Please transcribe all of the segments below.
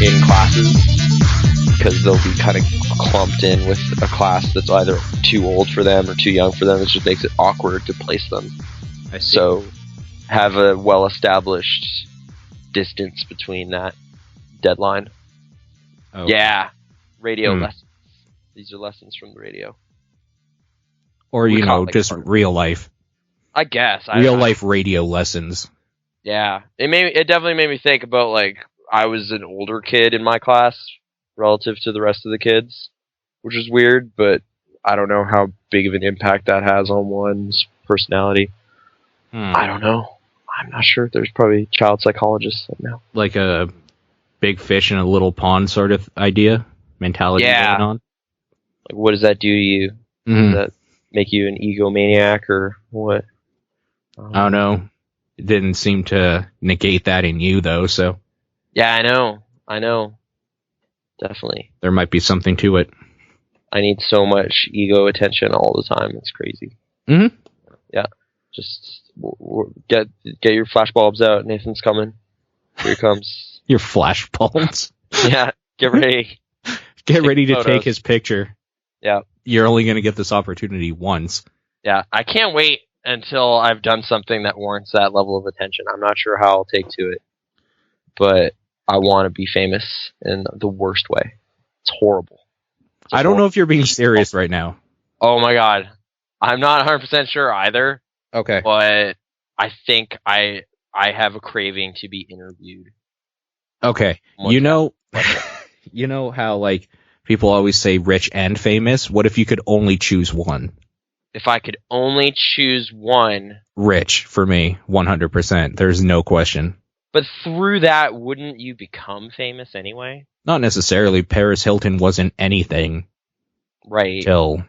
in classes because they'll be kind of clumped in with a class that's either too old for them or too young for them. It just makes it awkward to place them. I see. So have a well-established distance between that deadline. Okay. Yeah, radio lessons. These are lessons from the radio. Or, you know, just real life. I guess. Real life radio lessons. Yeah. It definitely made me think about, like, I was an older kid in my class relative to the rest of the kids, which is weird, but I don't know how big of an impact that has on one's personality. I don't know. I'm not sure. There's probably child psychologists now. Like a big fish in a little pond sort of mentality going on. Like, what does that do to you? Does that make you an egomaniac or what? I don't know. It didn't seem to negate that in you, though, so. Yeah, I know. Definitely. There might be something to it. I need so much ego attention all the time. It's crazy. Mm-hmm. Yeah. Just get your flashbulbs out. Nathan's coming. Here he comes. Your flashbulbs? Yeah, get ready. Get ready to take his picture. Yeah. You're only going to get this opportunity once. Yeah, I can't wait until I've done something that warrants that level of attention. I'm not sure how I'll take to it, but I want to be famous in the worst way. It's horrible. I don't know if you're being serious right now. Oh my god. I'm not 100% sure either. Okay. But I think I have a craving to be interviewed. Okay. You know how, like, people always say rich and famous? What if you could only choose one? If I could only choose one... Rich, for me, 100%. There's no question. But through that, wouldn't you become famous anyway? Not necessarily. Paris Hilton wasn't anything. Right. Till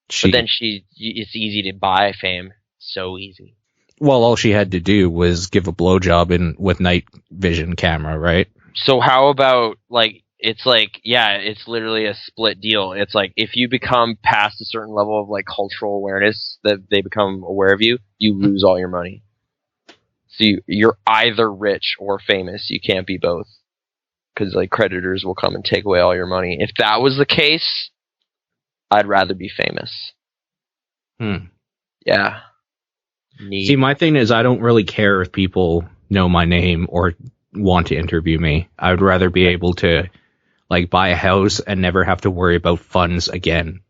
she... But then it's easy to buy fame. So easy. Well, all she had to do was give a blowjob with night vision camera, right? So how about, like, it's literally a split deal. It's like, if you become past a certain level of, like, cultural awareness that they become aware of you, you lose all your money. So you're either rich or famous. You can't be both. Because, like, creditors will come and take away all your money. If that was the case, I'd rather be famous. Yeah. See, my thing is, I don't really care if people know my name or want to interview me. I would rather be able to, like, buy a house and never have to worry about funds again.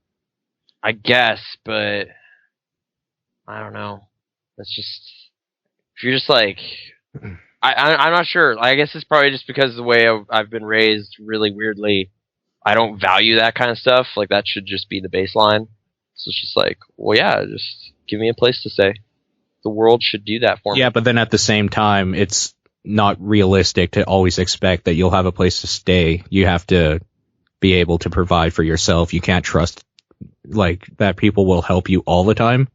I guess, but I don't know. That's just, if you're just like, I'm not sure. I guess it's probably just because of the way I've been raised really weirdly. I don't value that kind of stuff. Like, that should just be the baseline. So it's just like, well, yeah, just give me a place to stay. The world should do that for me. Yeah, but then at the same time, it's not realistic to always expect that you'll have a place to stay. You have to be able to provide for yourself. You can't trust, like, that people will help you all the time.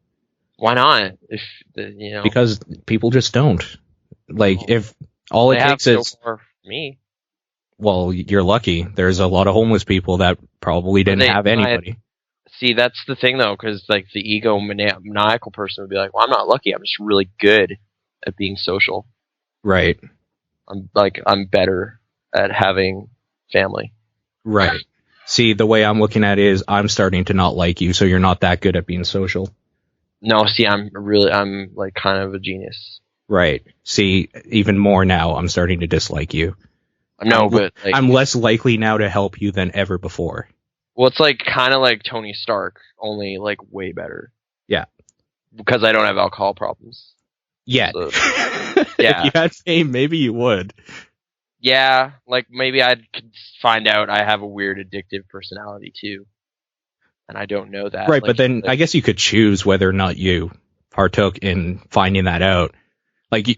Why not? Because people just don't. Like, if all it takes is... for me. Well, you're lucky. There's a lot of homeless people that probably didn't have anybody. See, that's the thing, though, because, like, the egomaniacal person would be like, well, I'm not lucky. I'm just really good at being social. Right. I'm better at having family. Right. See, the way I'm looking at it is I'm starting to not like you, so you're not that good at being social. No, see, I'm like kind of a genius. Right. See, even more now, I'm starting to dislike you. No, but like, I'm less likely now to help you than ever before. Well, it's like kind of like Tony Stark, only like way better. Yeah. Because I don't have alcohol problems. Yeah. So, yeah. If you had fame, maybe you would. Yeah, like maybe I could find out I have a weird addictive personality too. And I don't know that. Right, like, but then I guess you could choose whether or not you partook in finding that out. Like, you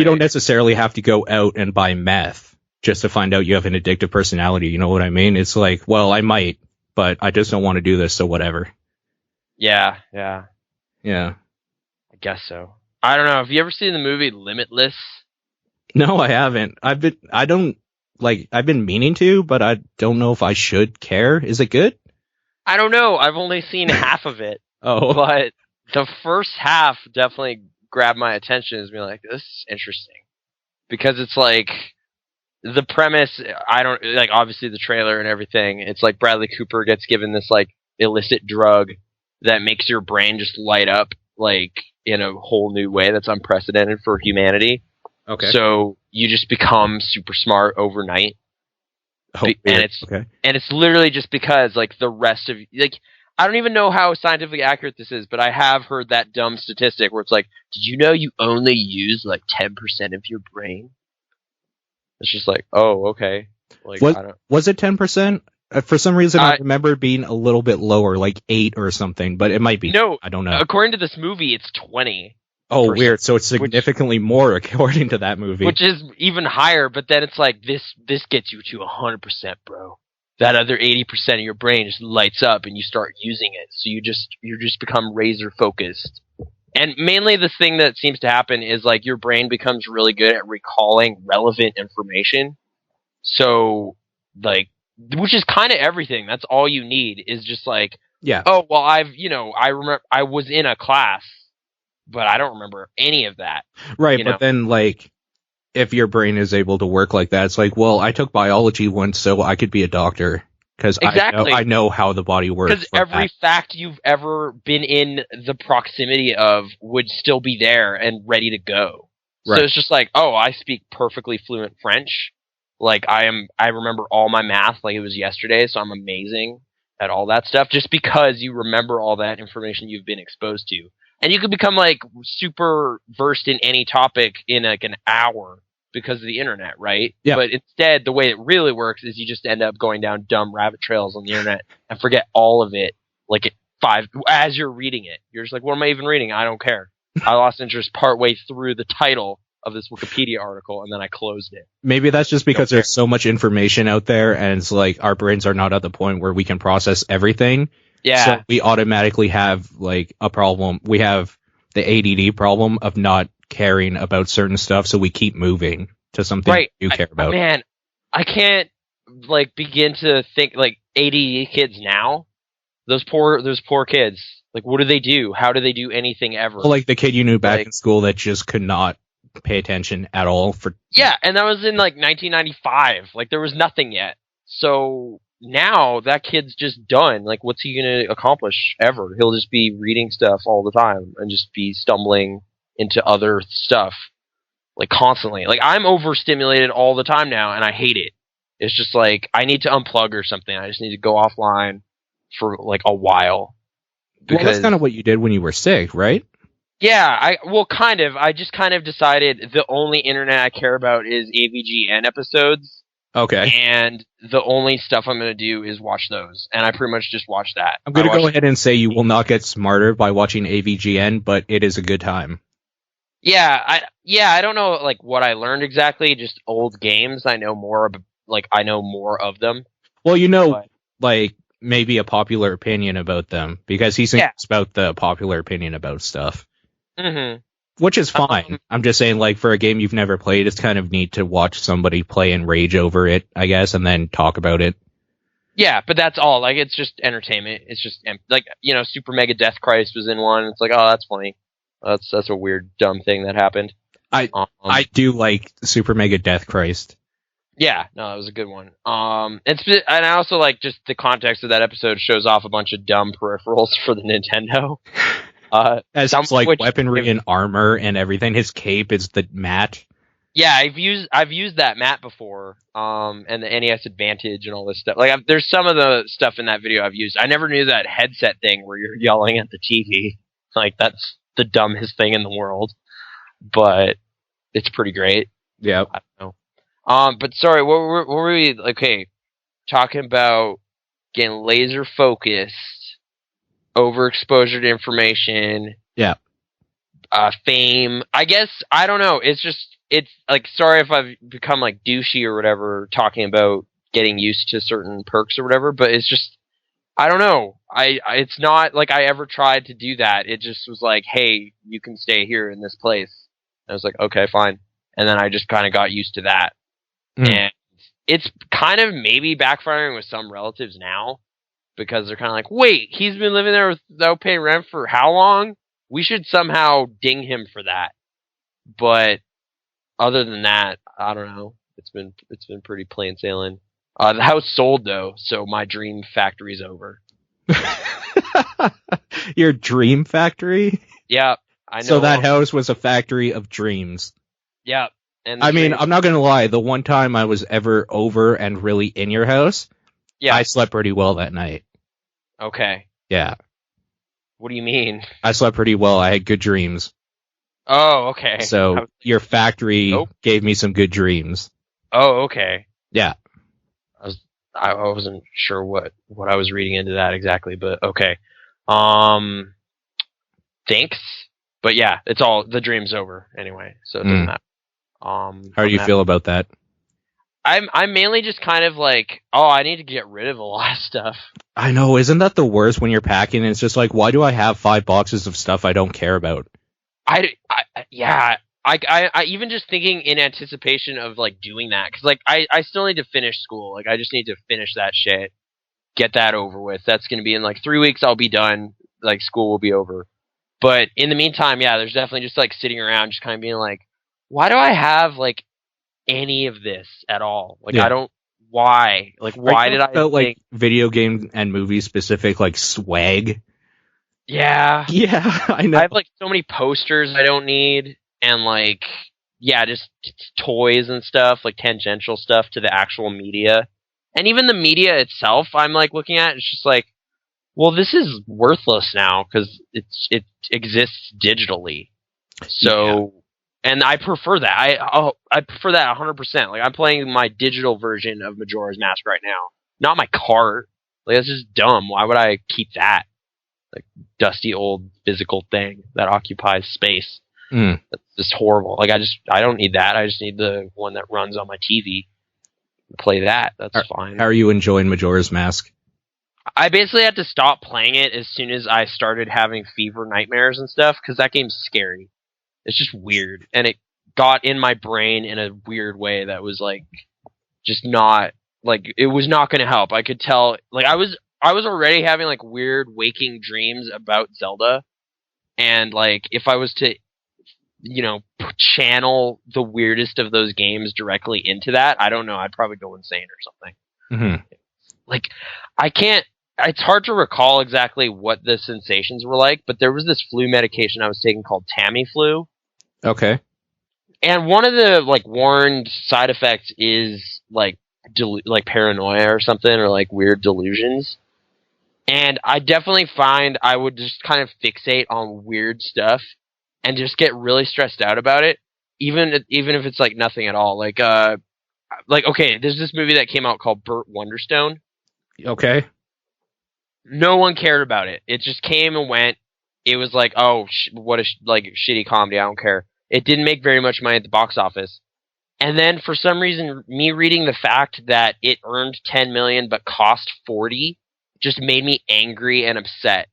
don't necessarily have to go out and buy meth just to find out you have an addictive personality. You know what I mean? It's like, well, I might, but I just don't want to do this, so whatever. Yeah. Yeah. I guess so. I don't know. Have you ever seen the movie Limitless? No, I haven't. I've been meaning to, but I don't know if I should care. Is it good? I don't know. I've only seen half of it. Oh. But the first half definitely grabbed my attention as being like, this is interesting. Because it's like, the premise, I don't like. Obviously, the trailer and everything. It's like Bradley Cooper gets given this like illicit drug that makes your brain just light up like in a whole new way that's unprecedented for humanity. Okay. So you just become super smart overnight. And it's literally just because like the rest of like I don't even know how scientifically accurate this is, but I have heard that dumb statistic where it's like, did you know you only use like 10% of your brain? It's just like, oh, okay. Like, was it 10%? For some reason, I remember it being a little bit lower, like 8 or something, but it might be. No, I don't know. According to this movie, it's 20. Oh, weird. So it's significantly more according to that movie. Which is even higher, but then it's like, this gets you to 100%, bro. That other 80% of your brain just lights up and you start using it. So you just become razor focused. And mainly the thing that seems to happen is like your brain becomes really good at recalling relevant information. So like, which is kind of everything. That's all you need is just like, yeah. Oh, well, I remember I was in a class, but I don't remember any of that. Right. But then like, if your brain is able to work like that, it's like, well, I took biology once, so I could be a doctor because I know how the body works. Because every fact you've ever been in the proximity of would still be there and ready to go. Right. So it's just like, oh, I speak perfectly fluent French. Like I remember all my math like it was yesterday, so I'm amazing at all that stuff just because you remember all that information you've been exposed to. And you can become like super versed in any topic in like an hour because of the internet, right? Yeah. But instead, the way it really works is you just end up going down dumb rabbit trails on the internet and forget all of it. Like as you're reading it, you're just like, what am I even reading? I don't care. I lost interest partway through the title of this Wikipedia article and then I closed it. Maybe that's just because there's so much information out there and it's like our brains are not at the point where we can process everything. Yeah. So we automatically have like a problem. We have the ADD problem of not caring about certain stuff, so we keep moving to something you care about. Man, I can't like begin to think like ADD kids now. Those poor kids. Like, what do they do? How do they do anything ever? Well, like the kid you knew back in school that just could not pay attention at all for. Yeah, and that was in like 1995. Like there was nothing yet. So now that kid's just done. Like, what's he gonna accomplish ever? He'll just be reading stuff all the time and just be stumbling into other stuff like constantly. Like I'm overstimulated all the time now, and I hate it. It's just like I need to unplug or something. I just need to go offline for like a while. Well, that's kind of what you did when you were sick, right? Yeah, kind of. I just kind of decided the only internet I care about is AVGN episodes. Okay. And the only stuff I'm going to do is watch those. And I pretty much just watch that. I'm going to go ahead and say you will not get smarter by watching AVGN, but it is a good time. Yeah, I don't know like what I learned exactly, just old games. I know more of them. Well, like maybe a popular opinion about them because he thinks about the popular opinion about stuff. Mm-hmm. Which is fine. I'm just saying, like, for a game you've never played, it's kind of neat to watch somebody play and rage over it, I guess, and then talk about it. Yeah, but that's all. Like, it's just entertainment. It's just, like, Super Mega Death Christ was in one. It's like, oh, that's funny. That's a weird, dumb thing that happened. I do like Super Mega Death Christ. Yeah, no, that was a good one. And I also like just the context of that episode shows off a bunch of dumb peripherals for the Nintendo. As like weaponry and armor and everything. His cape is the mat. Yeah, I've used that mat before. And the NES Advantage and all this stuff. Like, there's some of the stuff in that video I've used. I never knew that headset thing where you're yelling at the TV. Like, that's the dumbest thing in the world. But it's pretty great. Yeah. I don't know. But sorry, what were we? Okay, talking about getting laser focused, overexposure to information. Yeah. Fame. I guess I don't know. It's like, sorry if I've become like douchey or whatever talking about getting used to certain perks or whatever, but it's just I don't know. It's not like I ever tried to do that. It just was like, hey, you can stay here in this place. And I was like, okay, fine. And then I just kind of got used to that. And it's kind of maybe backfiring with some relatives now because they're kind of like, wait, he's been living there without paying rent for how long? We should somehow ding him for that. But other than that, I don't know. it's been pretty plain sailing. The house sold though, so my dream factory's over. Your dream factory? Yeah, I know. So that house was a factory of dreams. Yeah. And I mean, I'm not gonna lie, the one time I was ever over and really in your house, yeah, I slept pretty well that night. Okay. Yeah. What do you mean? I slept pretty well. I had good dreams. Oh, okay. So your factory gave me some good dreams. Oh, okay. Yeah. I wasn't sure what I was reading into that exactly, but okay. Thanks. But yeah, it's all, the dream's over anyway, so it doesn't matter. How do you feel about that? I'm mainly just kind of like, I need to get rid of a lot of stuff. I know, isn't that the worst when you're packing? It's just like, why do I have 5 boxes of stuff I don't care about? Yeah. I even just thinking in anticipation of like doing that, because like I still need to finish school. Like I just need to finish that shit, get that over with. That's gonna be in like 3 weeks. I'll be done. Like school will be over. But in the meantime, yeah, there's definitely just like sitting around, just kind of being like, why do I have like any of this at all? Like I don't. Why? Like why did I felt like video game and movie specific like swag? Yeah. Yeah, I know. I have like so many posters I don't need. And like, yeah, just toys and stuff, like tangential stuff to the actual media. And even the media itself, I'm like looking at, it's just like, well, this is worthless now because it exists digitally. So, and I prefer that. I prefer that 100%. Like I'm playing my digital version of Majora's Mask right now, not my cart. Like that's just dumb. Why would I keep that? Like dusty old physical thing that occupies space. That's just horrible. Like I don't need that. I just need the one that runs on my TV. Play that. That's fine. How are you enjoying Majora's Mask? I basically had to stop playing it as soon as I started having fever nightmares and stuff, because that game's scary. It's just weird, and it got in my brain in a weird way that was like just not like it was not going to help. I could tell. Like I was already having like weird waking dreams about Zelda, and like if I was to channel the weirdest of those games directly into that, I don't know, I'd probably go insane or something. Mm-hmm. Like, it's hard to recall exactly what the sensations were like, but there was this flu medication I was taking called Tamiflu. Okay. And one of the, like, warned side effects is, like, like paranoia or something, or, like, weird delusions. And I definitely find I would just kind of fixate on weird stuff and just get really stressed out about it, even if it's like nothing at all. Like okay, there's this movie that came out called Burt Wonderstone. Okay. No one cared about it. It just came and went. It was like, what a shitty comedy. I don't care. It didn't make very much money at the box office. And then for some reason, me reading the fact that it earned $10 million but cost $40 just made me angry and upset.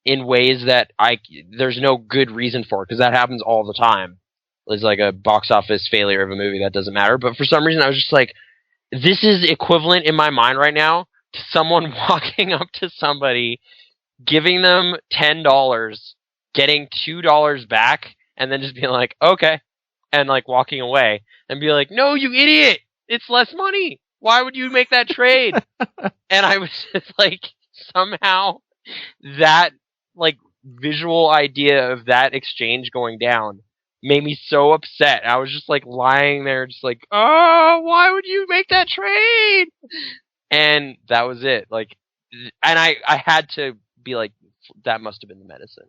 In ways that there's no good reason for, because that happens all the time. It's like a box office failure of a movie that doesn't matter. But for some reason, I was just like, this is equivalent in my mind right now to someone walking up to somebody, giving them $10, getting $2 back, and then just being like, okay, and like walking away and be like, no, you idiot! It's less money. Why would you make that trade? And I was just like, somehow that like visual idea of that exchange going down made me so upset. I was just like lying there just like, why would you make that trade? And that was it. Like, and I had to be like, that must have been the medicine.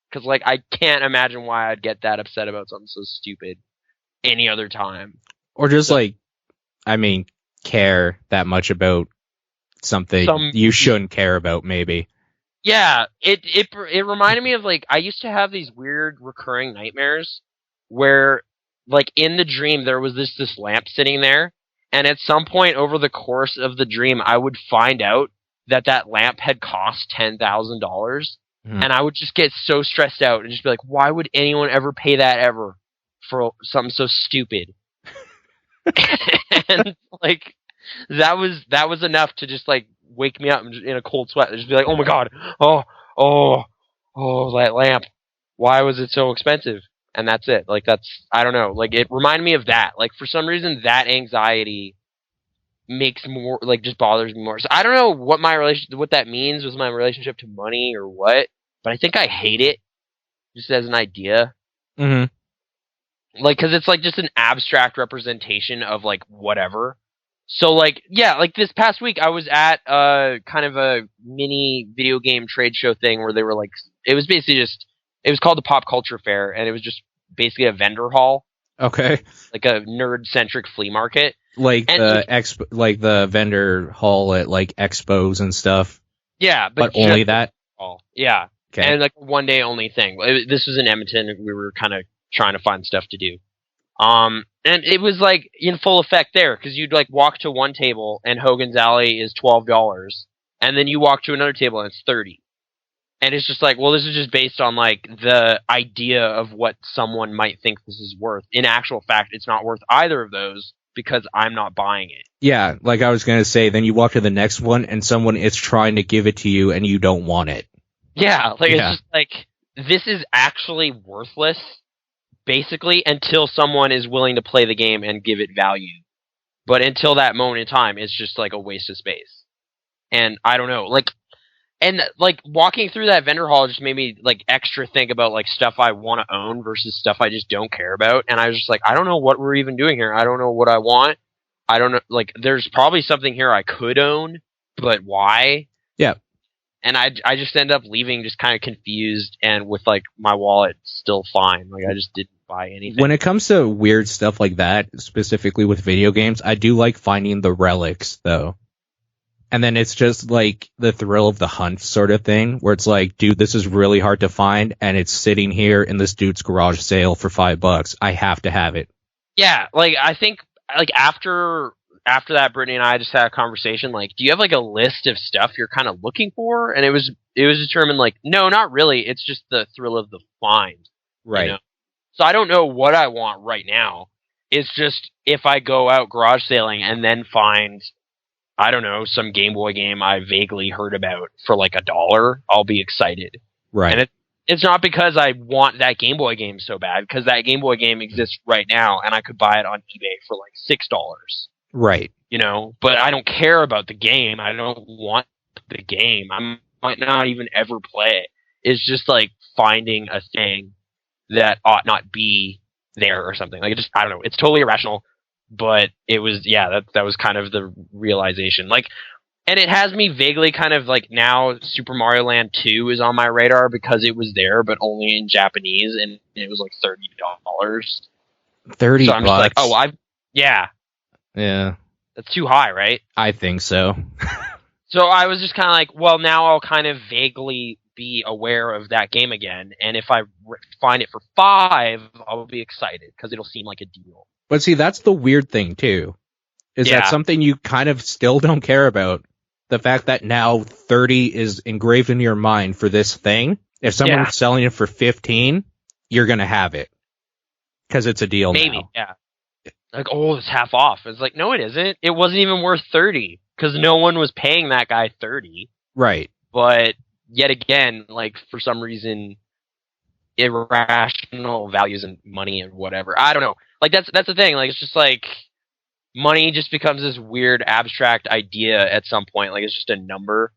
Because like I can't imagine why I'd get that upset about something so stupid any other time. Or just care that much about something you shouldn't care about, maybe. Yeah, it reminded me of like I used to have these weird recurring nightmares where like in the dream there was this lamp sitting there, and at some point over the course of the dream I would find out that lamp had cost $10,000, and I would just get so stressed out and just be like, why would anyone ever pay that ever for something so stupid? And like that was enough to just like wake me up in a cold sweat and just be like, oh my god, oh, that lamp. Why was it so expensive? and that's it. Like, I don't know. Like, it reminded me of that. Like, for some reason, that anxiety makes more, like, just bothers me more. So I don't know what what that means with my relationship to money or what, but I think I hate it just as an idea. Mm-hmm. Like, cause it's like just an abstract representation of like whatever. So like, yeah, like this past week I was at kind of a mini video game trade show thing where they were like, it was basically just, it was called the Pop Culture Fair, and it was just basically a vendor hall. Okay. Like a nerd-centric flea market. Like like the vendor hall at like expos and stuff. Yeah, but only that. Hall. Yeah. Okay. And like a one day only thing. This was in Edmonton. We were kind of trying to find stuff to do. And it was like in full effect there, because you'd like walk to one table and Hogan's Alley is $12, and then you walk to another table and it's $30. And it's just like, well, this is just based on like the idea of what someone might think this is worth. In actual fact, it's not worth either of those because I'm not buying it. Yeah, like I was gonna say, then you walk to the next one and someone is trying to give it to you and you don't want it. Yeah, like it's just like, this is actually worthless, basically, until someone is willing to play the game and give it value. But until that moment in time, it's just like a waste of space. And I don't know, like, and like walking through that vendor hall just made me like extra think about like stuff I want to own versus stuff I just don't care about. And I was just like, I don't know what we're even doing here. I don't know what I want. I don't know. Like, there's probably something here I could own, but why? Yeah. And I just end up leaving just kind of confused and with like my wallet still fine. Like, I just didn't buy anything. When it comes to weird stuff like that, specifically with video games, I do like finding the relics though. And then it's just like the thrill of the hunt sort of thing, where it's like, dude, this is really hard to find, and it's sitting here in this dude's garage sale for $5. I have to have it. Yeah, like I think like after that, Brittany and I just had a conversation. Like, do you have like a list of stuff you're kind of looking for? And it was determined like, no, not really. It's just the thrill of the find, right? You know? So I don't know what I want right now. It's just if I go out garage sailing and then find, I don't know, some Game Boy game I vaguely heard about for like $1, I'll be excited. Right. And it's not because I want that Game Boy game so bad, because that Game Boy game exists right now and I could buy it on eBay for like $6. Right. You know, but I don't care about the game. I don't want the game. I might not even ever play it. It's just like finding a thing that ought not be there or something. Like, it just, I don't know. It's totally irrational. But it was, yeah, that was kind of the realization. Like, and it has me vaguely kind of like, now Super Mario Land 2 is on my radar because it was there, but only in Japanese, and it was like $30. $30. So I'm just like, oh, yeah. Yeah. That's too high, right? I think so. So I was just kind of like, well, now I'll kind of vaguely be aware of that game again, and if I find it for $5, I'll be excited because it'll seem like a deal. But see, that's the weird thing, too. Is that something you kind of still don't care about? The fact that now 30 is engraved in your mind for this thing. If someone's selling it for 15, you're going to have it. Because it's a deal Maybe, yeah. Like, oh, it's half off. It's like, no, it isn't. It wasn't even worth 30. Because no one was paying that guy 30. Right. But, yet again, like, for some reason, irrational values and money and whatever. I don't know. Like, that's the thing. Like, it's just like, money just becomes this weird abstract idea at some point. Like, it's just a number.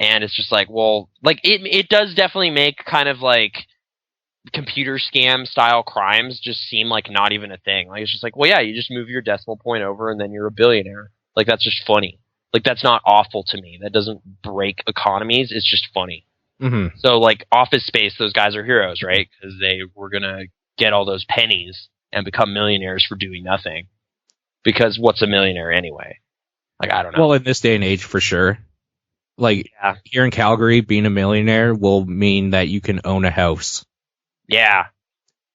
And it's just like, well, like, it does definitely make kind of like computer scam style crimes just seem like not even a thing. Like, it's just like, well, yeah, you just move your decimal point over and then you're a billionaire. Like, that's just funny. Like, that's not awful to me. That doesn't break economies. It's just funny. Mm-hmm. So, like, Office Space, those guys are heroes, right? Because they were going to get all those pennies and become millionaires for doing nothing. Because what's a millionaire anyway? Like, I don't know. Well, in this day and age, for sure. Like, here in Calgary, being a millionaire will mean that you can own a house. Yeah.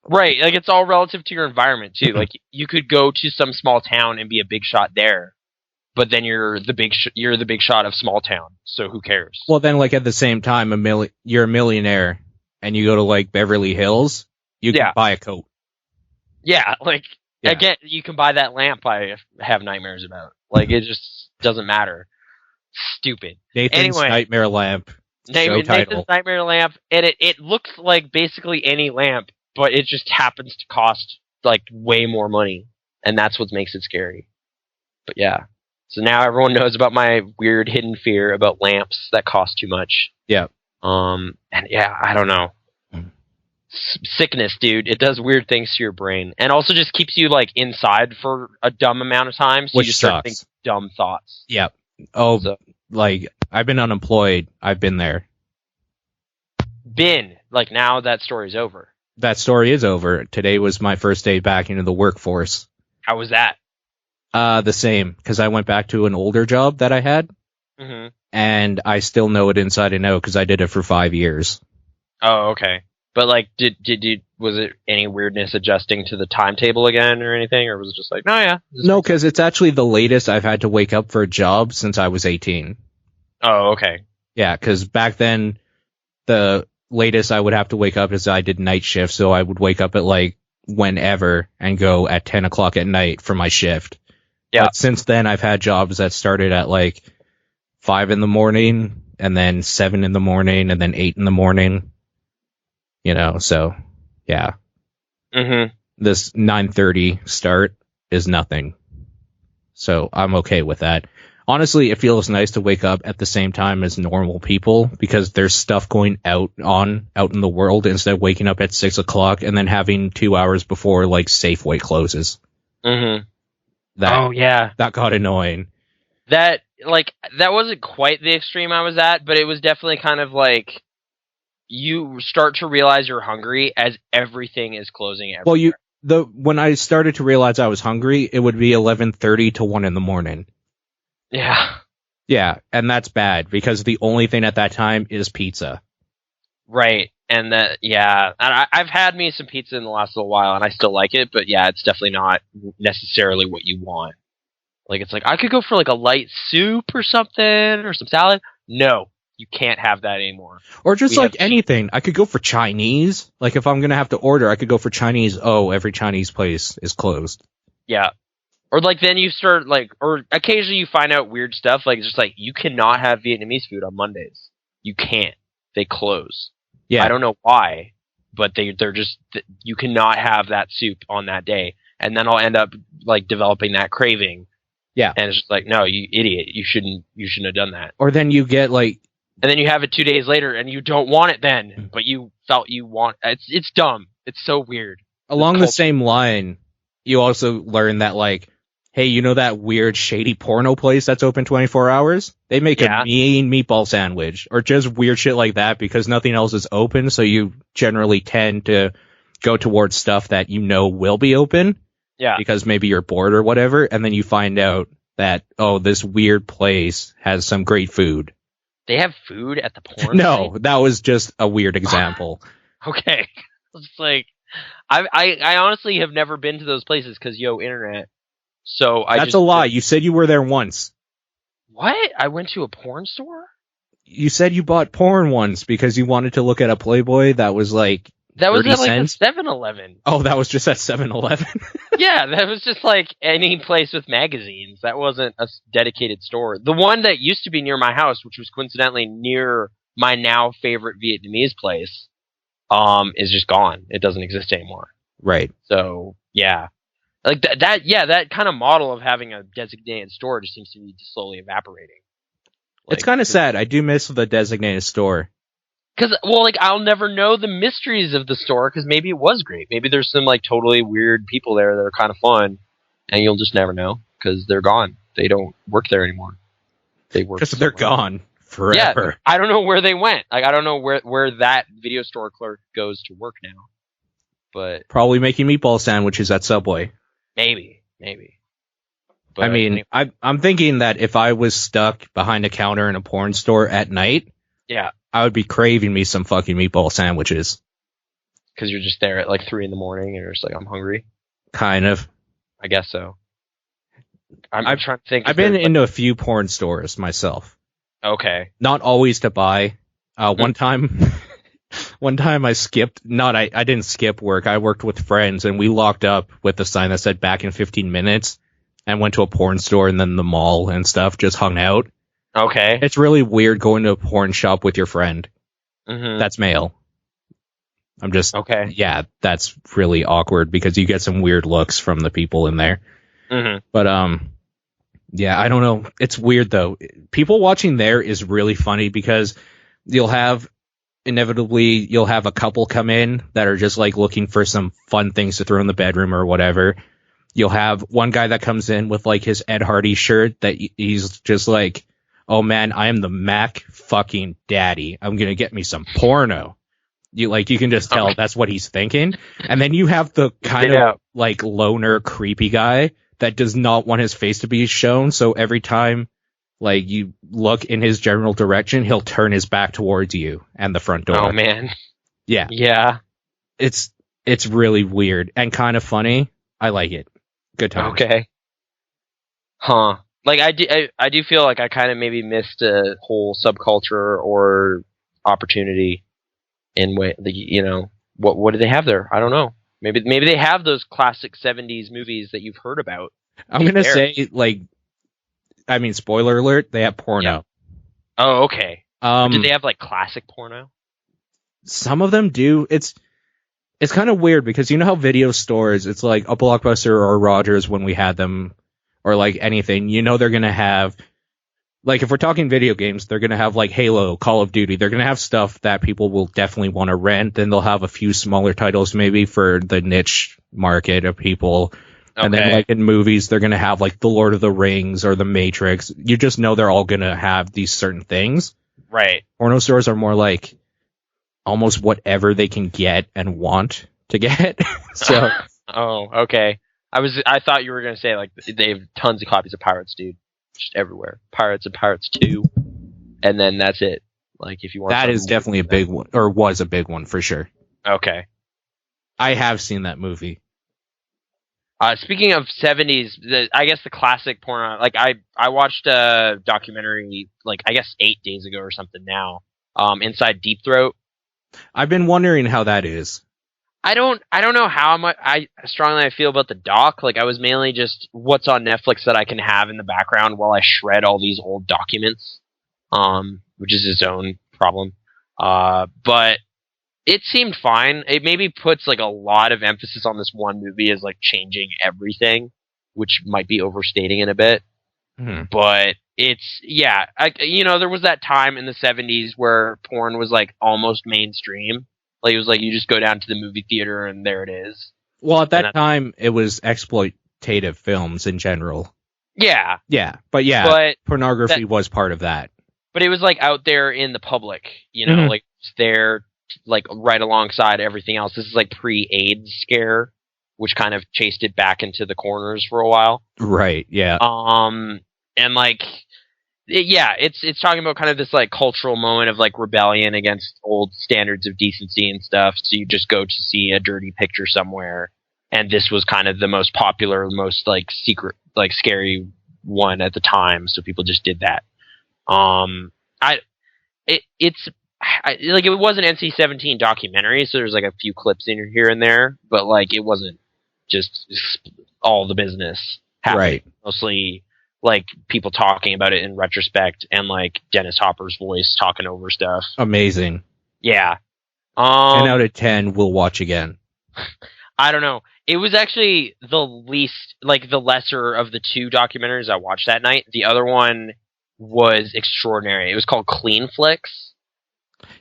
Right. Like, it's all relative to your environment, too. Like, you could go to some small town and be a big shot there. But then you're the big shot of small town. So who cares? Well, then, like, at the same time, you're a millionaire and you go to, like, Beverly Hills, you can buy a coat. Yeah, like, again, you can buy that lamp I have nightmares about. Like, it just doesn't matter. Stupid. Nathan's Nightmare Lamp. Nathan's Nightmare Lamp, and it looks like basically any lamp but it just happens to cost like way more money, and that's what makes it scary. But yeah, so now everyone knows about my weird hidden fear about lamps that cost too much. Yeah. And yeah, I don't know. Sickness, dude. It does weird things to your brain, and also just keeps you like inside for a dumb amount of time. So which you just sucks. start thinking dumb thoughts. Yeah. Oh, so, like I've been unemployed. I've been there. Like now that story's over. That story is over. Today was my first day back into the workforce. How was that? The same, because I went back to an older job that I had, and I still know it inside and out because I did it for 5 years. Oh, okay. But like, was it any weirdness adjusting to the timetable again or anything, or was it just like, no, yeah? No, because it's actually the latest I've had to wake up for a job since I was 18. Oh, okay. Yeah, because back then, the latest I would have to wake up is I did night shift, so I would wake up at like whenever and go at 10 o'clock at night for my shift. Yeah. But since then, I've had jobs that started at like 5 in the morning, and then 7 in the morning, and then 8 in the morning. You know, so yeah. This 9:30 start is nothing. So I'm okay with that. Honestly, it feels nice to wake up at the same time as normal people because there's stuff going out in the world instead of waking up at 6 o'clock and then having 2 hours before like Safeway closes. Oh yeah. That got annoying. That wasn't quite the extreme I was at, but it was definitely kind of like you start to realize you're hungry as everything is closing everywhere. Well, when I started to realize I was hungry, it would be 11:30 to 1 in the morning. Yeah. Yeah, and that's bad because the only thing at that time is pizza. Right, and and I've had me some pizza in the last little while, and I still like it, but yeah, it's definitely not necessarily what you want. Like, it's like, I could go for like a light soup or something, or some salad. No. You can't have that anymore. Or just like anything. I could go for Chinese. Like if I'm going to have to order, I could go for Chinese. Oh, every Chinese place is closed. Yeah. Or like then you start like, or occasionally you find out weird stuff. Like it's just like, you cannot have Vietnamese food on Mondays. You can't. They close. Yeah. I don't know why, but they're just, you cannot have that soup on that day. And then I'll end up like developing that craving. Yeah. And it's just like, no, you idiot. You shouldn't have done that. Or then you get like, and then you have it 2 days later, and you don't want it then, but you felt you want. It's dumb. It's so weird. Along the same line, you also learn that like, hey, you know that weird shady porno place that's open 24 hours? They make a mean meatball sandwich, or just weird shit like that because nothing else is open. So you generally tend to go towards stuff that you know will be open. Yeah. Because maybe you're bored or whatever, and then you find out that this weird place has some great food. They have food at the porn No, that was just a weird example. Okay. It's like, I honestly have never been to those places because, internet. So That's a lie. You said you were there once. What? I went to a porn store? You said you bought porn once because you wanted to look at a Playboy that was like That was at like a 7-Eleven. Oh, that was just at 7-Eleven? Yeah, that was just like any place with magazines. That wasn't a dedicated store. The one that used to be near my house, which was coincidentally near my now favorite Vietnamese place, is just gone. It doesn't exist anymore. Right. So, yeah. Like that kind of model of having a designated store just seems to be slowly evaporating. Like, it's kind of sad. I do miss the designated store. Because, I'll never know the mysteries of the store, because maybe it was great. Maybe there's some, totally weird people there that are kind of fun, and you'll just never know, because they're gone. They don't work there anymore. They work because they're gone forever. Yeah, I don't know where they went. I don't know where that video store clerk goes to work now. But probably making meatball sandwiches at Subway. Maybe. But, anyway. I'm thinking that if I was stuck behind a counter in a porn store at night, yeah, I would be craving me some fucking meatball sandwiches. Because you're just there at 3 in the morning and you're just like, I'm hungry? Kind of. I guess so. I'm trying to think. I've been into a few porn stores myself. Okay. Not always to buy. One time I skipped. I didn't skip work. I worked with friends and we locked up with a sign that said back in 15 minutes and went to a porn store and then the mall and stuff, just hung out. Okay. It's really weird going to a porn shop with your friend. Mm-hmm. That's male. I'm just, okay. Yeah, that's really awkward because you get some weird looks from the people in there. Mm-hmm. But, yeah, I don't know. It's weird though. People watching there is really funny because inevitably you'll have a couple come in that are just like looking for some fun things to throw in the bedroom or whatever. You'll have one guy that comes in with like his Ed Hardy shirt that he's just like, oh man, I am the Mac fucking daddy. I'm going to get me some porno. You can just tell that's what he's thinking. And then you have the kind of like loner, creepy guy that does not want his face to be shown. So every time like you look in his general direction, he'll turn his back towards you and the front door. Oh man. Yeah. Yeah. It's really weird and kind of funny. I like it. Good time. Okay. Huh. Like I do feel like I kind of maybe missed a whole subculture or opportunity in what do they have there? I don't know. Maybe they have those classic 70s movies that you've heard about. I'm going to say spoiler alert, they have porno. Yeah. Oh, okay. Do they have like classic porno? Some of them do. It's kind of weird because you know how video stores, it's like a Blockbuster or a Rogers when we had them, or like anything, they're going to have, like if we're talking video games, they're going to have like Halo, Call of Duty. They're going to have stuff that people will definitely want to rent. Then they'll have a few smaller titles maybe for the niche market of people. Okay. And then like in movies, they're going to have like The Lord of the Rings or The Matrix. You just know they're all going to have these certain things. Right. Porno stores are more like almost whatever they can get and want to get. So. Oh, okay. I thought you were going to say like they have tons of copies of Pirates, dude. Just everywhere. Pirates and Pirates 2. And then that's it. Like if you want that is definitely a big one, or was a big one for sure. Okay. I have seen that movie. Speaking of 70s, I guess the classic porno, like I watched a documentary like I guess 8 days ago or something now, Inside Deep Throat. I've been wondering how that is. I don't know how much strongly I feel about the doc. Like I was mainly just what's on Netflix that I can have in the background while I shred all these old documents, which is its own problem. But it seemed fine. It maybe puts like a lot of emphasis on this one movie as like changing everything, which might be overstating it a bit. Mm-hmm. But it's there was that time in the 70s where porn was like almost mainstream. Like it was like you just go down to the movie theater and there it is. Well, at that time it was exploitative films in general. Yeah. Yeah, but pornography was part of that. But it was like out there in the public, mm-hmm. Like it's there like right alongside everything else. This is like pre-AIDS scare, which kind of chased it back into the corners for a while. Right, yeah. And like it's talking about kind of this like cultural moment of like rebellion against old standards of decency and stuff. So you just go to see a dirty picture somewhere, and this was kind of the most popular, most like secret, like scary one at the time. So people just did that. It was an NC-17 documentary, so there's like a few clips in here and there, but like it wasn't just all the business happening. Right. Mostly like people talking about it in retrospect and like Dennis Hopper's voice talking over stuff. Amazing. Yeah. 10 out of 10 we'll watch again. I don't know. It was actually the lesser of the two documentaries I watched that night. The other one was extraordinary. It was called Clean Flicks.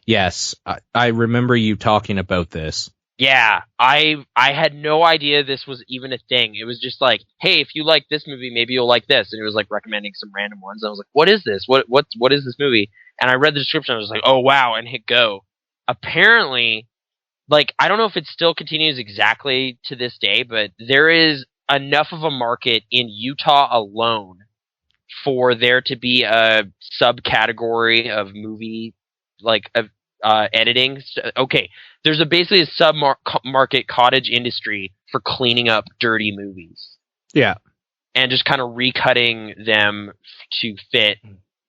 Yes. I remember you talking about this. Yeah, I had no idea this was even a thing. It was just like, hey, if you like this movie, maybe you'll like this. And it was like recommending some random ones. And I was like, what is this? What is this movie? And I read the description. I was like, oh, wow, and hit go. Apparently, like, I don't know if it still continues exactly to this day, but there is enough of a market in Utah alone for there to be a subcategory of movie, like, editing. Okay, there's basically a sub-market cottage industry for cleaning up dirty movies. Yeah. And just kind of recutting them to fit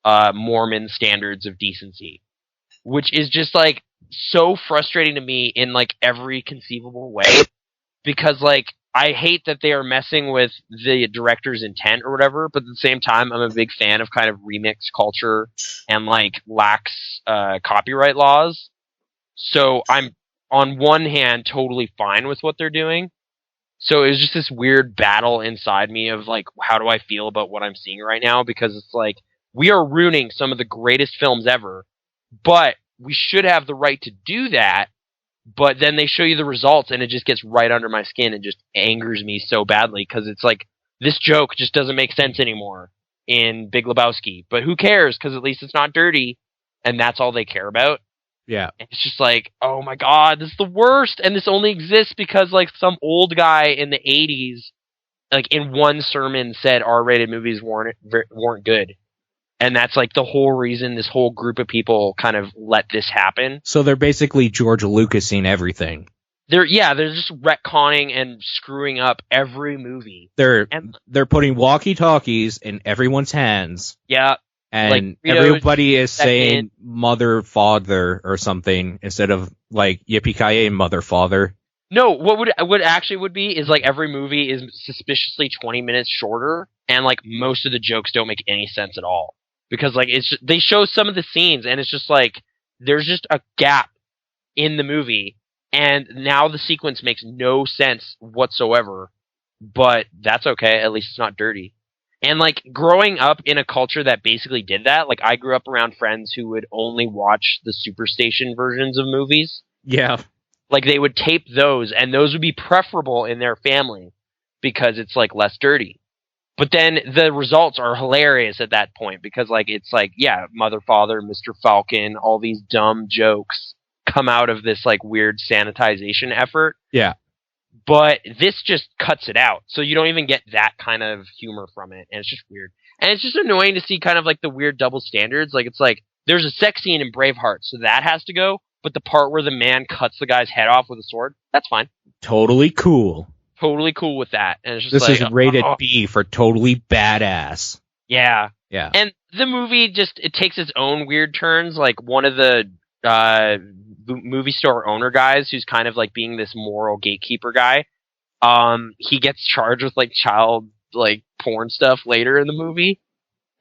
Mormon standards of decency. Which is just, like, so frustrating to me in, like, every conceivable way. Because, like, I hate that they are messing with the director's intent or whatever, but at the same time, I'm a big fan of kind of remix culture and, like, lax copyright laws. So I'm on one hand, totally fine with what they're doing. So it was just this weird battle inside me of like, how do I feel about what I'm seeing right now? Because it's like, we are ruining some of the greatest films ever, but we should have the right to do that. But then they show you the results and it just gets right under my skin and just angers me so badly because it's like, this joke just doesn't make sense anymore in Big Lebowski. But who cares? Because at least it's not dirty and that's all they care about. Yeah. And it's just like, oh my god, this is the worst. And this only exists because like some old guy in the 80s, like in one sermon said R-rated movies weren't good. And that's like the whole reason this whole group of people kind of let this happen. So they're basically George Lucasing everything. They're just retconning and screwing up every movie. They're putting walkie-talkies in everyone's hands. Yeah. And like everybody is saying mother, father or something instead of like yippee-ki-yay, mother, father. No, what actually would be is like every movie is suspiciously 20 minutes shorter and like most of the jokes don't make any sense at all. Because like they show some of the scenes and it's just like there's just a gap in the movie and now the sequence makes no sense whatsoever. But that's okay, at least it's not dirty. And like growing up in a culture that basically did that, like I grew up around friends who would only watch the Superstation versions of movies. Yeah. Like they would tape those and those would be preferable in their family because it's like less dirty. But then the results are hilarious at that point because, like, it's like, yeah, Mother, Father, Mr. Falcon, all these dumb jokes come out of this, like, weird sanitization effort. Yeah. But this just cuts it out. So you don't even get that kind of humor from it. And it's just weird. And it's just annoying to see kind of, like, the weird double standards. Like, it's like, there's a sex scene in Braveheart, so that has to go. But the part where the man cuts the guy's head off with a sword, that's fine. Totally cool. Totally cool with that. And it's just this like, is rated B for totally badass. Yeah. Yeah. And the movie it takes its own weird turns. Like one of the movie store owner guys who's kind of like being this moral gatekeeper guy, he gets charged with like child like porn stuff later in the movie.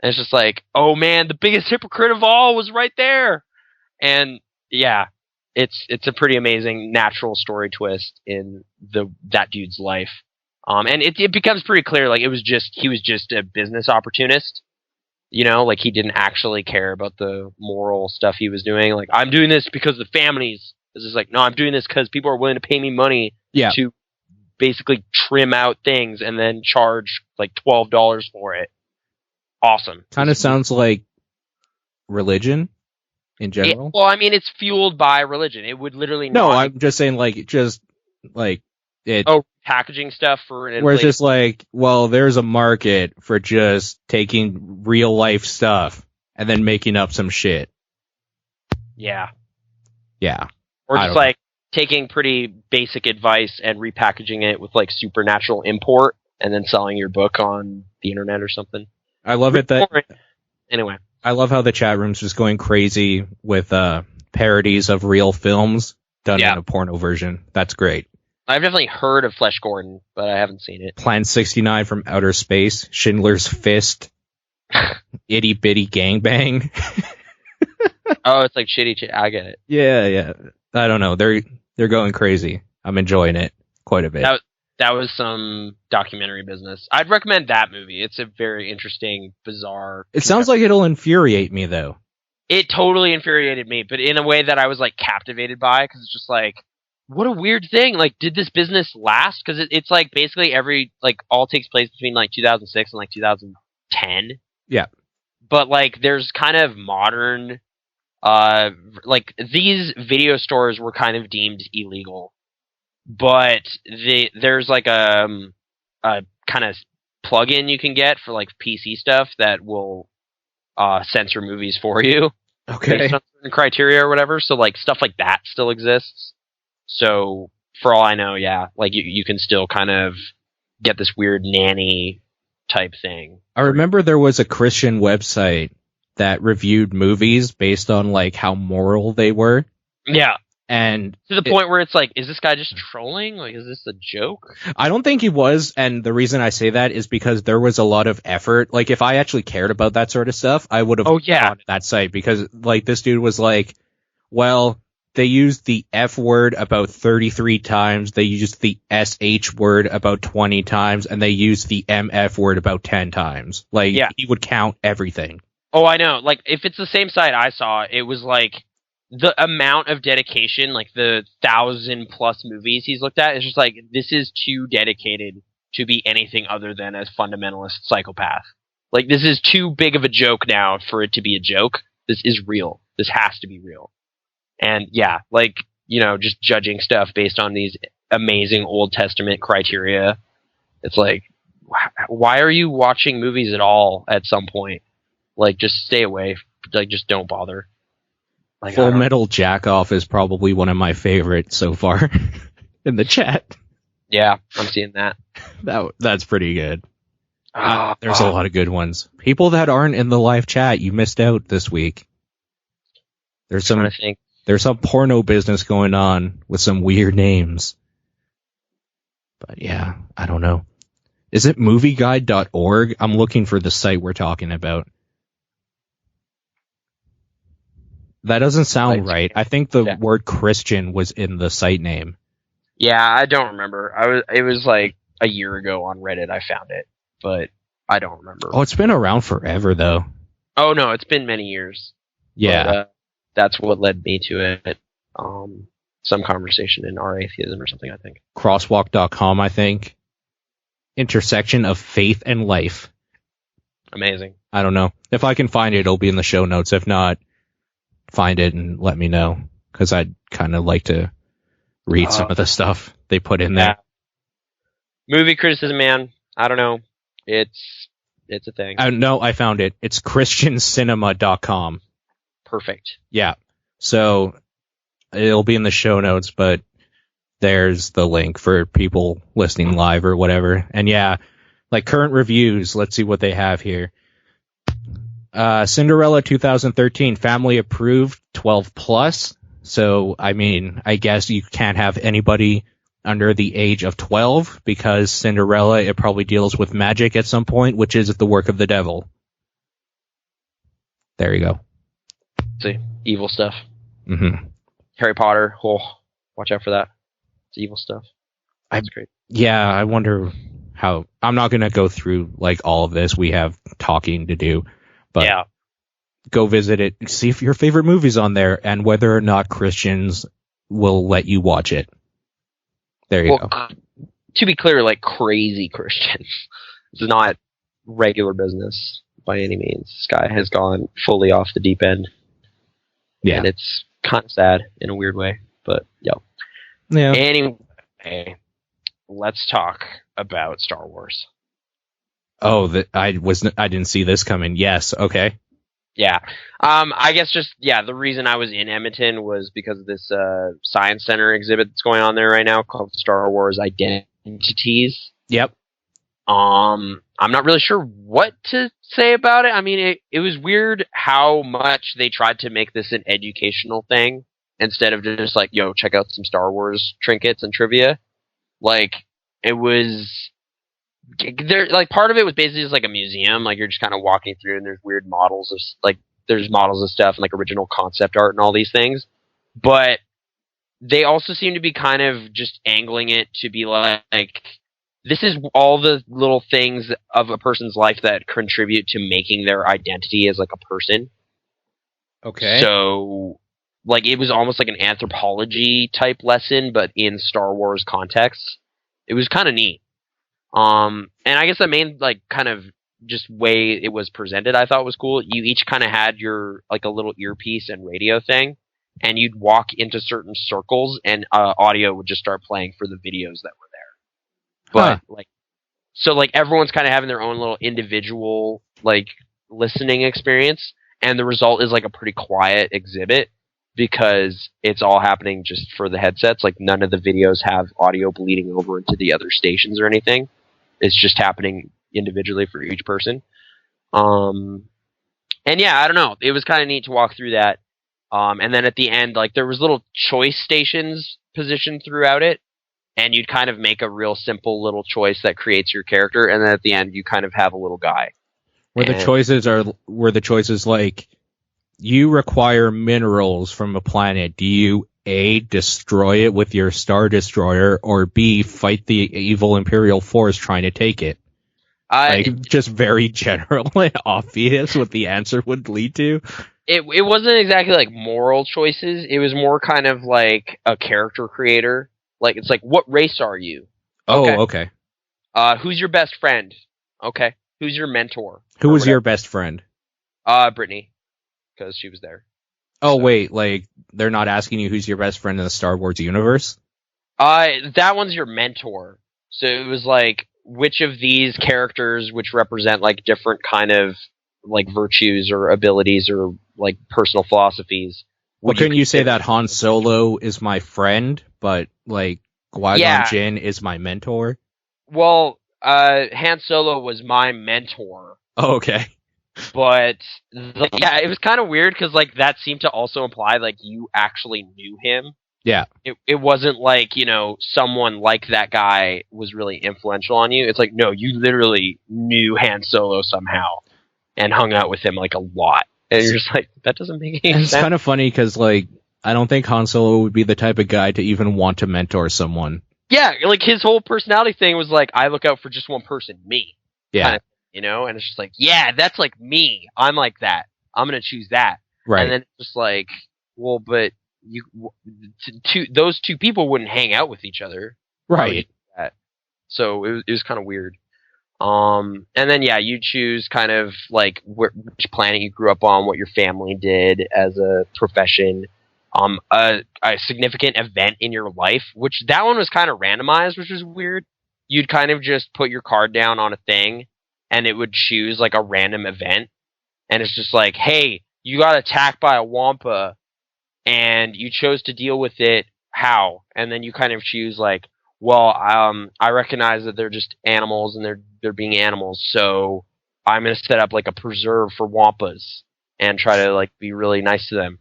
And it's just like, oh man, the biggest hypocrite of all was right there. And yeah. It's a pretty amazing natural story twist in that dude's life. And it becomes pretty clear, like he was just a business opportunist, you know, like he didn't actually care about the moral stuff he was doing. Like, I'm doing this because the families. This is like, no, I'm doing this because people are willing to pay me money to basically trim out things and then charge like $12 for it. Awesome. Kind of sounds like religion. In general? Well, I mean, it's fueled by religion. It would literally No, I'm just saying, like, just, like, it... Oh, packaging stuff for an... Where it's just like, well, there's a market for just taking real-life stuff and then making up some shit. Yeah. Yeah. Or just, like, taking pretty basic advice and repackaging it with, like, supernatural import and then selling your book on the internet or something. I love it that... Anyway. I love how the chat room's just going crazy with parodies of real films done in a porno version. That's great. I've definitely heard of Flesh Gordon, but I haven't seen it. Plan 69 from Outer Space, Schindler's Fist, Itty Bitty Gangbang. Oh, it's like shitty. I get it. Yeah. I don't know. They're going crazy. I'm enjoying it quite a bit. That was some documentary business. I'd recommend that movie. It's a very interesting, bizarre... It sounds like it'll infuriate me, though. It totally infuriated me, but in a way that I was, like, captivated by, because it's just like, what a weird thing. Like, did this business last? Because it's, like, basically all takes place between, like, 2006 and, like, 2010. Yeah. But, like, there's kind of modern... like, these video stores were kind of deemed illegal. But there's like a kind of plugin you can get for like PC stuff that will censor movies for you. Okay. Based on certain criteria or whatever. So like stuff like that still exists. So for all I know, yeah, like you can still kind of get this weird nanny type thing. I remember there was a Christian website that reviewed movies based on like how moral they were. Yeah. And to the point where it's like, is this guy just trolling? Like, is this a joke? I don't think he was. And the reason I say that is because there was a lot of effort. Like, if I actually cared about that sort of stuff, I would have gone to that site because, like, this dude was like, well, They used the F word about 33 times. They used the SH word about 20 times, and they used the MF word about 10 times. Like, he would count everything. Oh, I know. Like, if it's the same site I saw, it was like the amount of dedication, like the 1,000+ movies he's looked at, is just like, this is too dedicated to be anything other than a fundamentalist psychopath. Like, this is too big of a joke now for it to be a joke. This is real. This has to be real. And yeah, like, you know, just judging stuff based on these amazing Old Testament criteria. It's like, why are you watching movies at all at some point? Like, just stay away. Like, just don't bother. Like, Full Metal Jack-Off is probably one of my favorites so far in the chat. Yeah, I'm seeing that. That's pretty good. There's a lot of good ones. People that aren't in the live chat, you missed out this week. There's some porno business going on with some weird names. But yeah, I don't know. Is it movieguide.org? I'm looking for the site we're talking about. That doesn't sound right. I think the word Christian was in the site name. Yeah, I don't remember. It was like a year ago on Reddit I found it, but I don't remember. Oh, it's been around forever though. Oh no, it's been many years. Yeah. But, that's what led me to it. Some conversation in our atheism or something, I think. Crosswalk.com, I think. Intersection of faith and life. Amazing. I don't know. If I can find it, it'll be in the show notes. If not, find it and let me know. Because I'd kind of like to read some of the stuff they put in there. Movie criticism, man. I don't know. It's a thing. No, I found it. It's christiancinema.com. Perfect. Yeah. So it'll be in the show notes, but there's the link for people listening live or whatever. And yeah, like current reviews, let's see what they have here. Cinderella 2013, family approved, 12+. So, I mean, I guess you can't have anybody under the age of 12 because Cinderella, it probably deals with magic at some point, which is the work of the devil. There you go. See, evil stuff. Mm-hmm. Harry Potter. Oh, watch out for that. It's evil stuff. That's great. Yeah, I wonder how. I'm not going to go through like all of this. We have talking to do. But yeah. Go visit it. See if your favorite movie's on there and whether or not Christians will let you watch it. There you go. To be clear, like crazy Christians. It's not regular business by any means. This guy has gone fully off the deep end. Yeah. And it's kind of sad in a weird way, but yeah. Anyway, let's talk about Star Wars. Oh, I didn't see this coming. Yes, okay. Yeah. I guess the reason I was in Edmonton was because of this Science Center exhibit that's going on there right now called Star Wars Identities. Yep. I'm not really sure what to say about it. I mean, it was weird how much they tried to make this an educational thing instead of just like, yo, check out some Star Wars trinkets and trivia. Like, it was there. Like, part of it was basically just like a museum. Like, you're just kind of walking through, and there's weird models of there's models of stuff and like original concept art and all these things. But they also seem to be kind of just angling it to be like this is all the little things of a person's life that contribute to making their identity as like a person. Okay. So, like, it was almost like an anthropology type lesson, but in Star Wars context. It was kind of neat. And I guess the main, like, kind of just way it was presented, I thought was cool. You each kind of had your, like, a little earpiece and radio thing, and you'd walk into certain circles, and audio would just start playing for the videos that were there. But, so everyone's kind of having their own little individual, like, listening experience, and the result is, like, a pretty quiet exhibit because it's all happening just for the headsets. Like, none of the videos have audio bleeding over into the other stations or anything. It's just happening individually for each person. And yeah, I don't know. It was kind of neat to walk through that. And then at the end, like, there was little choice stations positioned throughout it. And you'd kind of make a real simple little choice that creates your character, and then at the end you kind of have a little guy. Were the choices like, you require minerals from a planet. Do you A, destroy it with your Star Destroyer, or B, fight the evil Imperial force trying to take it. Just very general and obvious what the answer would lead to. It wasn't exactly like moral choices. It was more kind of like a character creator. Like, it's like, what race are you? Okay. Who's your best friend? Okay. Who's your mentor? Who was your best friend? Brittany. Because she was there. Oh, so. Wait, like, they're not asking you who's your best friend in the Star Wars universe? That one's your mentor. So it was like, which of these characters, which represent like different kind of like virtues or abilities or like personal philosophies. Well, couldn't you say that Han Solo is my friend, but like Qui-Gon Jinn is my mentor? Well, Han Solo was my mentor. Oh, okay. But yeah, it was kind of weird because like that seemed to also imply like you actually knew him. Yeah. It wasn't like, you know, someone like that guy was really influential on you. It's like, no, you literally knew Han Solo somehow and hung out with him like a lot. And you're just like, that doesn't make any sense. It's kind of funny because like, I don't think Han Solo would be the type of guy to even want to mentor someone. Yeah, like his whole personality thing was like, I look out for just one person, me. Yeah. Kind of, you know, and it's just like, yeah, that's like me. I'm like that. I'm going to choose that. Right. And then it's just like, well, but those two people wouldn't hang out with each other. Right. So it was kind of weird. And then, yeah, you choose kind of like which planet you grew up on, what your family did as a profession, a significant event in your life, which that one was kind of randomized, which was weird. You'd kind of just put your card down on a thing and it would choose like a random event. And it's just like, hey, you got attacked by a Wampa and you chose to deal with it. How? And then you kind of choose like, well, I recognize that they're just animals and they're being animals, so I'm gonna set up like a preserve for Wampas and try to like be really nice to them.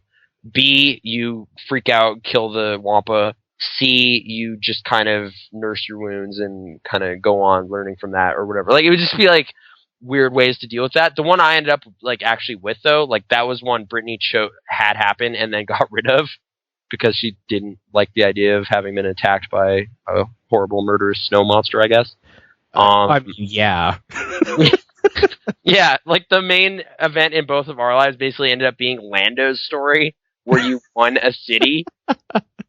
B, you freak out, kill the Wampa. C, you just kind of nurse your wounds and kind of go on learning from that or whatever. Like, it would just be like weird ways to deal with that. The one I ended up like actually with though, like that was one Brittany had happen and then got rid of because she didn't like the idea of having been attacked by a horrible murderous snow monster, I guess. Yeah. Yeah, like the main event in both of our lives basically ended up being Lando's story, where you won a city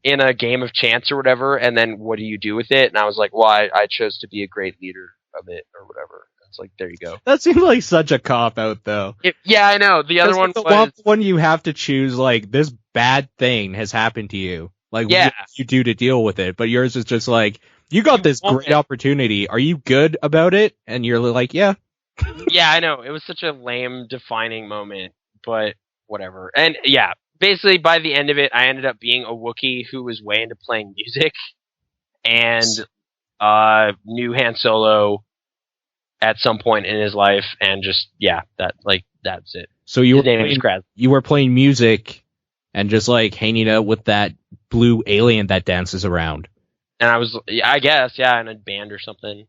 in a game of chance or whatever, and then what do you do with it? And I was like, well, I chose to be a great leader of it or whatever. It's like, there you go. That seems like such a cop-out, though. Yeah, I know. The other one was... one you have to choose, like, this bad thing has happened to you. Like, yeah. What you do to deal with it? But yours is just like, you got this great opportunity. Are you good about it? And you're like, yeah. Yeah, I know. It was such a lame, defining moment, but whatever. And yeah, basically by the end of it, I ended up being a Wookiee who was way into playing music and knew Han Solo at some point in his life, and just that's it. So you were playing music and just like hanging out with that blue alien that dances around. And I was, I guess, yeah, in a band or something.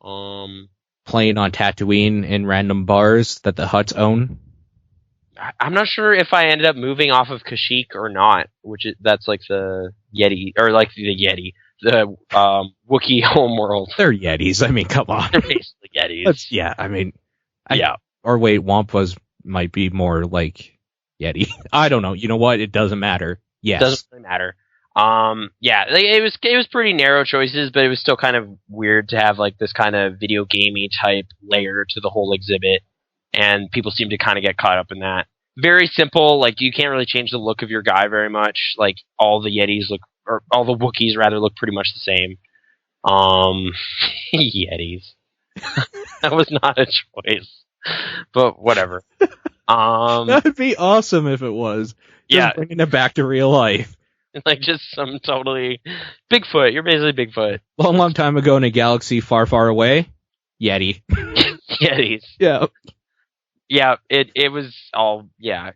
Playing on Tatooine in random bars that the Hutts own. I'm not sure if I ended up moving off of Kashyyyk or not, that's like the Yeti, or like the Yeti, the Wookiee homeworld. They're Yetis. I mean, come on. They're basically Yetis. Yeah. Or wait, Wampas might be more like Yeti. I don't know. You know what? It doesn't matter. Yes. It doesn't really matter. Yeah, it was pretty narrow choices, but it was still kind of weird to have like this kind of video gamey type layer to the whole exhibit, and people seem to kind of get caught up in that. Very simple, like you can't really change the look of your guy very much. Like all the Yetis or all the Wookiees rather look pretty much the same. Yetis. That was not a choice, but whatever. That would be awesome if it was. Just bringing it back to real life. Like just some totally Bigfoot. You're basically Bigfoot. Long time ago in a galaxy far, far away. Yeti. Yetis. Yeah. Yeah, it was all,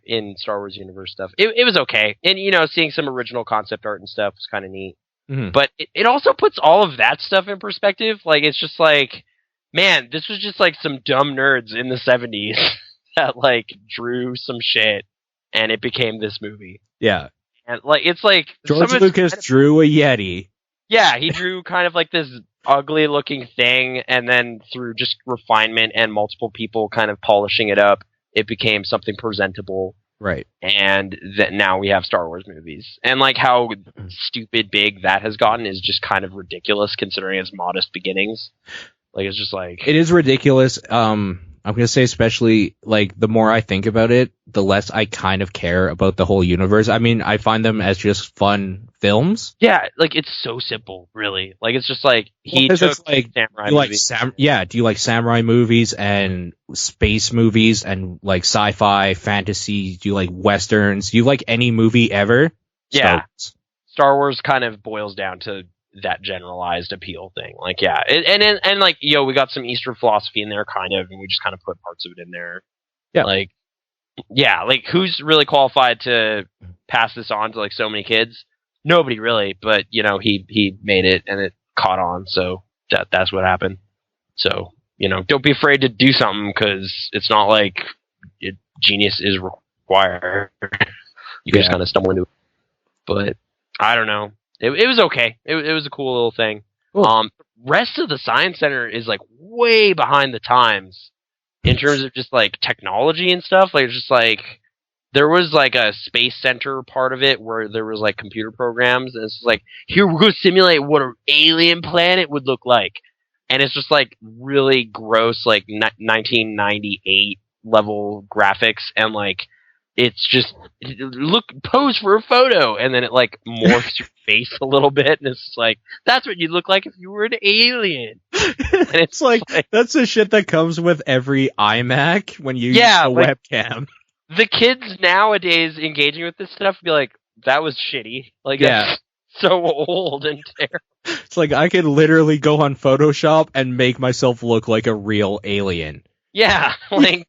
in Star Wars universe stuff. It was okay. And, seeing some original concept art and stuff was kind of neat. Mm-hmm. But it also puts all of that stuff in perspective. Like, it's just like, man, this was just like some dumb nerds in the 70s that like drew some shit and it became this movie. Yeah. And like it's like George Lucas drew a Yeti. Yeah, he drew kind of like this ugly looking thing, and then through just refinement and multiple people kind of polishing it up, it became something presentable. Right. And that now we have Star Wars movies. And like how stupid big that has gotten is just kind of ridiculous considering its modest beginnings. Like it's just like it is ridiculous. I'm going to say especially, like, the more I think about it, the less I kind of care about the whole universe. I mean, I find them as just fun films. Yeah, like, it's so simple, really. Like, it's just like, he took like, samurai movies. Do you like samurai movies and space movies and, like, sci-fi, fantasy? Do you like westerns? Do you like any movie ever? Yeah. Star Wars kind of boils down to that generalized appeal thing. Like, yeah. And like, we got some Eastern philosophy in there, kind of, and we just kind of put parts of it in there. Yeah. Like, yeah, like, who's really qualified to pass this on to, like, so many kids? Nobody, really, but, he made it, and it caught on, so that's what happened. So, don't be afraid to do something, because it's not like genius is required. You just kind of stumble into it. But, I don't know. It was okay. It was a cool little thing. Cool. Rest of the Science Center is like way behind the times in terms of just like technology and stuff. Like it's just like there was like a space center part of it where there was like computer programs, and it's just like, here we're going to simulate what an alien planet would look like, and it's just like really gross, like 1998 level graphics, and like it's just pose for a photo, and then it like morphs your face a little bit, and it's just like, that's what you'd look like if you were an alien. And it's like that's the shit that comes with every iMac when you use a webcam. The kids nowadays engaging with this stuff be like, that was shitty. Like, that's so old and terrible. It's like I could literally go on Photoshop and make myself look like a real alien. Yeah, like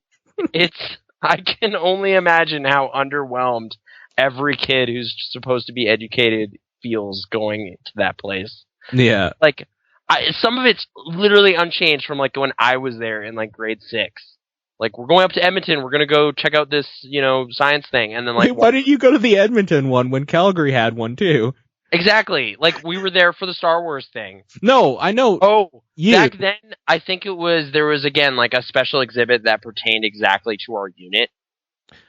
I can only imagine how underwhelmed every kid who's supposed to be educated feels going to that place. Yeah. Like, some of it's literally unchanged from, like, when I was there in, like, grade 6. Like, we're going up to Edmonton, we're gonna go check out this, science thing, and then, like... Wait, why didn't you go to the Edmonton one when Calgary had one, too? Exactly. Like, we were there for the Star Wars thing. No, I know. Oh, back then, I think there was, again, like, a special exhibit that pertained exactly to our unit.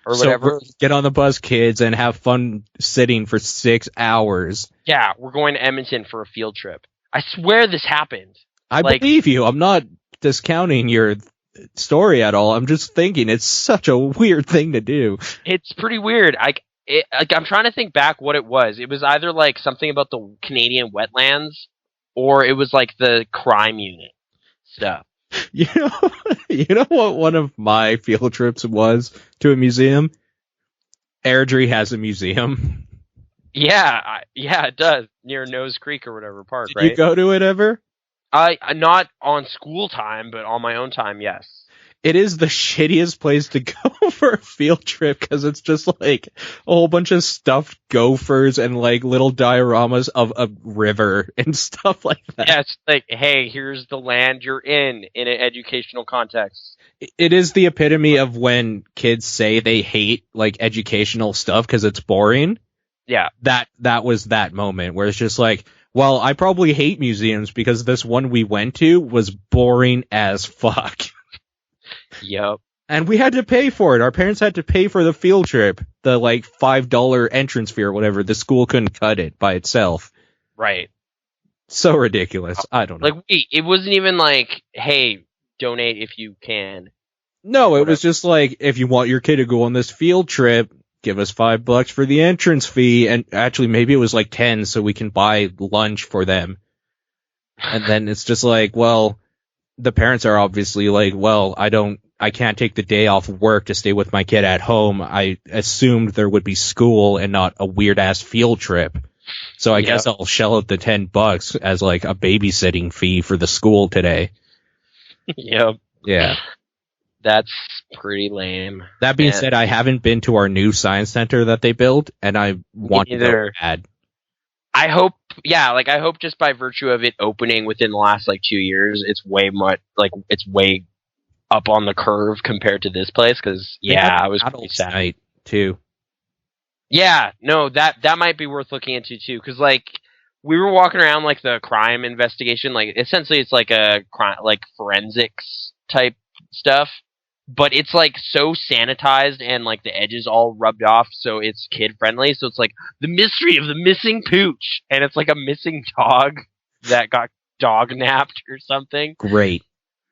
Or whatever. So get on the bus, kids, and have fun sitting for 6 hours. Yeah, we're going to Edmonton for a field trip. I swear this happened. I believe you. I'm not discounting your story at all. I'm just thinking it's such a weird thing to do. It's pretty weird. I'm trying to think back what it was. It was either like something about the Canadian wetlands, or it was like the crime unit stuff. You know what one of my field trips was to a museum? Airdrie has a museum. Yeah, it does, near Nose Creek or whatever park, right? Did you go to it ever? Not on school time, but on my own time, yes. It is the shittiest place to go for a field trip because it's just like a whole bunch of stuffed gophers and like little dioramas of a river and stuff like that. Yeah, it's like, hey, here's the land you're in an educational context. It is the epitome of when kids say they hate like educational stuff because it's boring. Yeah. That was that moment where it's just like, well, I probably hate museums because this one we went to was boring as fuck. Yep. And we had to pay for it. Our parents had to pay for the field trip. The like $5 entrance fee or whatever. The school couldn't cut it by itself. Right. So ridiculous. I don't know. Like, wait, it wasn't even like, hey, donate if you can. No, it was just like, if you want your kid to go on this field trip, give us $5 for the entrance fee. And actually, maybe it was like 10 so we can buy lunch for them. And then it's just like, well, the parents are obviously like, well, I can't take the day off work to stay with my kid at home. I assumed there would be school and not a weird ass field trip. So I guess I'll shell out the $10 as like a babysitting fee for the school today. Yep. Yeah. That's pretty lame. That being said, I haven't been to our new science center that they built, and I want to go add. I hope just by virtue of it opening within the last like 2 years, it's way up on the curve compared to this place. Because I was pretty sad too. Yeah, no, that might be worth looking into too, because like we were walking around like the crime investigation, like essentially it's like a crime, like forensics type stuff, but it's like so sanitized and like the edges all rubbed off, so it's kid friendly. So it's like the mystery of the missing pooch, and it's like a missing dog that got dog napped or something. Great.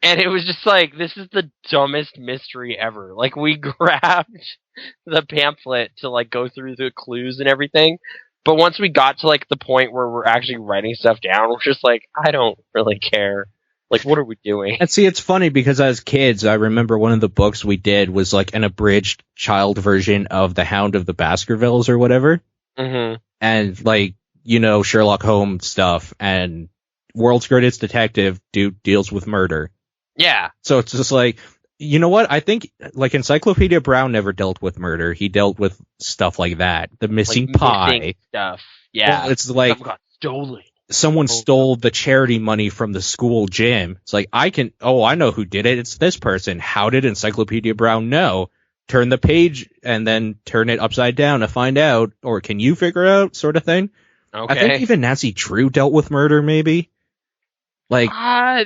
And it was just like, this is the dumbest mystery ever. Like, we grabbed the pamphlet to, like, go through the clues and everything. But once we got to, like, the point where we're actually writing stuff down, we're just like, I don't really care. Like, what are we doing? And see, it's funny because as kids, I remember one of the books we did was, like, an abridged child version of The Hound of the Baskervilles or whatever. Mm-hmm. And, like, you know, Sherlock Holmes stuff and World's Greatest Detective deals with murder. Yeah. So it's just like, you know what? I think like Encyclopedia Brown never dealt with murder. He dealt with stuff like that. The missing like, pie. Missing stuff. Yeah. Well, it's like got stolen. Someone stole the charity money from the school gym. It's like, I know who did it. It's this person. How did Encyclopedia Brown know? Turn the page and then turn it upside down to find out. Or can you figure out, sort of thing? Okay. I think even Nancy Drew dealt with murder, maybe. I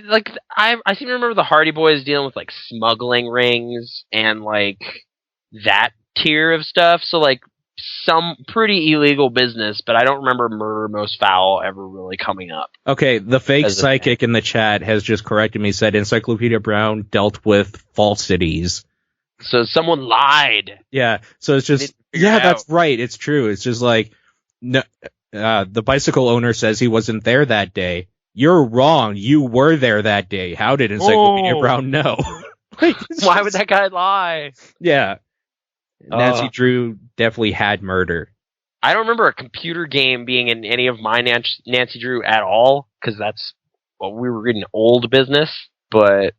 seem to remember the Hardy Boys dealing with like smuggling rings and like that tier of stuff. So like some pretty illegal business, but I don't remember Murder Most Foul ever really coming up. Okay, the fake psychic in the chat has just corrected me. Said Encyclopedia Brown dealt with falsities. So someone lied. Yeah. So it's just that's right. It's true. It's just like no. The bicycle owner says he wasn't there that day. You're wrong. You were there that day. How did Encyclopedia Brown know? Why would that guy lie? Yeah. Nancy Drew definitely had murder. I don't remember a computer game being in any of my Nancy Drew at all, because we were reading old business, but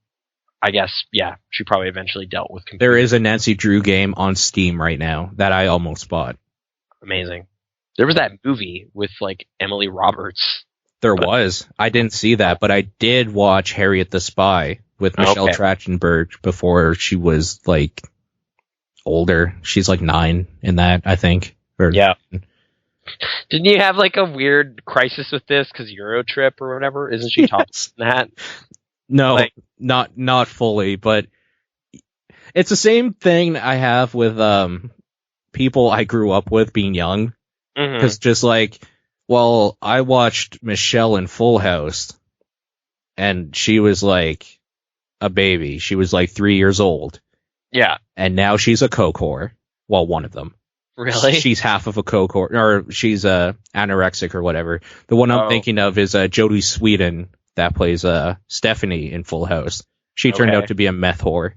I guess, yeah, she probably eventually dealt with computers. There is a Nancy Drew game on Steam right now that I almost bought. Amazing. There was that movie with, like, Emily Roberts. There was. I didn't see that, but I did watch Harriet the Spy with Michelle Trachtenberg before she was, like, older. She's, like, 9 in that, I think. Yeah. Didn't you have, like, a weird crisis with this because Eurotrip or whatever? Isn't she talking that? No, like, not fully, but it's the same thing I have with people I grew up with being young. Because just like, well, I watched Michelle in Full House, and she was like a baby. She was like 3 years old. Yeah. And now she's a coke whore. Well, one of them. Really? She's half of a coke whore, or she's anorexic or whatever. The one I'm thinking of is Jodie Sweetin that plays Stephanie in Full House. She turned out to be a meth whore.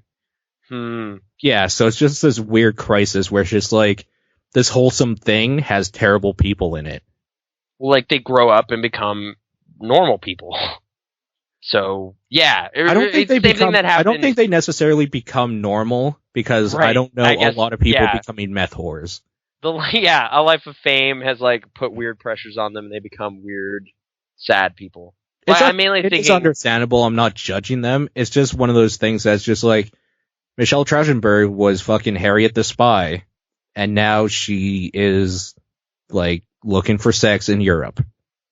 Yeah, so it's just this weird crisis where it's just like, this wholesome thing has terrible people in it. Well, like, they grow up and become normal people. So, yeah. I don't think they necessarily become normal, because I don't know a lot of people becoming meth whores. A Life of Fame has, like, put weird pressures on them, and they become weird, sad people. It's understandable. I'm not judging them. It's just one of those things that's just like, Michelle Trachtenberg was fucking Harriet the Spy, and now she is, like, looking for sex in Europe.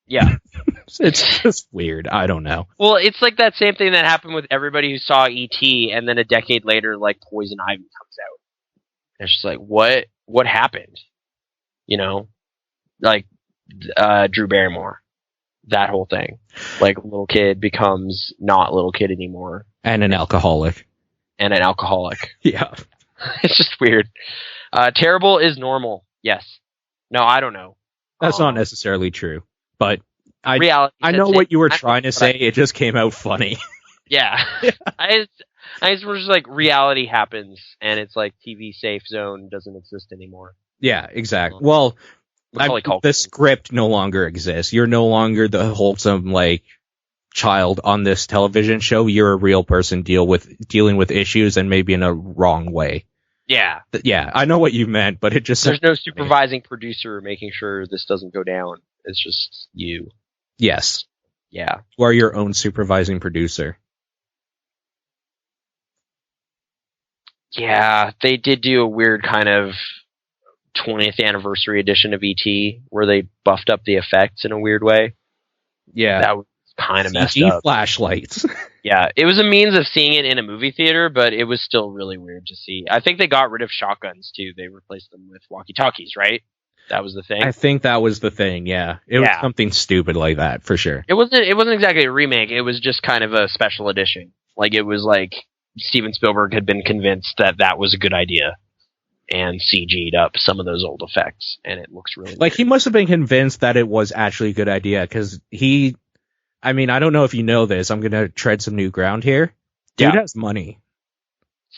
Yeah. It's just weird. I don't know. Well, it's like that same thing that happened with everybody who saw E.T., and then a decade later, like, Poison Ivy comes out. And it's just like, what happened? You know? Like, Drew Barrymore. That whole thing. Like, little kid becomes not little kid anymore. And an alcoholic. Yeah. It's just weird. Terrible is normal. Yes. No, I don't know. That's not necessarily true. But I know what you were trying to say. It just came out funny. Yeah. I just was like, reality happens, and it's like TV safe zone doesn't exist anymore. Yeah, exactly. Well, the script no longer exists. You're no longer the wholesome, like, child on this television show. You're a real person dealing with issues, and maybe in a wrong way. Yeah. Yeah, I know what you meant, but it just... There's no supervising producer making sure this doesn't go down. It's just you. Yes. Yeah. You are your own supervising producer. Yeah, they did do a weird kind of 20th anniversary edition of ET where they buffed up the effects in a weird way. Yeah. That was kind of messed up. Flashlights. Yeah, it was a means of seeing it in a movie theater, but it was still really weird to see. I think they got rid of shotguns too. They replaced them with walkie-talkies, right? That was the thing. I think that was the thing. Yeah, it was something stupid like that for sure. It wasn't exactly a remake. It was just kind of a special edition. Like it was like Steven Spielberg had been convinced that was a good idea, and CG'd up some of those old effects, and it looks really like weird. He must have been convinced that it was actually a good idea because he. I mean, I don't know if you know this. I'm gonna tread some new ground here. Dude has money.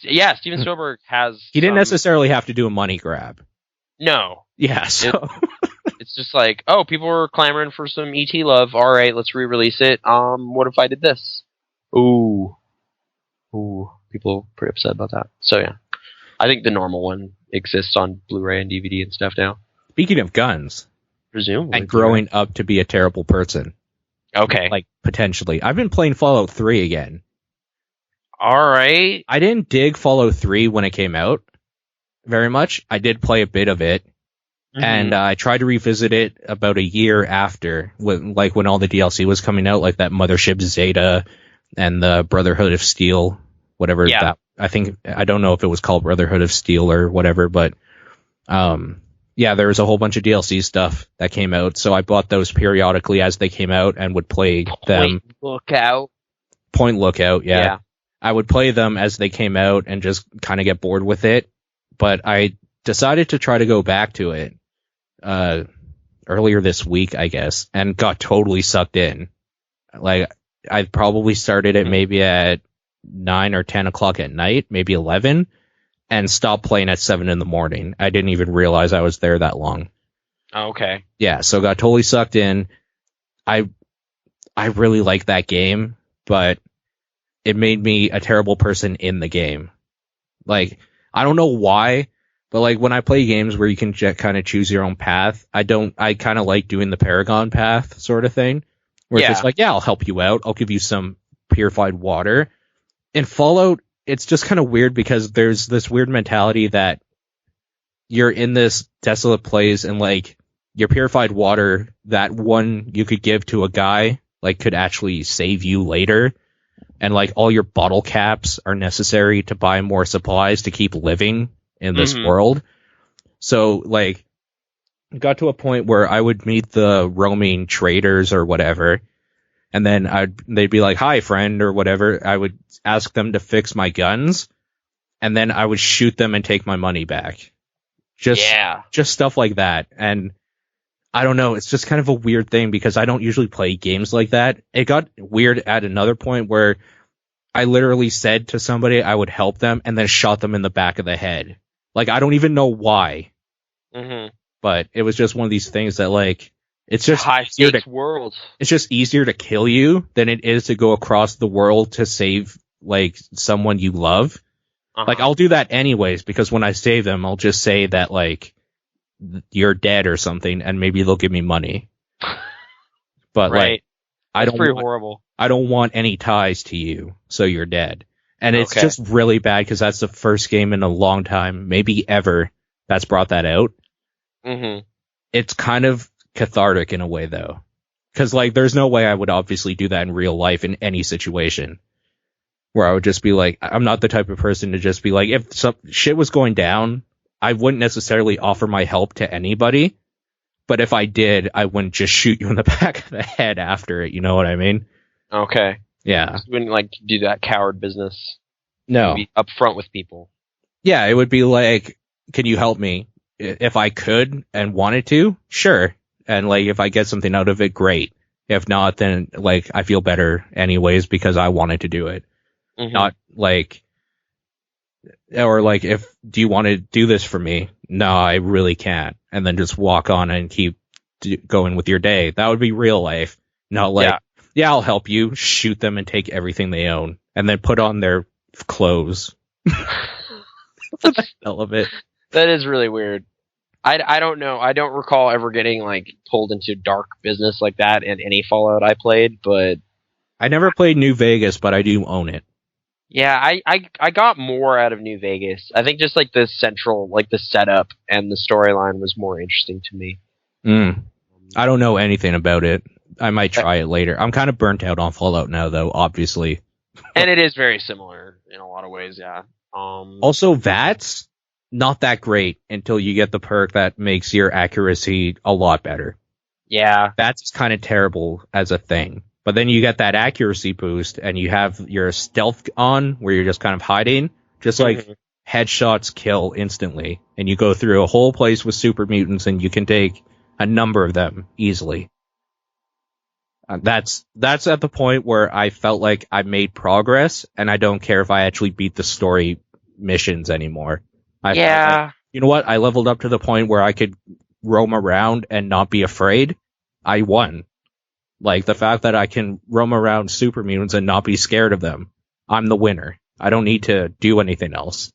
Yeah, Steven Spielberg has. He didn't necessarily have to do a money grab. No. Yeah, so it's just like, oh, people were clamoring for some ET love. All right, let's re-release it. What if I did this? Ooh, people are pretty upset about that. So yeah, I think the normal one exists on Blu-ray and DVD and stuff now. Speaking of guns, presumably, and growing up to be a terrible person. Okay, like potentially, I've been playing Fallout 3 again. All right, I didn't dig Fallout 3 when it came out very much. I did play a bit of it. And I tried to revisit it about a year after, when all the DLC was coming out, like that Mothership Zeta and the Brotherhood of Steel, whatever that. I don't know if it was called Brotherhood of Steel or whatever, but there was a whole bunch of DLC stuff that came out, so I bought those periodically as they came out and would play them. Point Lookout, yeah. I would play them as they came out and just kind of get bored with it, but I decided to try to go back to it earlier this week, I guess, and got totally sucked in. Like, I probably started it maybe at 9 or 10 o'clock at night, maybe 11, and stopped playing at 7 in the morning. I didn't even realize I was there that long. Oh, okay. Yeah, so got totally sucked in. I really like that game, but it made me a terrible person in the game. Like, I don't know why, but like when I play games where you can kind of choose your own path, I kind of like doing the Paragon path sort of thing, where it's just like, I'll help you out. I'll give you some purified water. In Fallout, it's just kind of weird because there's this weird mentality that you're in this desolate place and like your purified water, that one you could give to a guy, like could actually save you later. And like all your bottle caps are necessary to buy more supplies to keep living in this world. So like got to a point where I would meet the roaming traders or whatever. And then they'd be like, hi friend or whatever. I would ask them to fix my guns and then I would shoot them and take my money back. Just stuff like that. And I don't know. It's just kind of a weird thing because I don't usually play games like that. It got weird at another point where I literally said to somebody I would help them and then shot them in the back of the head. Like, I don't even know why. But it was just one of these things that, like, it's just high stakes world. It's just easier to kill you than it is to go across the world to save, like, someone you love. Like, I'll do that anyways, because when I save them, I'll just say that, like, you're dead or something, and maybe they'll give me money. But, like, That's pretty horrible. I don't want any ties to you, so you're dead. And it's just really bad because that's the first game in a long time, maybe ever, that's brought that out. It's kind of cathartic in a way, though. Because, like, there's no way I would obviously do that in real life in any situation. Where I would just be like, I'm not the type of person to just be like, if some shit was going down, I wouldn't necessarily offer my help to anybody. But if I did, I wouldn't just shoot you in the back of the head after it. You know what I mean? Okay. Yeah. You wouldn't like do that coward business. No. Be upfront with people. Yeah, it would be like, can you help me? If I could and wanted to, sure. And like, if I get something out of it, great. If not, then like, I feel better anyways because I wanted to do it. Not like, or like, do you want to do this for me? No, I really can't. And then just walk on and keep going with your day. That would be real life. Not like, yeah, I'll help you, shoot them and take everything they own and then put on their clothes. For the hell of it. That is really weird. I don't know. I don't recall ever getting like pulled into dark business like that in any Fallout I played, but I never played New Vegas, but I do own it. Yeah, I got more out of New Vegas. I think just like the central, like the setup and the storyline was more interesting to me. I don't know anything about it. I might try it later. I'm kind of burnt out on Fallout now, though, obviously. And it is very similar in a lot of ways, yeah. Also, VATS, not that great until you get the perk that makes your accuracy a lot better. Yeah. VATS kind of terrible as a thing. But then you get that accuracy boost, and you have your stealth on, where you're just kind of hiding. Just like headshots kill instantly. And you go through a whole place with super mutants, and you can take a number of them easily. That's at the point where I felt like I made progress, and I don't care if I actually beat the story missions anymore. You know what? I leveled up to the point where I could roam around and not be afraid. I won. Like, the fact that I can roam around super mutants and not be scared of them, I'm the winner. I don't need to do anything else.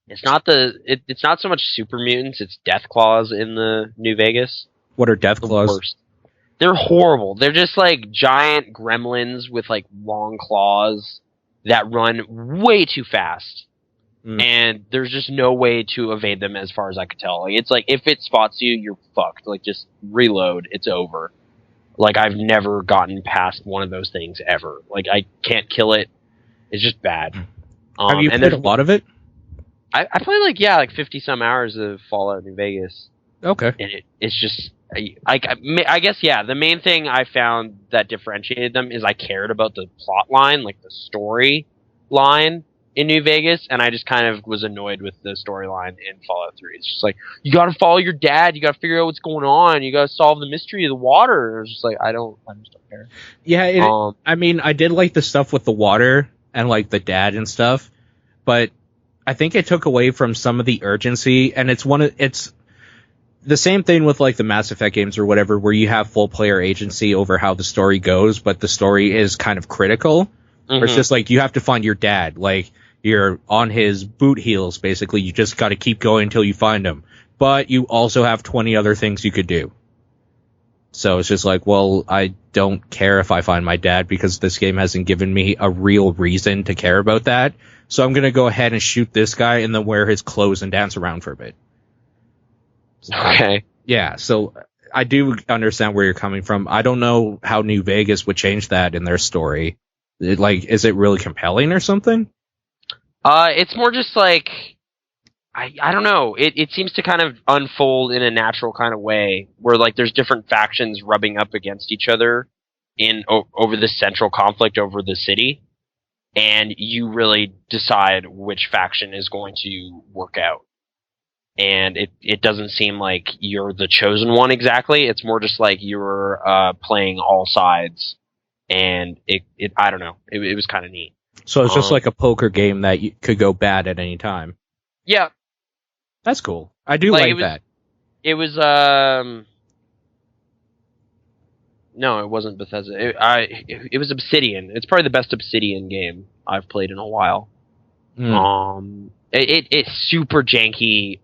It's not it's not so much super mutants, it's death claws in the New Vegas. What are death claws? Worst. They're horrible. They're just like giant gremlins with like long claws that run way too fast. And there's just no way to evade them as far as I could tell. Like, it's like, if it spots you, you're fucked. Like, just reload, it's over. Like, I've never gotten past one of those things ever. Like, I can't kill it. It's just bad. Have you played a lot of it? I played like 50 some hours of Fallout New Vegas. Okay. And it's just, I guess, yeah, the main thing I found that differentiated them is I cared about the plot line, like the story line in New Vegas, and I just kind of was annoyed with the storyline in Fallout 3. It's just like, you gotta follow your dad, you gotta figure out what's going on, you gotta solve the mystery of the water. It's just like, I just don't care. Yeah, I mean, I did like the stuff with the water and like the dad and stuff, but I think it took away from some of the urgency, and it's the same thing with like the Mass Effect games or whatever, where you have full player agency over how the story goes, but the story is kind of critical. Or it's just like, you have to find your dad. Like, you're on his boot heels, basically. You just got to keep going until you find him. But you also have 20 other things you could do. So it's just like, well, I don't care if I find my dad, because this game hasn't given me a real reason to care about that. So I'm going to go ahead and shoot this guy and then wear his clothes and dance around for a bit. Okay. Yeah, so I do understand where you're coming from. I don't know how New Vegas would change that in their story. Is it really compelling or something? It's more just like, I don't know. It seems to kind of unfold in a natural kind of way, where like there's different factions rubbing up against each other over the central conflict over the city, and you really decide which faction is going to work out. And it doesn't seem like you're the chosen one exactly. It's more just like you're playing all sides. And I don't know. It was kind of neat. So it's just like a poker game that could go bad at any time. Yeah. That's cool. I do like that. It was, no, it wasn't Bethesda. It was Obsidian. It's probably the best Obsidian game I've played in a while. It's super janky,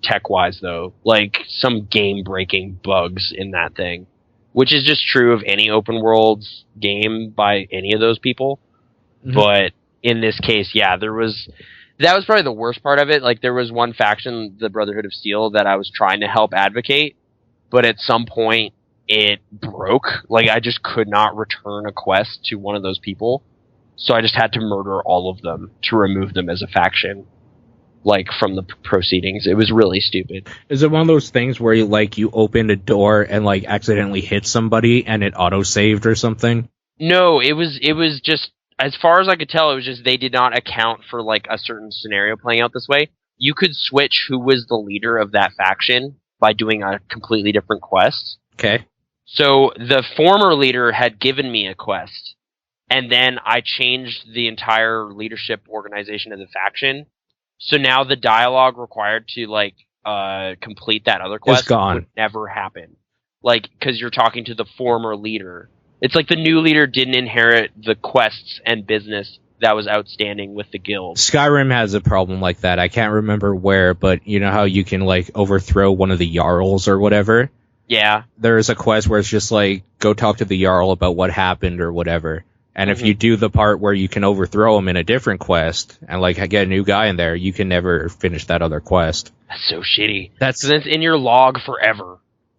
tech-wise, though. Like, some game-breaking bugs in that thing. Which is just true of any open world game by any of those people. But in this case, yeah, that was probably the worst part of it. Like, there was one faction, the Brotherhood of Steel, that I was trying to help advocate, but at some point it broke. Like, I just could not return a quest to one of those people, so I just had to murder all of them to remove them as a faction. Like, from the proceedings. It was really stupid. Is it one of those things where you opened a door and like accidentally hit somebody and it auto-saved or something? No, it was just, as far as I could tell, it was just they did not account for like a certain scenario playing out this way. You could switch who was the leader of that faction by doing a completely different quest. Okay. So the former leader had given me a quest, and then I changed the entire leadership organization of the faction. So now the dialogue required to complete that other quest would never happen. Like, because you're talking to the former leader. It's like the new leader didn't inherit the quests and business that was outstanding with the guild. Skyrim has a problem like that. I can't remember where, but you know how you can overthrow one of the Jarls or whatever? Yeah. There's a quest where it's just go talk to the Jarl about what happened or whatever. And if you do the part where you can overthrow him in a different quest and like get a new guy in there, you can never finish that other quest. That's so shitty. That's in your log forever.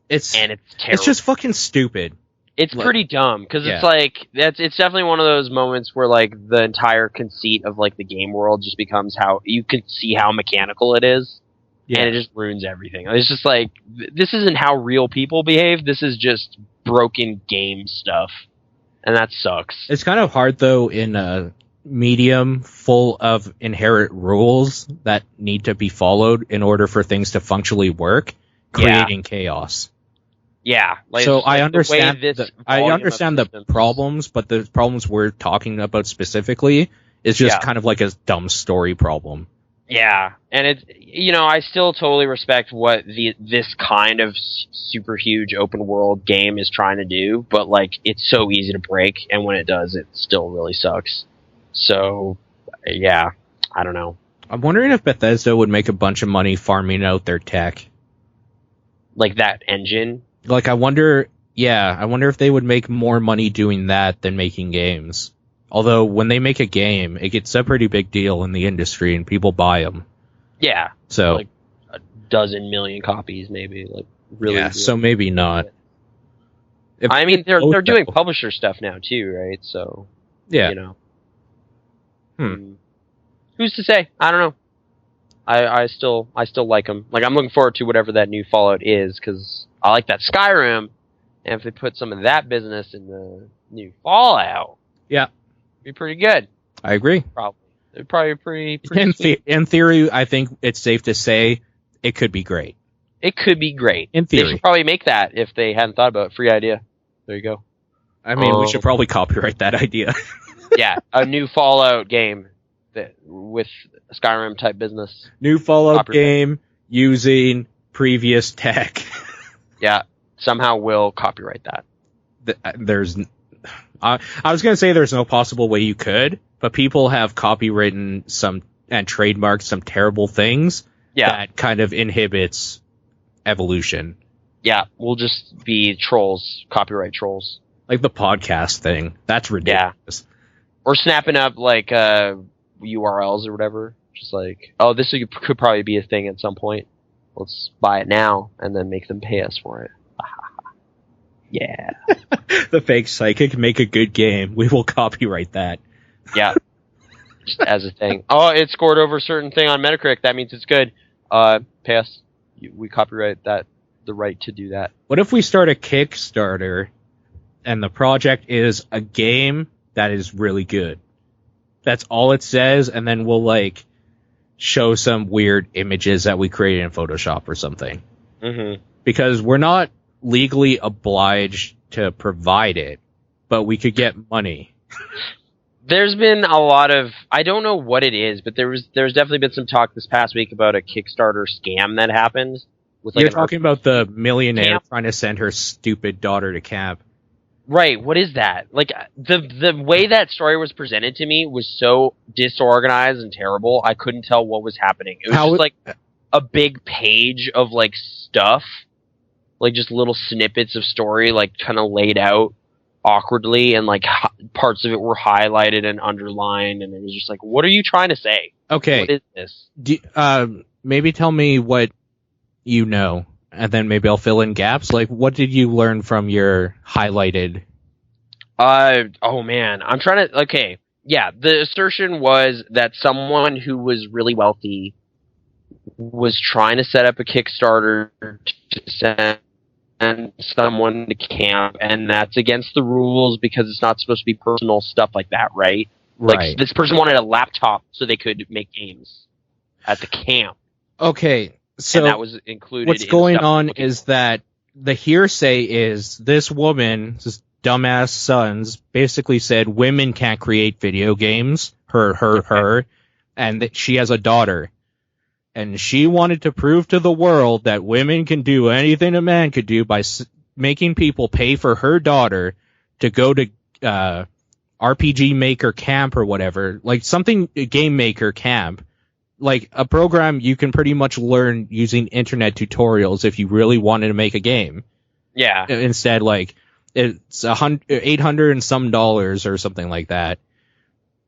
It's terrible. It's just fucking stupid. It's pretty dumb because it's like it's definitely one of those moments where like the entire conceit of like the game world just becomes how you can see how mechanical it is, and it just ruins everything. It's just like this isn't how real people behave. This is just broken game stuff, and that sucks. It's kind of hard though in a medium full of inherent rules that need to be followed in order for things to functionally work, creating chaos. Yeah, like, so I understand the problems, but the problems we're talking about specifically is just kind of like a dumb story problem. Yeah, and it's I still totally respect what this kind of super huge open world game is trying to do, but like it's so easy to break, and when it does, it still really sucks. So yeah, I don't know. I'm wondering if Bethesda would make a bunch of money farming out their tech, like that engine. Like, I wonder if they would make more money doing that than making games. Although, when they make a game, it gets a pretty big deal in the industry, and people buy them. Yeah. So, like a dozen million copies, maybe. Like, really. Yeah, so maybe not. I mean, they're doing publisher stuff now, too, right? So, yeah. Who's to say? I don't know. I still like them. Like, I'm looking forward to whatever that new Fallout is, because I like that Skyrim, and if they put some of that business in the new Fallout, it'd be pretty good. I agree. Probably. It'd probably be pretty in theory, I think it's safe to say it could be great. It could be great. In theory. They should probably make that if they hadn't thought about it. Free idea. There you go. I mean, we should probably copyright that idea. Yeah, a new Fallout game with Skyrim type business. New Fallout game using previous tech. Yeah, somehow we'll copyright that. I was going to say there's no possible way you could, but people have copywritten some and trademarked some terrible things that kind of inhibits evolution. Yeah, we'll just be trolls, copyright trolls. Like the podcast thing. That's ridiculous. Yeah. Or snapping up like URLs or whatever. Just like, oh, this could probably be a thing at some point. Let's buy it now and then make them pay us for it. Yeah. The fake psychic make a good game. We will copyright that. Yeah. Just as a thing. Oh, it scored over a certain thing on Metacritic. That means it's good. Pay us. We copyright the right to do that. What if we start a Kickstarter and the project is a game that is really good? That's all it says, and then we'll like show some weird images that we created in Photoshop or something. Mm-hmm. Because we're not legally obliged to provide it, but we could get money. There's been a lot of, I don't know what it is, but there's definitely been some talk this past week about a Kickstarter scam that happened. With like You're talking about the millionaire trying to send her stupid daughter to camp. Right, what is that? Like, the way that story was presented to me was so disorganized and terrible, I couldn't tell what was happening. It was just like a big page of, like, stuff. Like, just little snippets of story, like, kind of laid out awkwardly, and, like, parts of it were highlighted and underlined, and it was just like, what are you trying to say? Okay. What is this? Maybe tell me what you know. And then maybe I'll fill in gaps. Like, what did you learn from your highlighted? Oh man, I'm trying to. Okay, yeah. The assertion was that someone who was really wealthy was trying to set up a Kickstarter to send someone to camp, and that's against the rules because it's not supposed to be personal stuff like that, right? Right. Like this person wanted a laptop so they could make games at the camp. Okay. So and that was included. What's going on is that the hearsay is this woman's dumbass sons basically said women can't create video games. Her, and that she has a daughter, and she wanted to prove to the world that women can do anything a man could do by making people pay for her daughter to go to RPG Maker Camp or whatever, like something Game Maker Camp. Like a program you can pretty much learn using internet tutorials if you really wanted to make a game. Yeah. Instead, like, it's $800 and some dollars or something like that.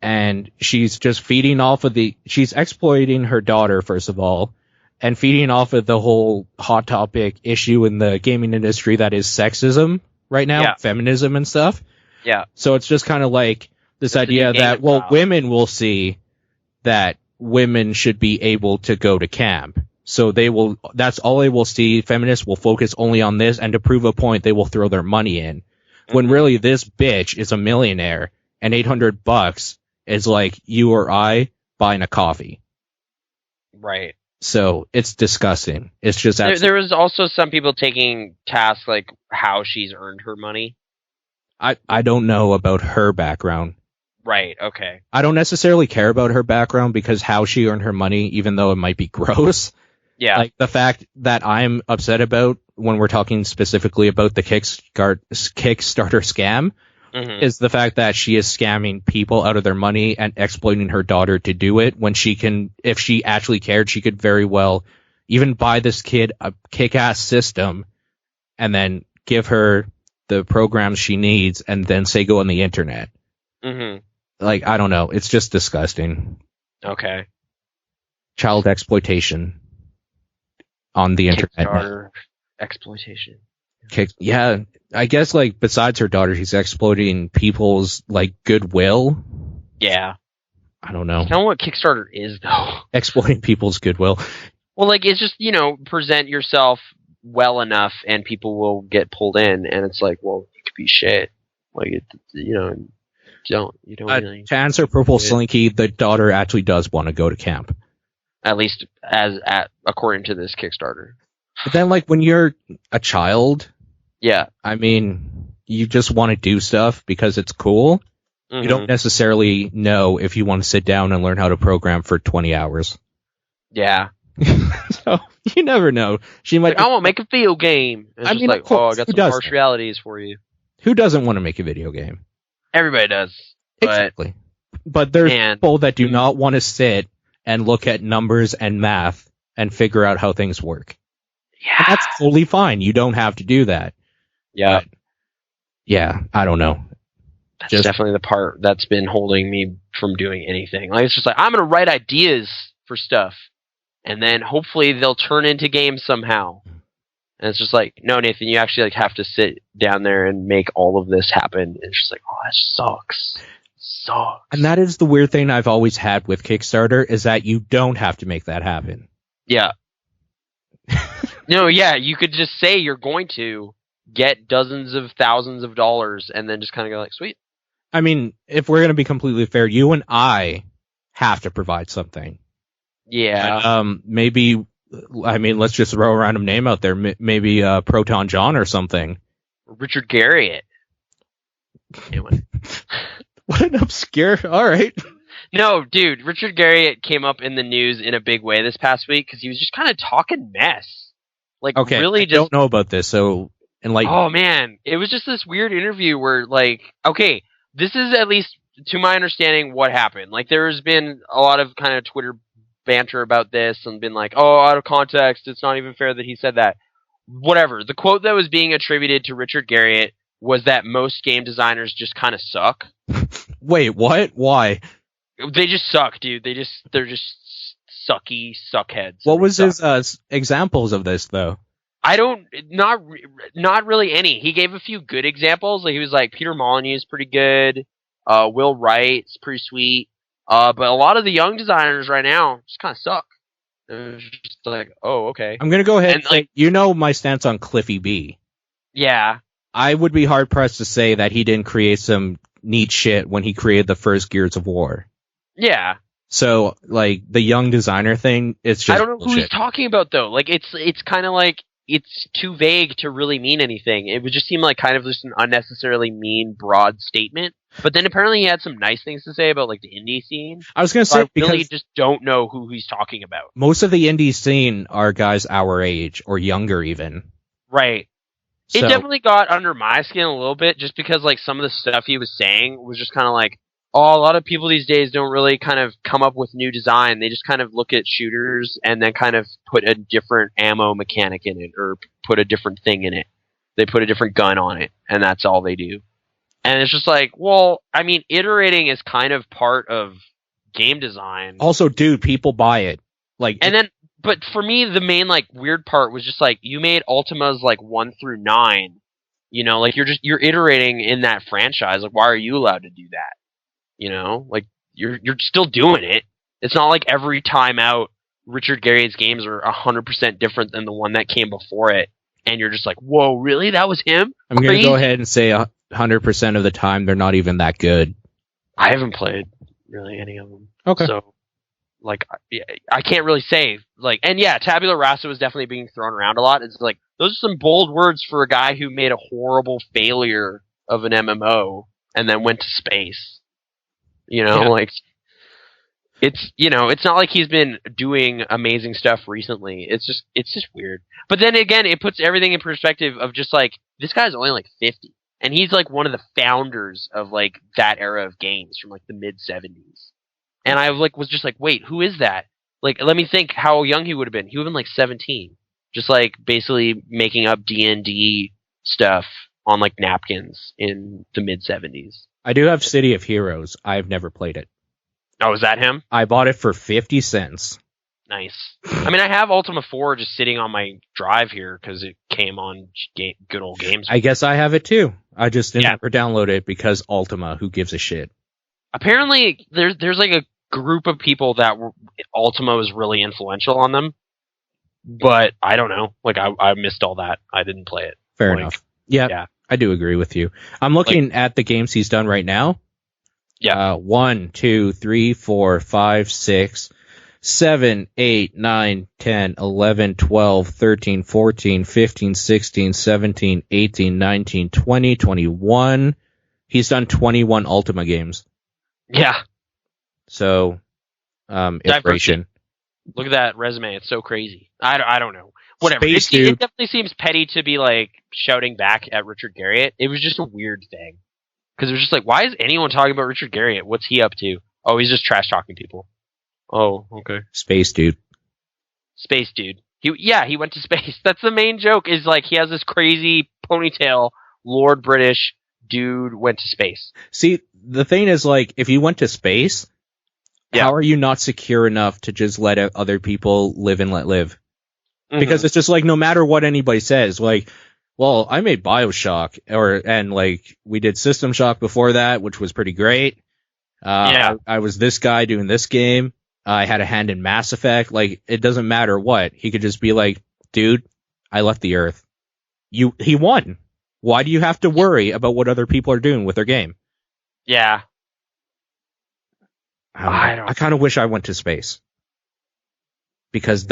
And she's just feeding off of she's exploiting her daughter, first of all, and feeding off of the whole hot topic issue in the gaming industry that is sexism right now, feminism and stuff. Yeah. So it's just kind of like this idea that, well, women will see that women should be able to go to camp. So that's all they will see. Feminists will focus only on this, and to prove a point, they will throw their money in. When really this bitch is a millionaire, and $800 is like you or I buying a coffee. Right. So it's disgusting. It's just there was also some people taking task like how she's earned her money. I don't know about her background. Right. Okay. I don't necessarily care about her background because how she earned her money, even though it might be gross. Yeah. Like the fact that I'm upset about when we're talking specifically about the Kickstarter scam is the fact that she is scamming people out of their money and exploiting her daughter to do it when she can, if she actually cared, she could very well even buy this kid a kick-ass system and then give her the programs she needs and then say go on the internet. Like, I don't know. It's just disgusting. Okay. Child exploitation on the internet. Kickstarter exploitation. Yeah, I guess, like, besides her daughter, she's exploiting people's, like, goodwill. Yeah. I don't know. That's not what Kickstarter is, though. Exploiting people's goodwill. Well, like, it's just, present yourself well enough and people will get pulled in, and it's like, well, you could be shit. Like, you don't really. To answer Purple Slinky, the daughter actually does want to go to camp. At least according to this Kickstarter. But then, like, when you're a child, yeah, I mean, you just want to do stuff because it's cool. You don't necessarily know if you want to sit down and learn how to program for 20 hours. Yeah. So you never know. She might. Like, I want to make a video game. It's just like, oh, I got some harsh realities for you. Who doesn't want to make a video game? Everybody does. Exactly. But there's people that do not want to sit and look at numbers and math and figure out how things work. Yeah. And that's totally fine. You don't have to do that. Yeah. But, yeah, I don't know. That's definitely the part that's been holding me from doing anything. Like, it's just like, I'm going to write ideas for stuff, and then hopefully they'll turn into games somehow. And it's just like, no, Nathan, you actually have to sit down there and make all of this happen. It's just like, oh, that sucks. And that is the weird thing I've always had with Kickstarter, is that you don't have to make that happen. Yeah. No, yeah, you could just say you're going to get dozens of thousands of dollars and then just kind of go like, sweet. I mean, if we're going to be completely fair, you and I have to provide something. Yeah. Maybe, I mean, let's just throw a random name out there. Maybe Proton John or something. Richard Garriott. Anyway. What an obscure... All right. No, dude, Richard Garriott came up in the news in a big way this past week because he was just kind of talking mess. Like, okay, really I don't know about this, so... Oh, man. It was just this weird interview where, like... Okay, this is at least, to my understanding, what happened. Like, there's been a lot of kind of Twitter banter about this and been like, oh, out of context, it's not even fair that he said that. Whatever. The quote that was being attributed to Richard Garriott was that most game designers just kind of suck. Wait, what? Why? They just suck, dude. They're just sucky suckheads. What was his examples of this, though? Not really any. He gave a few good examples. Like, he was like, Peter Molyneux is pretty good. Will Wright's pretty sweet. But a lot of the young designers right now just kind of suck. It's just like, oh, okay. I'm gonna go ahead and say, you know my stance on Cliffy B. Yeah. I would be hard pressed to say that he didn't create some neat shit when he created the first Gears of War. Yeah. So, like, the young designer thing, it's just I don't know bullshit. who he's talking about, though. Like, it's kind of like, it's too vague to really mean anything. It would just seem like kind of just an unnecessarily mean, broad statement. But then apparently he had some nice things to say about, like, the indie scene. I was going to say, I really just don't know who he's talking about. Most of the indie scene are guys our age, or younger even. Right. It definitely got under my skin a little bit, just because, like, some of the stuff he was saying was just kind of like, oh, a lot of people these days don't really kind of come up with new design. They just kind of look at shooters and then kind of put a different ammo mechanic in it, or put a different thing in it. They put a different gun on it, and that's all they do. And it's just like, well, I mean, iterating is kind of part of game design. Also, dude, people buy it. But for me, the main like weird part was just like you made Ultimas like 1 through 9. You know, like you're iterating in that franchise. Like, why are you allowed to do that? You know, like you're still doing it. It's not like every time out, Richard Garriott's games are 100% different than the one that came before it, and you're just like, whoa, really? That was him? I'm gonna go ahead and say 100% of the time they're not even that good. I haven't played really any of them. Okay. So, like, I can't really say. Like, and yeah, tabula rasa was definitely being thrown around a lot. It's like, those are some bold words for a guy who made a horrible failure of an MMO and then went to space. You know, like, it's, you know, it's not like he's been doing amazing stuff recently. It's just weird. But then again, it puts everything in perspective of just like, this guy's only like 50. And he's like one of the founders of like that era of games from like the mid 70s. And I like was just like, wait, who is that? Like, let me think how young he would have been. He would have been like 17. Just like basically making up D&D stuff on like napkins in the mid 70s. I do have City of Heroes. I've never played it. Oh, is that him? I bought it for 50 cents. Nice. I mean, I have Ultima 4 just sitting on my drive here because it came on good old games. I guess I have it too. I just didn't ever download it because Ultima, who gives a shit? Apparently, there's like a group of people that Ultima was really influential on them, but I don't know. Like, I missed all that. I didn't play it. Fair enough. Yeah, I do agree with you. I'm looking at the games he's done right now. Yeah. 1, 2, 3, 4, 5, 6, 7, 8, 9, 10, 11, 12, 13, 14, 15, 16, 17, 18, 19, 20, 21. He's done 21 Ultima games. Yeah. So, iteration. Look at that resume. It's so crazy. I don't know. Whatever. It definitely seems petty to be like shouting back at Richard Garriott. It was just a weird thing. Because it was just like, why is anyone talking about Richard Garriott? What's he up to? Oh, he's just trash talking people. Oh, okay. Space dude. Space dude. He went to space. That's the main joke, is like he has this crazy ponytail, Lord British dude went to space. See, the thing is, like, if you went to space, how are you not secure enough to just let other people live and let live? Mm-hmm. Because it's just like, no matter what anybody says, like, well, I made BioShock, and like, we did System Shock before that, which was pretty great. I was this guy doing this game. I had a hand in Mass Effect. Like, it doesn't matter what. He could just be like, dude, I left the Earth. He won. Why do you have to worry about what other people are doing with their game? Yeah. I kind of wish I went to space. Because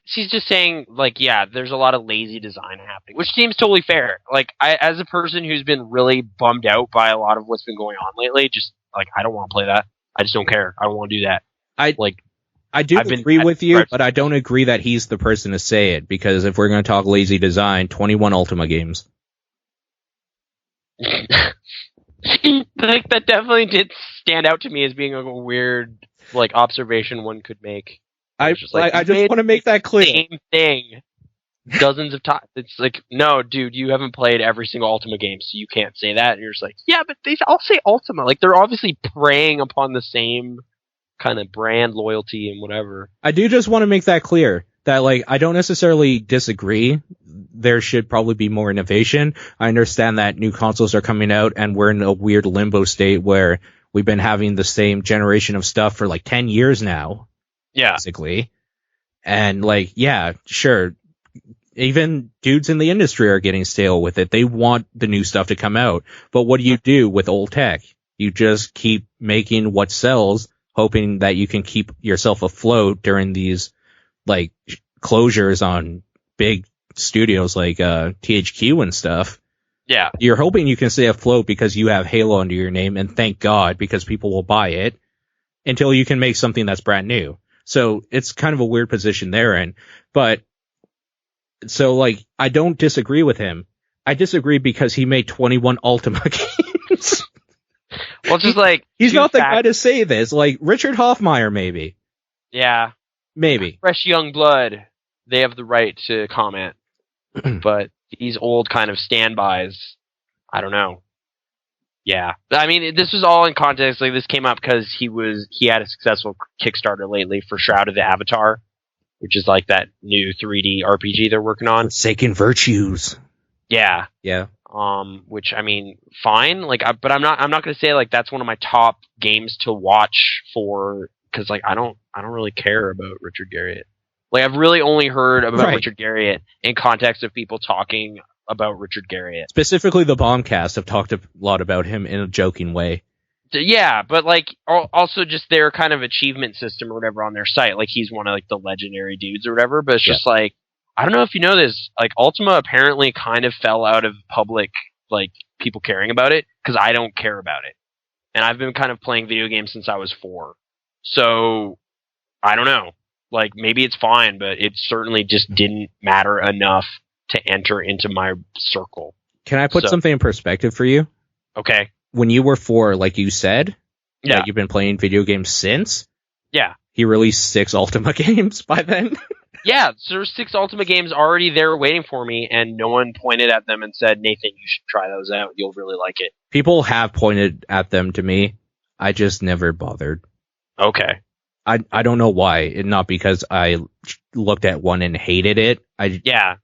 he's just saying, like, yeah, there's a lot of lazy design happening, which seems totally fair. Like, as a person who's been really bummed out by a lot of what's been going on lately, just, like, I don't want to play that. I just don't care. I don't want to do that. I do agree with you, but I don't agree that he's the person to say it, because if we're going to talk lazy design, 21 Ultima games. Like, that definitely did stand out to me as being a weird, like, observation one could make. I just want to make that clear. Same thing. Dozens of times. It's like, no, dude, you haven't played every single Ultima game, so you can't say that. And you're just like, yeah, but they all say Ultima. Like, they're obviously preying upon the same kind of brand loyalty and whatever. I do just want to make that clear, that, like, I don't necessarily disagree. There should probably be more innovation. I understand that new consoles are coming out, and we're in a weird limbo state where we've been having the same generation of stuff for like 10 years now. Yeah. Basically. And like, yeah, sure. Even dudes in the industry are getting stale with it. They want the new stuff to come out. But what do you do with old tech? You just keep making what sells, hoping that you can keep yourself afloat during these like closures on big studios like THQ and stuff. Yeah. You're hoping you can stay afloat because you have Halo under your name, and thank God, because people will buy it until you can make something that's brand new. So it's kind of a weird position they're in. But so, like, I don't disagree with him. I disagree because he made 21 Ultima games. Well, just like, he's not the guy to say this. Like, Richard Hoffmeyer, maybe. Yeah. Maybe. Fresh young blood. They have the right to comment. But these old kind of standbys, I don't know. Yeah. I mean, this was all in context. Like, this came up because he had a successful Kickstarter lately for Shroud of the Avatar, which is like that new 3D RPG they're working on. Forsaken Virtues. Yeah. Yeah. Which, I mean, fine. Like, but I'm not going to say like that's one of my top games to watch for, because like I don't really care about Richard Garriott. Like, I've really only heard about Richard Garriott in context of people talking about Richard Garriott. Specifically, the Bombcast have talked a lot about him in a joking way. Yeah, but like also just their kind of achievement system or whatever on their site. Like, he's one of like the legendary dudes or whatever. But it's just like, I don't know if you know this. Like, Ultima apparently kind of fell out of public, like, people caring about it, because I don't care about it. And I've been kind of playing video games since I was 4. So I don't know. Like, maybe it's fine, but it certainly just didn't matter enough to enter into my circle. Can I put something in perspective for you? Okay. When you were 4, like you said, that you've been playing video games since. Yeah. He released 6 Ultima games by then. Yeah, so there's 6 Ultima games already there waiting for me, and no one pointed at them and said, Nathan, you should try those out. You'll really like it. People have pointed at them to me. I just never bothered. Okay. I don't know why. Not because I looked at one and hated it. Yeah.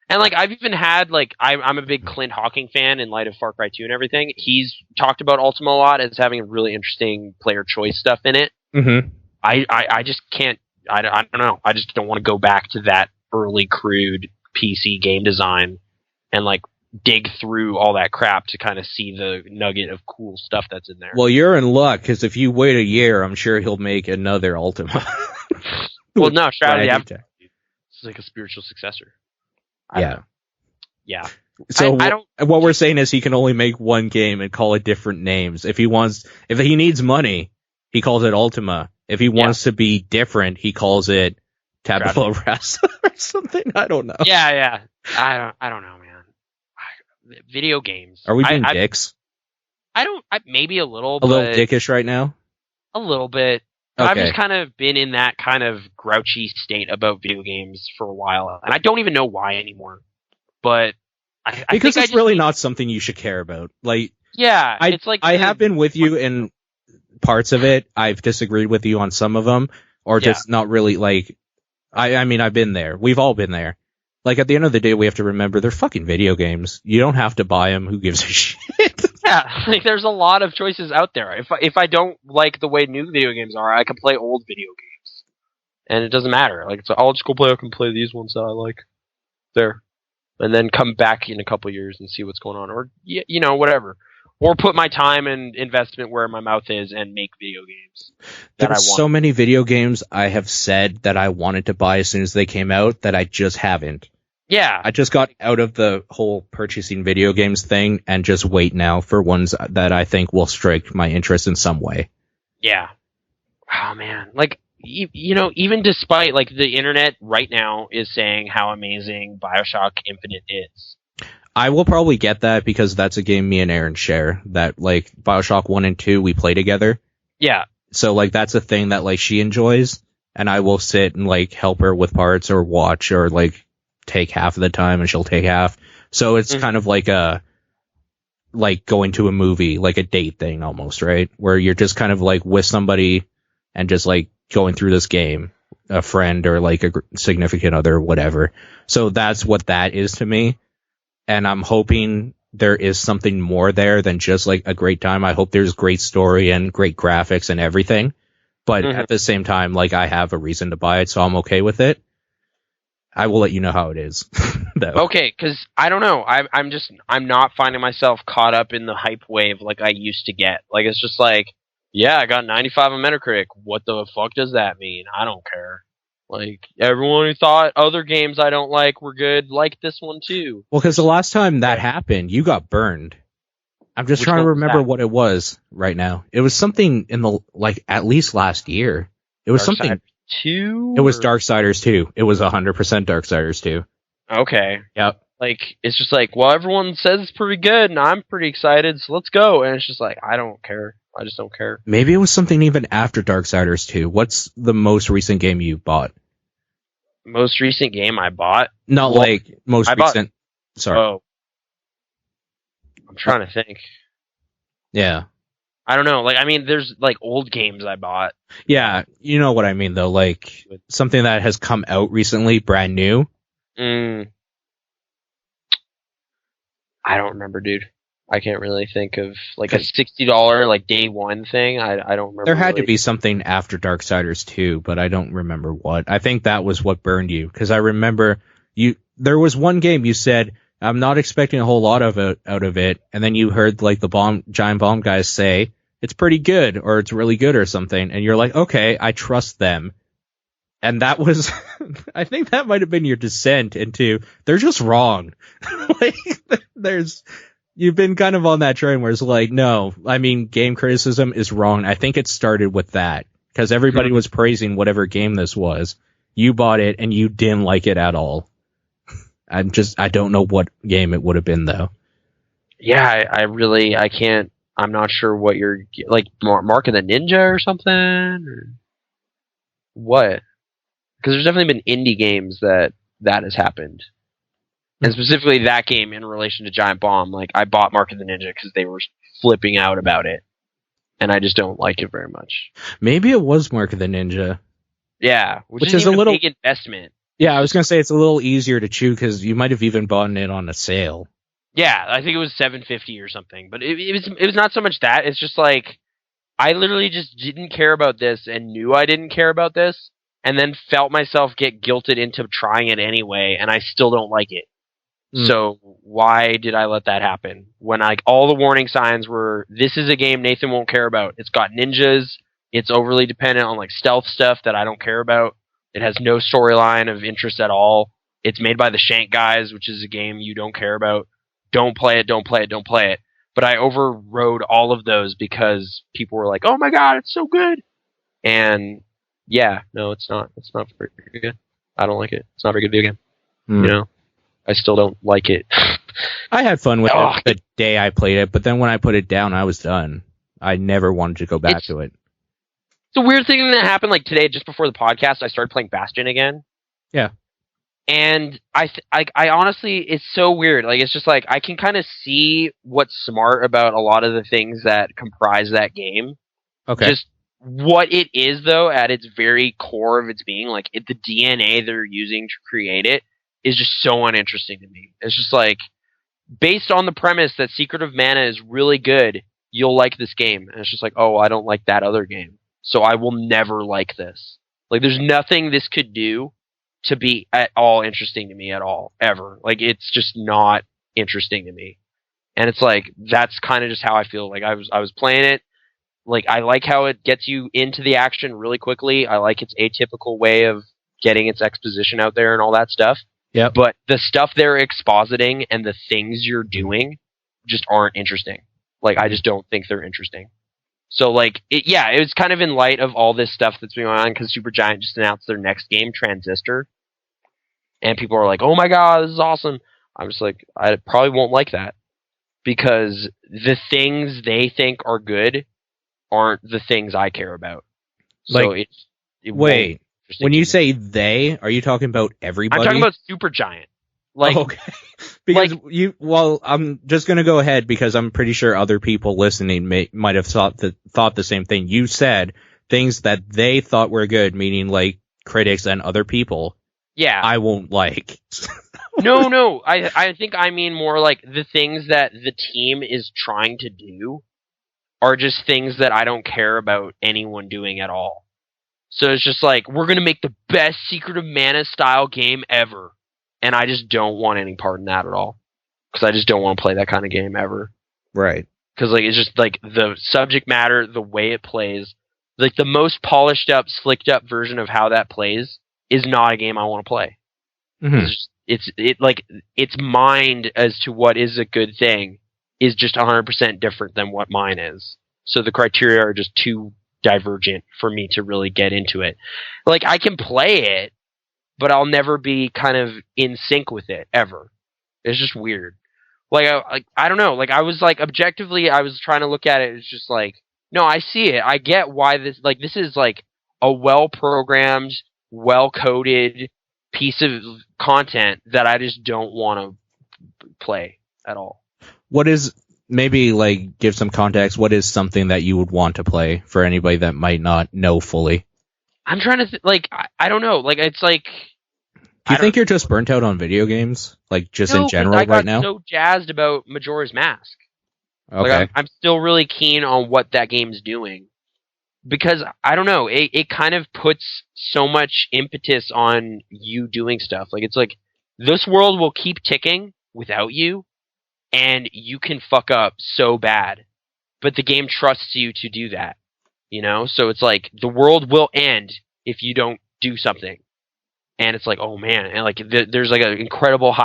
And, like, I've even had, like, I'm a big Clint Hawking fan in light of Far Cry 2 and everything. He's talked about Ultima a lot as having really interesting player choice stuff in it. Mm-hmm. I just can't, I don't know. I just don't want to go back to that early crude PC game design and, like, dig through all that crap to kind of see the nugget of cool stuff that's in there. Well, you're in luck, because if you wait a year, I'm sure he'll make another Ultima. Well, no, Shroud of the Avatar. It's like a spiritual successor. Yeah. So what we're saying is he can only make one game and call it different names. If he needs money, he calls it Ultima. If he wants to be different, he calls it Tabula Rasa or something. I don't know. Yeah. I don't know, man. Video games. Are we being dicks? Maybe a little. A little dickish right now. A little bit. Okay. I've just kind of been in that kind of grouchy state about video games for a while, and I don't even know why anymore. But because it's really not something you should care about. Like, yeah, it's like I have been with you in parts of it. I've disagreed with you on some of them, or just not really. Like, I mean, I've been there. We've all been there. Like, at the end of the day, we have to remember they're fucking video games. You don't have to buy them. Who gives a shit? Yeah, like, there's a lot of choices out there. If I don't like the way new video games are, I can play old video games, and it doesn't matter. Like, I'll just go play. I can play these ones that I like there, and then come back in a couple years and see what's going on, or whatever, or put my time and investment where my mouth is and make video games. There's so many video games I have said that I wanted to buy as soon as they came out that I just haven't. Yeah. I just got out of the whole purchasing video games thing and just wait now for ones that I think will strike my interest in some way. Yeah. Oh, man. Like, even despite, like, the internet right now is saying how amazing BioShock Infinite is. I will probably get that because that's a game me and Aaron share. That, like, BioShock 1 and 2 we play together. Yeah. So, like, that's a thing that, like, she enjoys. And I will sit and, like, help her with parts or watch or, like, take half of the time and she'll take half. So it's kind of like going to a movie, like a date thing almost, right? Where you're just kind of like with somebody and just like going through this game, a friend or like a significant other, whatever. So that's what that is to me. And I'm hoping there is something more there than just like a great time. I hope there's great story and great graphics and everything. But at the same time, like, I have a reason to buy it, so I'm okay with it. I will let you know how it is. Okay, because I don't know. I'm not finding myself caught up in the hype wave like I used to get. Like, it's just like, yeah, I got 95 on Metacritic. What the fuck does that mean? I don't care. Like, everyone who thought other games I don't like were good liked this one too. Well, because the last time that happened, you got burned. I'm just trying to remember what it was right now. It was something in the, like, at least last year. It was something. 2? It was Darksiders 2. It was 100% Darksiders 2. Okay. Yep. Like, it's just like, well, everyone says it's pretty good, and I'm pretty excited, so let's go. And it's just like, I don't care. I just don't care. Maybe it was something even after Darksiders 2. What's the most recent game you bought? Most recent game I bought? Not like most recent. Sorry. Oh. I'm trying to think. Yeah. I don't know. Like, I mean, there's like old games I bought. Yeah, you know what I mean though. Like something that has come out recently, brand new. I don't remember, dude. I can't really think of like a $60 like day one thing. I don't remember. There had to be something after Darksiders 2, but I don't remember what. I think that was what burned you, because I remember there was one game you said, I'm not expecting a whole lot of it out of it, and then you heard like the giant bomb guys say it's pretty good or it's really good or something, and you're like, okay, I trust them. And that was, I think that might have been your descent into, they're just wrong. Like, you've been kind of on that train where it's like, no, I mean, game criticism is wrong. I think it started with that, because everybody was praising whatever game this was. You bought it and you didn't like it at all. I don't know what game it would have been though. Yeah, I can't, I'm not sure what you're, like, Mark of the Ninja or something? Or what? Because there's definitely been indie games that has happened. And specifically that game in relation to Giant Bomb. Like, I bought Mark of the Ninja because they were flipping out about it. And I just don't like it very much. Maybe it was Mark of the Ninja. Yeah, which is a little big investment. Yeah, I was going to say it's a little easier to chew because you might have even bought it on a sale. Yeah, I think it was $7.50 or something. But it was not so much that. It's just like, I literally just didn't care about this and knew I didn't care about this, and then felt myself get guilted into trying it anyway, and I still don't like it. So why did I let that happen? When like all the warning signs were, this is a game Nathan won't care about. It's got ninjas. It's overly dependent on like stealth stuff that I don't care about. It has no storyline of interest at all. It's made by the Shank guys, which is a game you don't care about. Don't play it, don't play it, don't play it. But I overrode all of those because people were like, oh my god, it's so good. And yeah, no, it's not. It's not very good. I don't like it. It's not a very good video game. You know? I still don't like it. I had fun with it the day I played it, but then when I put it down, I was done. I never wanted to go back to it. It's a weird thing that happened like today, just before the podcast, I started playing Bastion again. Yeah. And I honestly, it's so weird. Like, it's just like, I can kind of see what's smart about a lot of the things that comprise that game. Okay. Just what it is, though, at its very core of its being, like, the DNA they're using to create it is just so uninteresting to me. It's just like, based on the premise that Secret of Mana is really good, you'll like this game. And it's just like, oh, I don't like that other game, so I will never like this. Like, there's nothing this could do to be at all interesting to me at all, ever. Like, it's just not interesting to me. And it's like, that's kind of just how I feel. Like, I was playing it. Like, I like how it gets you into the action really quickly. I like its atypical way of getting its exposition out there and all that stuff. Yeah. But the stuff they're expositing and the things you're doing just aren't interesting. Like, I just don't think they're interesting. So, like, it was kind of in light of all this stuff that's been going on, because Supergiant just announced their next game, Transistor. And people are like, oh my god, this is awesome. I'm just like, I probably won't like that. Because the things they think are good aren't the things I care about. So like, wait, when you say they, are you talking about everybody? I'm talking about Supergiant. Like, okay. Because I'm just going to go ahead, because I'm pretty sure other people listening might have thought the same thing. You said things that they thought were good, meaning like critics and other people. Yeah. I won't like. No. I think I mean more like the things that the team is trying to do are just things that I don't care about anyone doing at all. So it's just like, we're going to make the best Secret of Mana style game ever. And I just don't want any part in that at all. Because I just don't want to play that kind of game ever. Right. Because like, it's just like the subject matter, the way it plays, like the most polished up, slicked up version of how that plays is not a game I want to play. Mm-hmm. Its mind as to what is a good thing is just 100% different than what mine is. So the criteria are just too divergent for me to really get into it. Like, I can play it, but I'll never be kind of in sync with it ever. It's just weird. Like, I don't know. Like, I was like, objectively, I was trying to look at it. It's just like, no, I see it. I get why this is like a well-programmed, well-coded piece of content that I just don't want to play at all. What is, maybe like give some context, what is something that you would want to play for anybody that might not know fully? I'm trying to I don't know. Like it's like. Do you think you're just burnt out on video games, like just in general right now? I got so jazzed about Majora's Mask. Okay. Like I'm still really keen on what that game's doing. Because, I don't know, it kind of puts so much impetus on you doing stuff. Like, it's like, this world will keep ticking without you, and you can fuck up so bad. But the game trusts you to do that, you know? So it's like, the world will end if you don't do something. And it's like, oh man, and like, there's like an incredible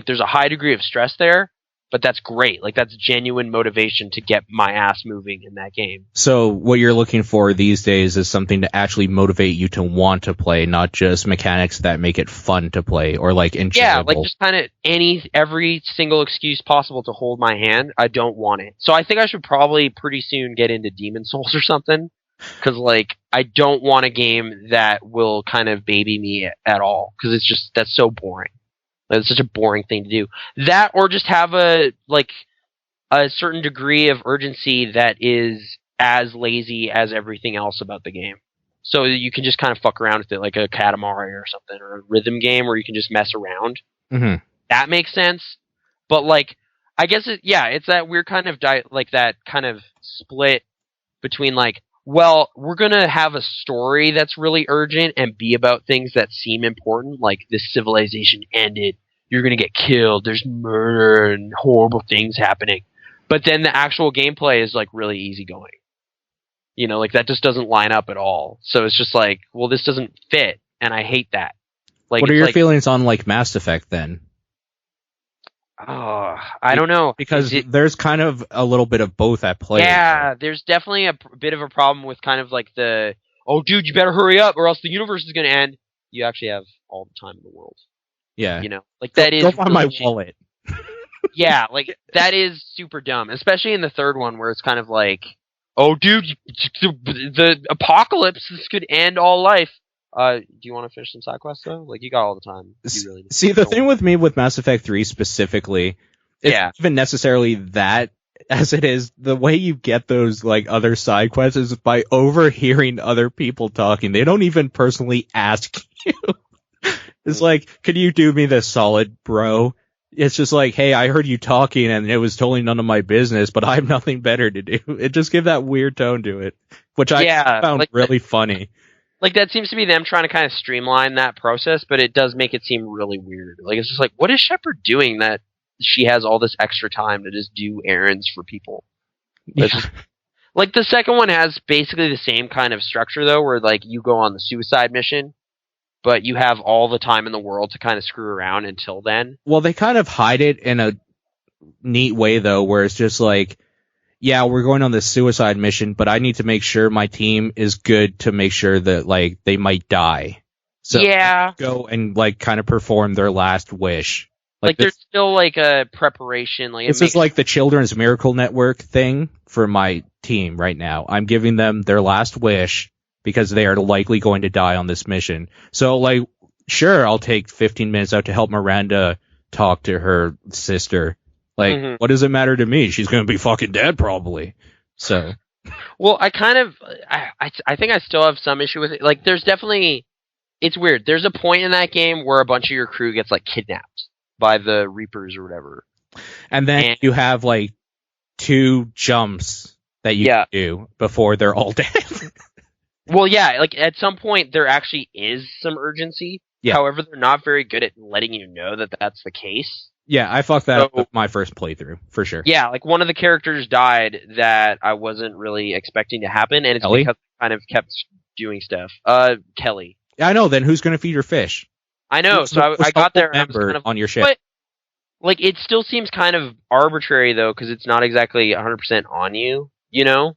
there's a high degree of stress there, but that's great. Like, that's genuine motivation to get my ass moving in that game. So what you're looking for these days is something to actually motivate you to want to play, not just mechanics that make it fun to play or like enjoyable. Yeah, like just kind of every single excuse possible to hold my hand. I don't want it. So I think I should probably pretty soon get into Demon Souls or something. Because, like, I don't want a game that will kind of baby me at all. Because it's just, that's so boring. It's such a boring thing to do. That, or just have a certain degree of urgency that is as lazy as everything else about the game. So you can just kind of fuck around with it, like a Katamari or something, or a rhythm game where you can just mess around. Mm-hmm. That makes sense. But, like, I guess, it's that weird kind of, that kind of split between, like, well, we're going to have a story that's really urgent and be about things that seem important, like this civilization ended, you're going to get killed, there's murder and horrible things happening. But then the actual gameplay is like really easygoing. You know, like that just doesn't line up at all. So it's just like, well, this doesn't fit, and I hate that. Like, what are your feelings on like Mass Effect then? Oh, I don't know. Because there's kind of a little bit of both at play. Yeah, there's definitely a bit of a problem with kind of like oh, dude, you better hurry up or else the universe is going to end. You actually have all the time in the world. Yeah. You know, like that is... Go find my wallet. Yeah, like that is super dumb. Especially in the third one where it's kind of like, oh, dude, the apocalypse, this could end all life. Do you want to finish some side quests though? Like, you got all the time. You really See, the thing with me with Mass Effect 3 specifically, it's not even necessarily that as it is the way you get those like other side quests is by overhearing other people talking. They don't even personally ask you. It's like, could you do me this solid, bro? It's just like, hey, I heard you talking and it was totally none of my business, but I have nothing better to do. It just gives that weird tone to it, which I found really funny. Like, that seems to be them trying to kind of streamline that process, but it does make it seem really weird. Like, it's just like, what is Shepard doing that she has all this extra time to just do errands for people? Yeah. Just, like, the second one has basically the same kind of structure, though, where, like, you go on the suicide mission, but you have all the time in the world to kind of screw around until then. Well, they kind of hide it in a neat way, though, where it's just like, yeah, we're going on this suicide mission, but I need to make sure my team is good to make sure that, like, they might die. So yeah, go and, like, kind of perform their last wish. Like there's still, like, a preparation. Like, this is like the Children's Miracle Network thing for my team right now. I'm giving them their last wish because they are likely going to die on this mission. So, like, sure, I'll take 15 minutes out to help Miranda talk to her sister. Like, what does it matter to me? She's going to be fucking dead probably. So. Well, I think I still have some issue with it. Like, there's definitely, it's weird. There's a point in that game where a bunch of your crew gets, like, kidnapped by the Reapers or whatever. And then you have, like, 2 jumps that you can do before they're all dead. Well, yeah, like, at some point there actually is some urgency. Yeah. However, they're not very good at letting you know that that's the case. Yeah, I fucked that up with my first playthrough, for sure. Yeah, like, one of the characters died that I wasn't really expecting to happen, and it's because I kind of kept doing stuff. Kelly. Yeah, I know, then who's going to feed your fish? I know, so I got there and I was kind of... on your ship. But, like, it still seems kind of arbitrary, though, because it's not exactly 100% on you, you know?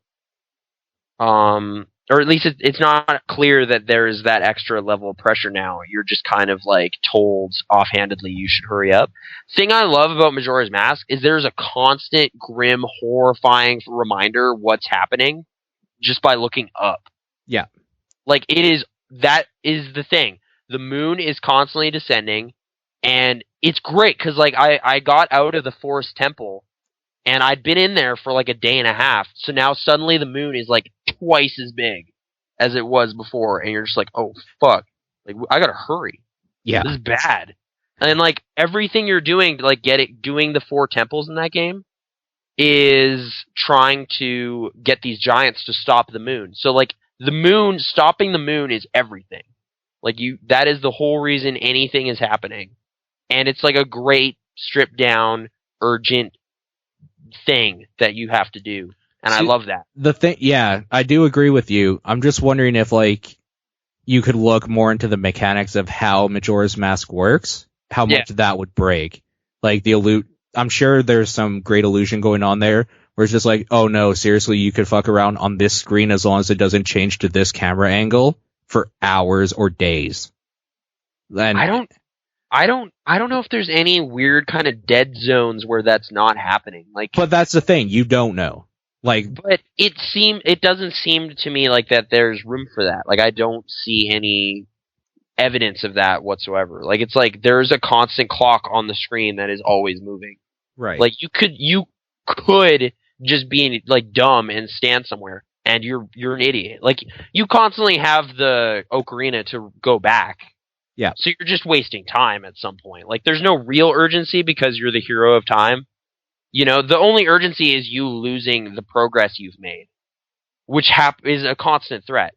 Or at least it's not clear that there is that extra level of pressure now. You're just kind of, like, told offhandedly you should hurry up. Thing I love about Majora's Mask is there's a constant, grim, horrifying reminder what's happening just by looking up. Yeah. Like, that is the thing. The moon is constantly descending, And it's great because like I got out of the forest temple and I'd been in there for like a day and a half. So now suddenly the moon is like twice as big as it was before, and you're just like, oh fuck, like I gotta hurry. Yeah, this is bad. And like everything you're doing to like doing the 4 temples in that game is trying to get these giants to stop the moon. So like stopping the moon is everything. Like that is the whole reason anything is happening. And it's like a great stripped down, urgent thing that you have to do. And I love that. The thing, yeah, I do agree with you. I'm just wondering if like you could look more into the mechanics of how Majora's Mask works, how much that would break. Like I'm sure there's some great illusion going on there where it's just like, oh no, seriously, you could fuck around on this screen as long as it doesn't change to this camera angle for hours or days. And I don't know if there's any weird kind of dead zones where that's not happening. Like, but that's the thing, you don't know. Like, but it doesn't seem to me like that there's room for that. Like, I don't see any evidence of that whatsoever. Like, it's like there's a constant clock on the screen that is always moving. Right. Like, you could just be like dumb and stand somewhere and you're an idiot. Like, you constantly have the ocarina to go back. Yeah. So you're just wasting time at some point. Like, there's no real urgency because you're the hero of time. You know, the only urgency is you losing the progress you've made, which is a constant threat.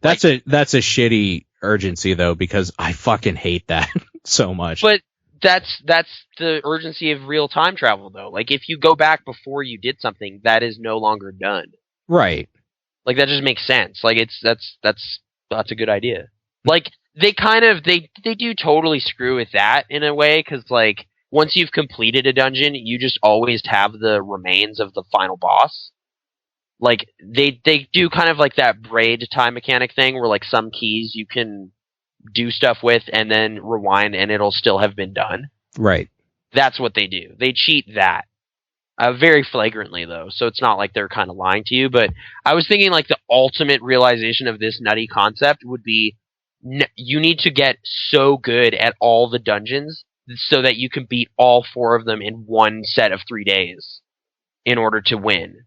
That's a shitty urgency though, because I fucking hate that so much. But that's the urgency of real time travel though. Like, if you go back before you did something, that is no longer done. Right. Like, that just makes sense. Like, that's a good idea. Like, they do totally screw with that in a way, because like once you've completed a dungeon, you just always have the remains of the final boss. Like, they do kind of like that braid time mechanic thing where like some keys you can do stuff with and then rewind and it'll still have been done. Right. That's what they do. They cheat that. Very flagrantly though, so it's not like they're kind of lying to you, but I was thinking like the ultimate realization of this nutty concept would be you need to get so good at all the dungeons so that you can beat all 4 of them in one set of 3 days in order to win.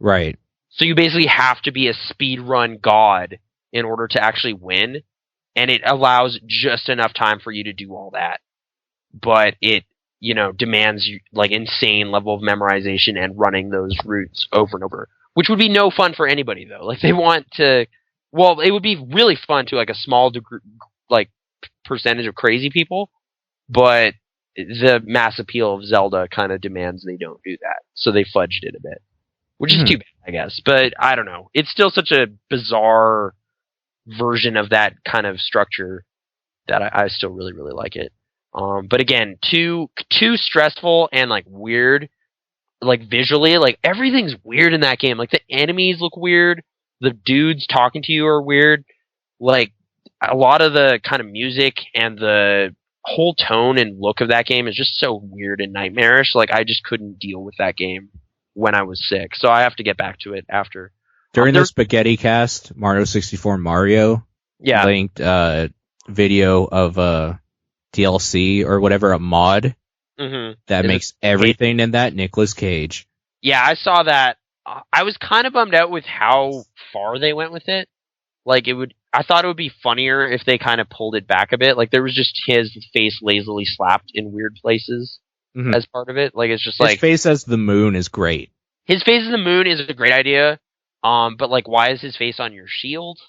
Right. So you basically have to be a speedrun god in order to actually win, and it allows just enough time for you to do all that. But it, demands like insane level of memorization and running those routes over and over, which would be no fun for anybody though. Like, they want to, well, it would be really fun to like a small degree, like percentage of crazy people, but the mass appeal of Zelda kind of demands they don't do that. So they fudged it a bit, which is too bad, I guess. But I don't know. It's still such a bizarre version of that kind of structure that I still really, really like it. But again, too stressful and like weird, like visually, like everything's weird in that game. Like the enemies look weird. The dudes talking to you are weird. Like a lot of the kind of music and the whole tone and look of that game is just so weird and nightmarish. Like, I just couldn't deal with that game when I was sick. So I have to get back to it after. During the Spaghetti Cast, Mario 64 Mario linked video of DLC or whatever, a mod that makes everything in that Nicolas Cage. Yeah, I saw that. I was kind of bummed out with how far they went with it. Like, I thought it would be funnier if they kind of pulled it back a bit. Like, there was just his face lazily slapped in weird places as part of it. Like, it's just his face as the moon is great. His face as the moon is a great idea. But like, why is his face on your shield?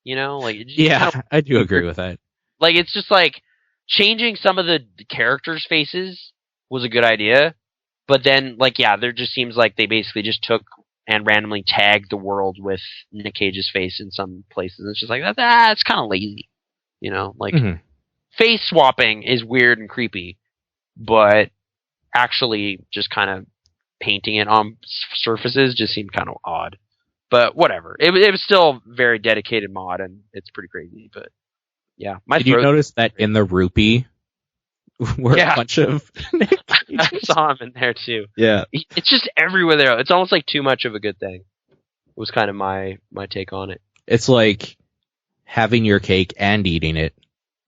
Like, I do agree with that. Like, it's just like changing some of the characters' faces was a good idea. But then, like, there just seems like they basically just took and randomly tagged the world with Nick Cage's face in some places. It's just like, that's kind of lazy. Like, face swapping is weird and creepy, but actually just kind of painting it on surfaces just seemed kind of odd. But whatever. It was still a very dedicated mod, and it's pretty crazy. But yeah. Did you notice that in the rupee were a bunch of Nick Cages? I saw him in there too. Yeah. It's just everywhere there. It's almost like too much of a good thing. Was kind of my take on it. It's like having your cake and eating it.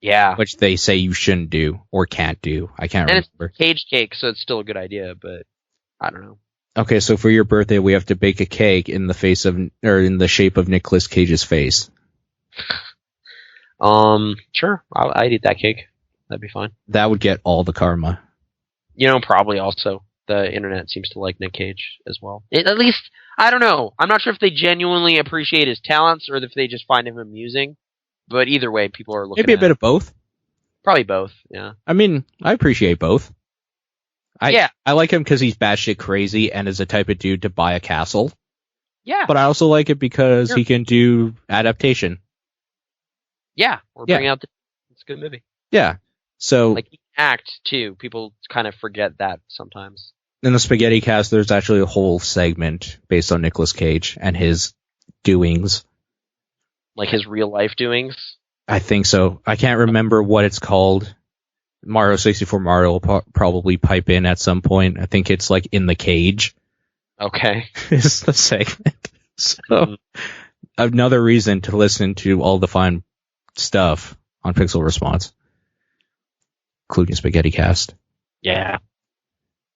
Yeah. Which they say you shouldn't do or can't do. I can't remember. It's cage cake, so it's still a good idea, but I don't know. Okay, so for your birthday, we have to bake a cake in the shape of Nicolas Cage's face. Sure. I'd eat that cake. That'd be fine. That would get all the karma. Probably also the internet seems to like Nick Cage as well. At least, I don't know. I'm not sure if they genuinely appreciate his talents or if they just find him amusing. But either way, people are looking. Maybe a bit of both. Probably both. Yeah. I mean, I appreciate both. I like him because he's batshit crazy and is the type of dude to buy a castle. Yeah. But I also like it because he can do adaptation. Yeah. Or bring out it's a good movie. Yeah. So like he can act too. People kind of forget that sometimes. In the Spaghetti Cast, there's actually a whole segment based on Nicolas Cage and his doings. Like his real life doings? I think so. I can't remember what it's called. Mario 64 Mario will probably pipe in at some point. I think it's like In the Cage. Okay. Is the segment. So another reason to listen to all the fine stuff on Pixel Response, including Spaghetti Cast. Yeah.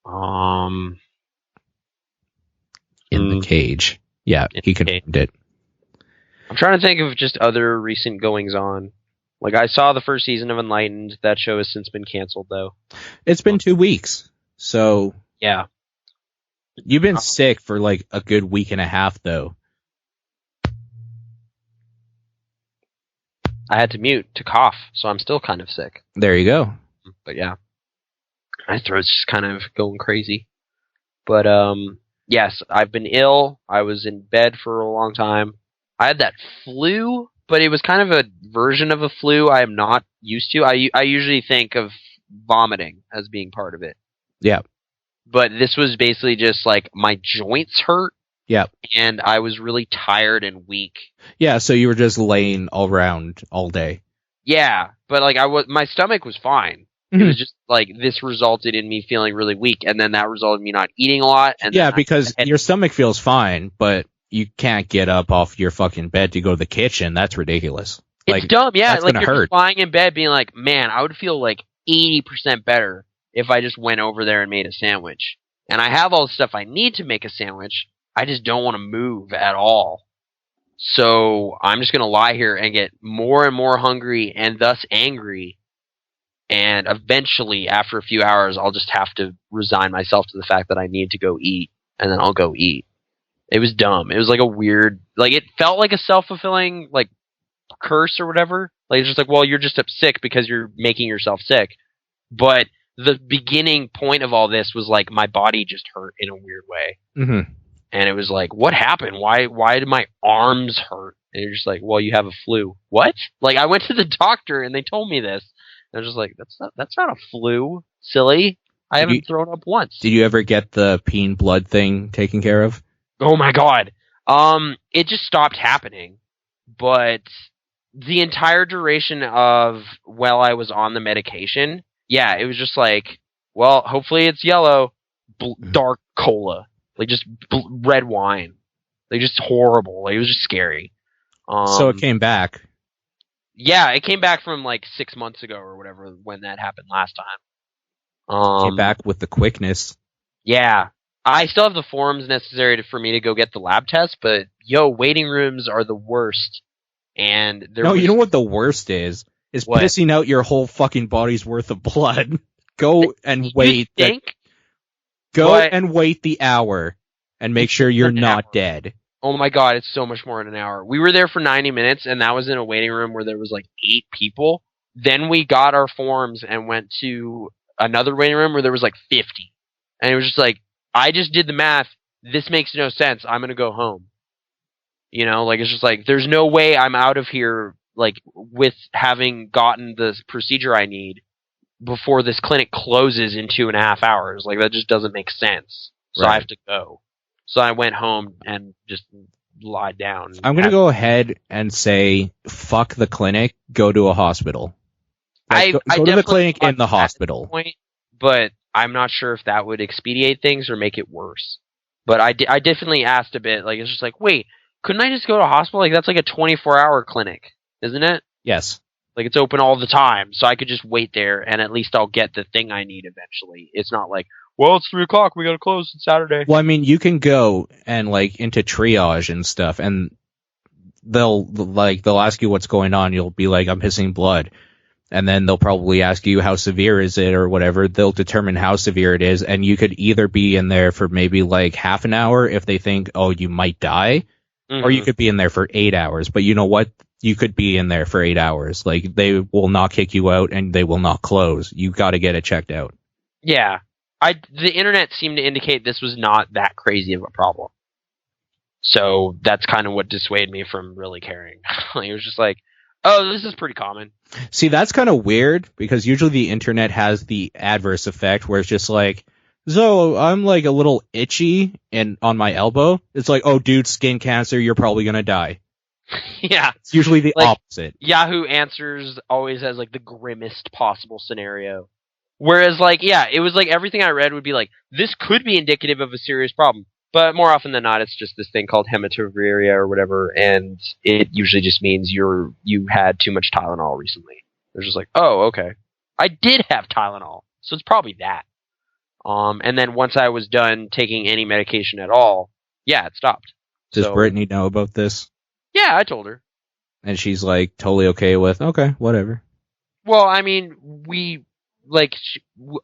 In the Cage. Yeah, he confirmed it. I'm trying to think of just other recent goings on. Like, I saw the first season of Enlightened. That show has since been canceled, though. It's been 2 weeks. So. Yeah. You've been sick for like a good week and a half, though. I had to mute to cough, so I'm still kind of sick. There you go. But yeah. My throat's just kind of going crazy. But, yes, I've been ill. I was in bed for a long time. I had that flu, but it was kind of a version of a flu I am not used to. I usually think of vomiting as being part of it. Yeah. But this was basically just like my joints hurt. Yeah. And I was really tired and weak. Yeah, so you were just laying all around all day. Yeah, but like my stomach was fine. Mm-hmm. It was just like this resulted in me feeling really weak, and then that resulted in me not eating a lot. And yeah, because your stomach feels fine, but you can't get up off your fucking bed to go to the kitchen. That's ridiculous. It's dumb, yeah. That's like gonna you're hurt. Just lying in bed being like, man, I would feel like 80% better if I just went over there and made a sandwich. And I have all the stuff I need to make a sandwich. I just don't want to move at all. So I'm just going to lie here and get more and more hungry and thus angry. And eventually, after a few hours, I'll just have to resign myself to the fact that I need to go eat. And then I'll go eat. It was dumb. It was like a weird, like it felt like a self-fulfilling like curse or whatever. Like it's just like, well, you're just sick because you're making yourself sick. But the beginning point of all this was like my body just hurt in a weird way. Mm-hmm. And it was like, what happened? Why did my arms hurt? And you're just like, well, you have a flu. What? Like I went to the doctor and they told me this. And I was just like, that's not a flu, silly. I haven't thrown up once. Did you ever get the peen blood thing taken care of? Oh my god. It just stopped happening. But the entire duration of while I was on the medication, yeah, it was just like, well, hopefully it's yellow, dark cola, like just red wine, like just horrible. Like it was just scary. So it came back. Yeah, it came back from like 6 months ago or whatever when that happened last time. Came back with the quickness. Yeah. I still have the forms necessary for me to go get the lab test, but waiting rooms are the worst. And you know what the worst is? Is what? Pissing out your whole fucking body's worth of blood. Go and wait. And wait the hour and make sure you're not dead. Oh my god, it's so much more than an hour. We were there for 90 minutes, and that was in a waiting room where there was like 8 people. Then we got our forms and went to another waiting room where there was like 50. And it was just like, I just did the math. This makes no sense. I'm going to go home. Like it's just like, there's no way I'm out of here, like with having gotten the procedure I need before this clinic closes in 2.5 hours. Like that just doesn't make sense. So right. I have to go. So I went home and just lied down. I'm going to go ahead and say, fuck the clinic, go to a hospital. Go to the clinic in the hospital. But I'm not sure if that would expedite things or make it worse. But I definitely asked a bit. Like, it's just like, wait, couldn't I just go to a hospital? Like, that's like a 24-hour clinic, isn't it? Yes. Like, it's open all the time, so I could just wait there, and at least I'll get the thing I need eventually. It's not like, well, it's 3 o'clock, we gotta close, it's Saturday. Well, I mean, you can go and, like, into triage and stuff, and they'll ask you what's going on. You'll be like, I'm pissing blood. And then they'll probably ask you how severe is it or whatever. They'll determine how severe it is, and you could either be in there for maybe like half an hour if they think, oh, you might die, or you could be in there for 8 hours. But you know what? You could be in there for 8 hours. Like, they will not kick you out, and they will not close. You got to get it checked out. Yeah. The internet seemed to indicate this was not that crazy of a problem. So that's kind of what dissuaded me from really caring. It was just like, oh, this is pretty common. See, that's kind of weird, because usually the internet has the adverse effect where it's just like, so I'm like a little itchy and on my elbow. It's like, oh, dude, skin cancer, you're probably going to die. Yeah. It's usually the opposite. Yahoo Answers always has like the grimmest possible scenario. Whereas, like, yeah, it was like everything I read would be like, this could be indicative of a serious problem. But more often than not, it's just this thing called hematuria or whatever, and it usually just means you had too much Tylenol recently. They're just like, oh, okay. I did have Tylenol, so it's probably that. And then once I was done taking any medication at all, yeah, it stopped. Does Brittany know about this? Yeah, I told her. And she's like totally okay with, okay, whatever. Well, I mean, we... like,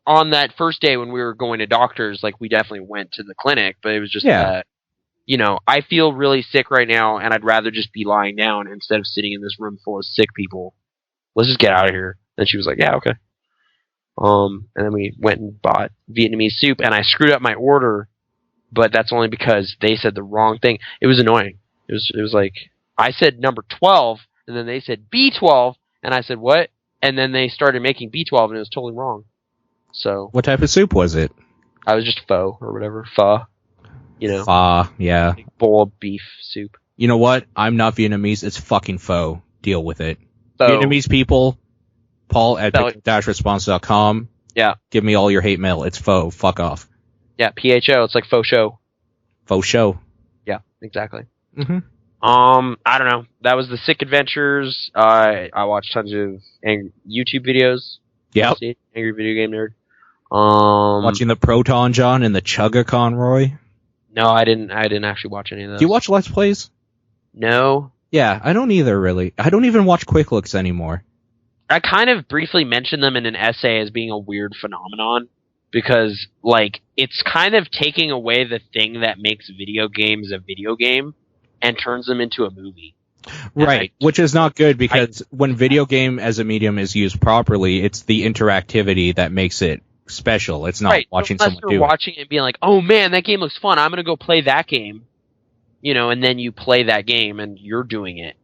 on that first day when we were going to doctors, like, we definitely went to the clinic, but it was just that, you know, I feel really sick right now, and I'd rather just be lying down instead of sitting in this room full of sick people. Let's just get out of here. And she was like, yeah, okay. And then we went and bought Vietnamese soup, and I screwed up my order, but that's only because they said the wrong thing. It was annoying. It was like, I said number 12, and then they said B12, and I said, what? And then they started making B12, and it was totally wrong. So, what type of soup was it? I was just pho or whatever. Pho. You know. Pho, yeah. Big bowl of beef soup. You know what? I'm not Vietnamese. It's fucking pho. Deal with it. Pho. Vietnamese people, Paul at response.com. Yeah. Give me all your hate mail. It's pho. Fuck off. Yeah, PHO. It's like faux show. Faux show. Yeah, exactly. Mm-hmm. I don't know. That was the Sick Adventures. I watched tons of YouTube videos. Yep. Angry Video Game Nerd. Watching the Proton John and the Chugga Conroy. No, I didn't actually watch any of those. Do you watch Let's Plays? No. Yeah, I don't either, really. I don't even watch Quick Looks anymore. I kind of briefly mentioned them in an essay as being a weird phenomenon. Because, like, it's kind of taking away the thing that makes video games a video game and turns them into a movie. Right, which is not good, because when video game as a medium is used properly, it's the interactivity that makes it special. It's not watching someone do it. Unless you're watching it and being like, oh man, that game looks fun, I'm going to go play that game. You know, and then you play that game and you're doing it.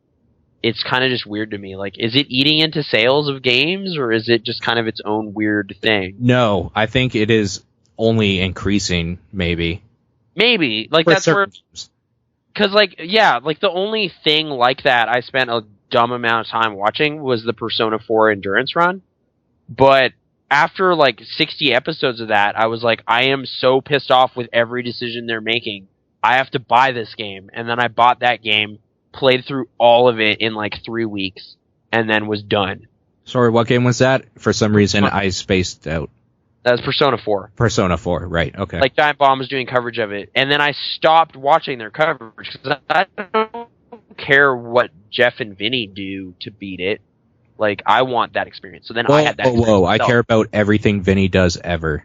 It's kind of just weird to me. Like, is it eating into sales of games, or is it just kind of its own weird thing? No, I think it is only increasing, maybe. Maybe. Like, that's where... Because, like, yeah, like, the only thing like that I spent a dumb amount of time watching was the Persona 4 Endurance run. But after, like, 60 episodes of that, I was like, I am so pissed off with every decision they're making. I have to buy this game. And then I bought that game, played through all of it in, like, 3 weeks, and then was done. Sorry, what game was that? For some reason, I spaced out. That was Persona 4. Persona 4, right, okay. Like, Giant Bomb was doing coverage of it. And then I stopped watching their coverage, because I don't care what Jeff and Vinny do to beat it. Like, I want that experience. So then I had that experience. Whoa, I care about everything Vinny does ever.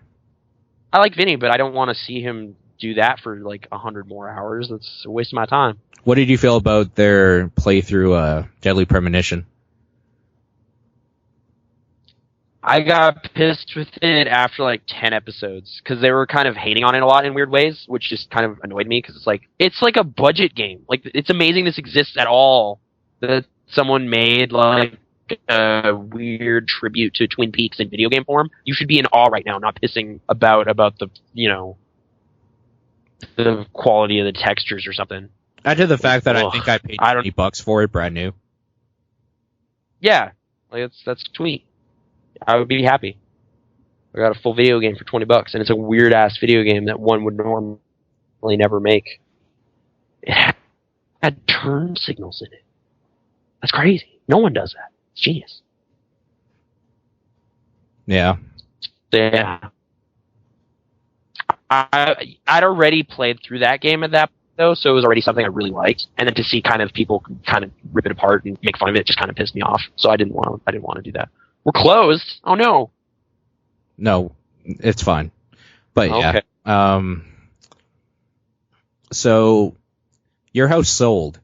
I like Vinny, but I don't want to see him do that for, like, 100 more hours. That's a waste of my time. What did you feel about their playthrough, Deadly Premonition? I got pissed with it after like 10 episodes because they were kind of hating on it a lot in weird ways, which just kind of annoyed me because it's like a budget game. Like, it's amazing this exists at all. That someone made like a weird tribute to Twin Peaks in video game form. You should be in awe right now, not pissing about the, you know, the quality of the textures or something. Add to the fact that I think I paid $20 for it, brand new. Yeah, like that's sweet. I would be happy. I got a full video game for $20, and it's a weird ass video game that one would normally never make. It had turn signals in it. That's crazy. No one does that. It's genius. Yeah. Yeah. I'd already played through that game at that point, though, so it was already something I really liked. And then to see kind of people kind of rip it apart and make fun of it just kind of pissed me off. So I didn't want to do that. We're closed. Oh no. No, it's fine. But okay. Yeah. So your house sold.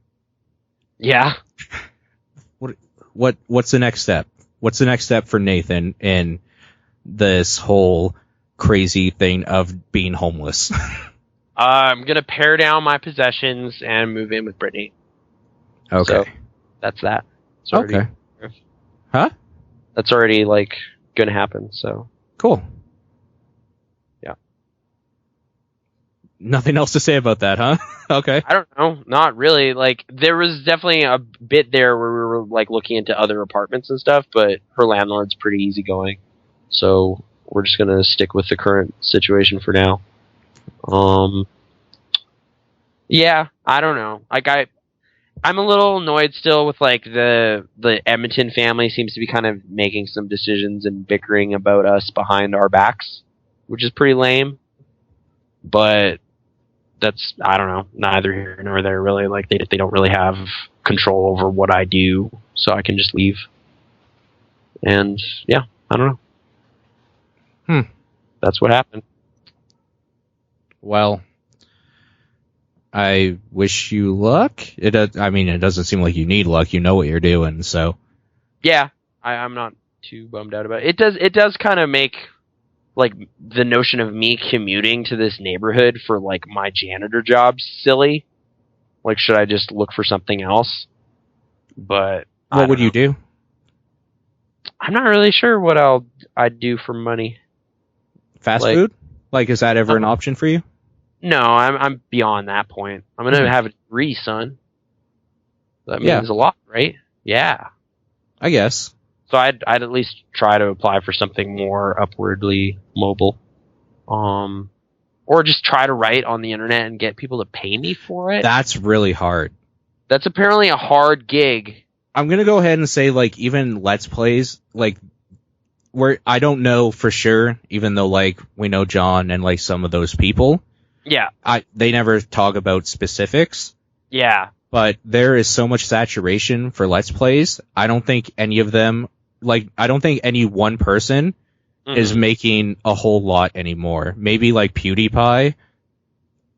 Yeah. What's the next step? What's the next step for Nathan in this whole crazy thing of being homeless? I'm gonna pare down my possessions and move in with Brittany. Okay. So that's that. Okay. Huh? That's already like gonna happen. So cool. Yeah. Nothing else to say about that, huh? Okay. I don't know. Not really. Like, there was definitely a bit there where we were, like, looking into other apartments and stuff, but her landlord's pretty easygoing. So, we're just gonna stick with the current situation for now. Yeah, I don't know. Like, I'm a little annoyed still with, like, the Edmonton family seems to be kind of making some decisions and bickering about us behind our backs, which is pretty lame. But that's, I don't know, neither here nor there really. Like, they don't really have control over what I do, so I can just leave. And yeah, I don't know. That's what happened. Well, I wish you luck. It doesn't seem like you need luck. You know what you're doing, so. Yeah, I'm not too bummed out about it. It does kind of make, like, the notion of me commuting to this neighborhood for, like, my janitor job silly. Like, should I just look for something else? But what would you do? I'm not really sure what I'd do for money. Fast food? Like, is that ever an option for you? No, I'm beyond that point. I'm gonna have a degree, son. That means a lot, right? Yeah. I guess. So I'd at least try to apply for something more upwardly mobile. Or just try to write on the internet and get people to pay me for it. That's really hard. That's apparently a hard gig. I'm gonna go ahead and say, like, even Let's Plays, like, where I don't know for sure, even though, like, we know John and, like, some of those people. Yeah. They never talk about specifics. Yeah. But there is so much saturation for Let's Plays. I don't think any of them, like, I don't think any one person is making a whole lot anymore. Maybe, like, PewDiePie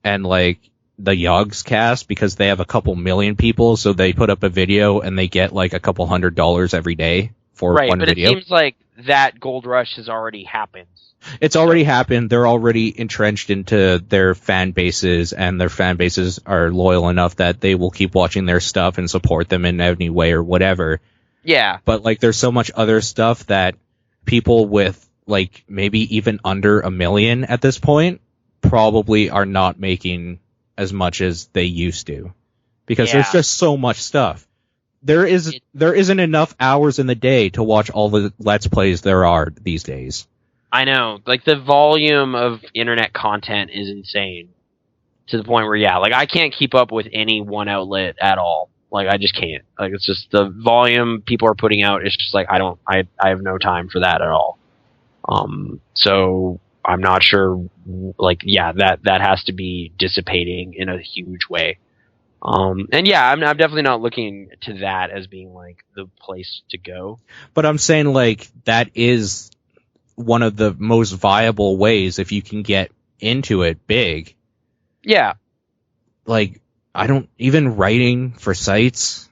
and, like, the Yogs cast, because they have a couple million people, so they put up a video and they get, like, a couple $100 every day for one video. Right, but it seems like that gold rush has already happened. It's already happened. They're already entrenched into their fan bases, and their fan bases are loyal enough that they will keep watching their stuff and support them in any way or whatever. Yeah. But, like, there's so much other stuff that people with, like, maybe even under 1 million at this point probably are not making as much as they used to. Because there's just so much stuff. There isn't enough hours in the day to watch all the Let's Plays there are these days. I know. Like, the volume of internet content is insane. To the point where, like, I can't keep up with any one outlet at all. Like, I just can't. Like, it's just the volume people are putting out is just like, I have no time for that at all. So I'm not sure, like, that has to be dissipating in a huge way. And yeah, I'm definitely not looking to that as being, like, the place to go. But I'm saying, like, that is one of the most viable ways if you can get into it big. Yeah. Like, I don't, even writing for sites,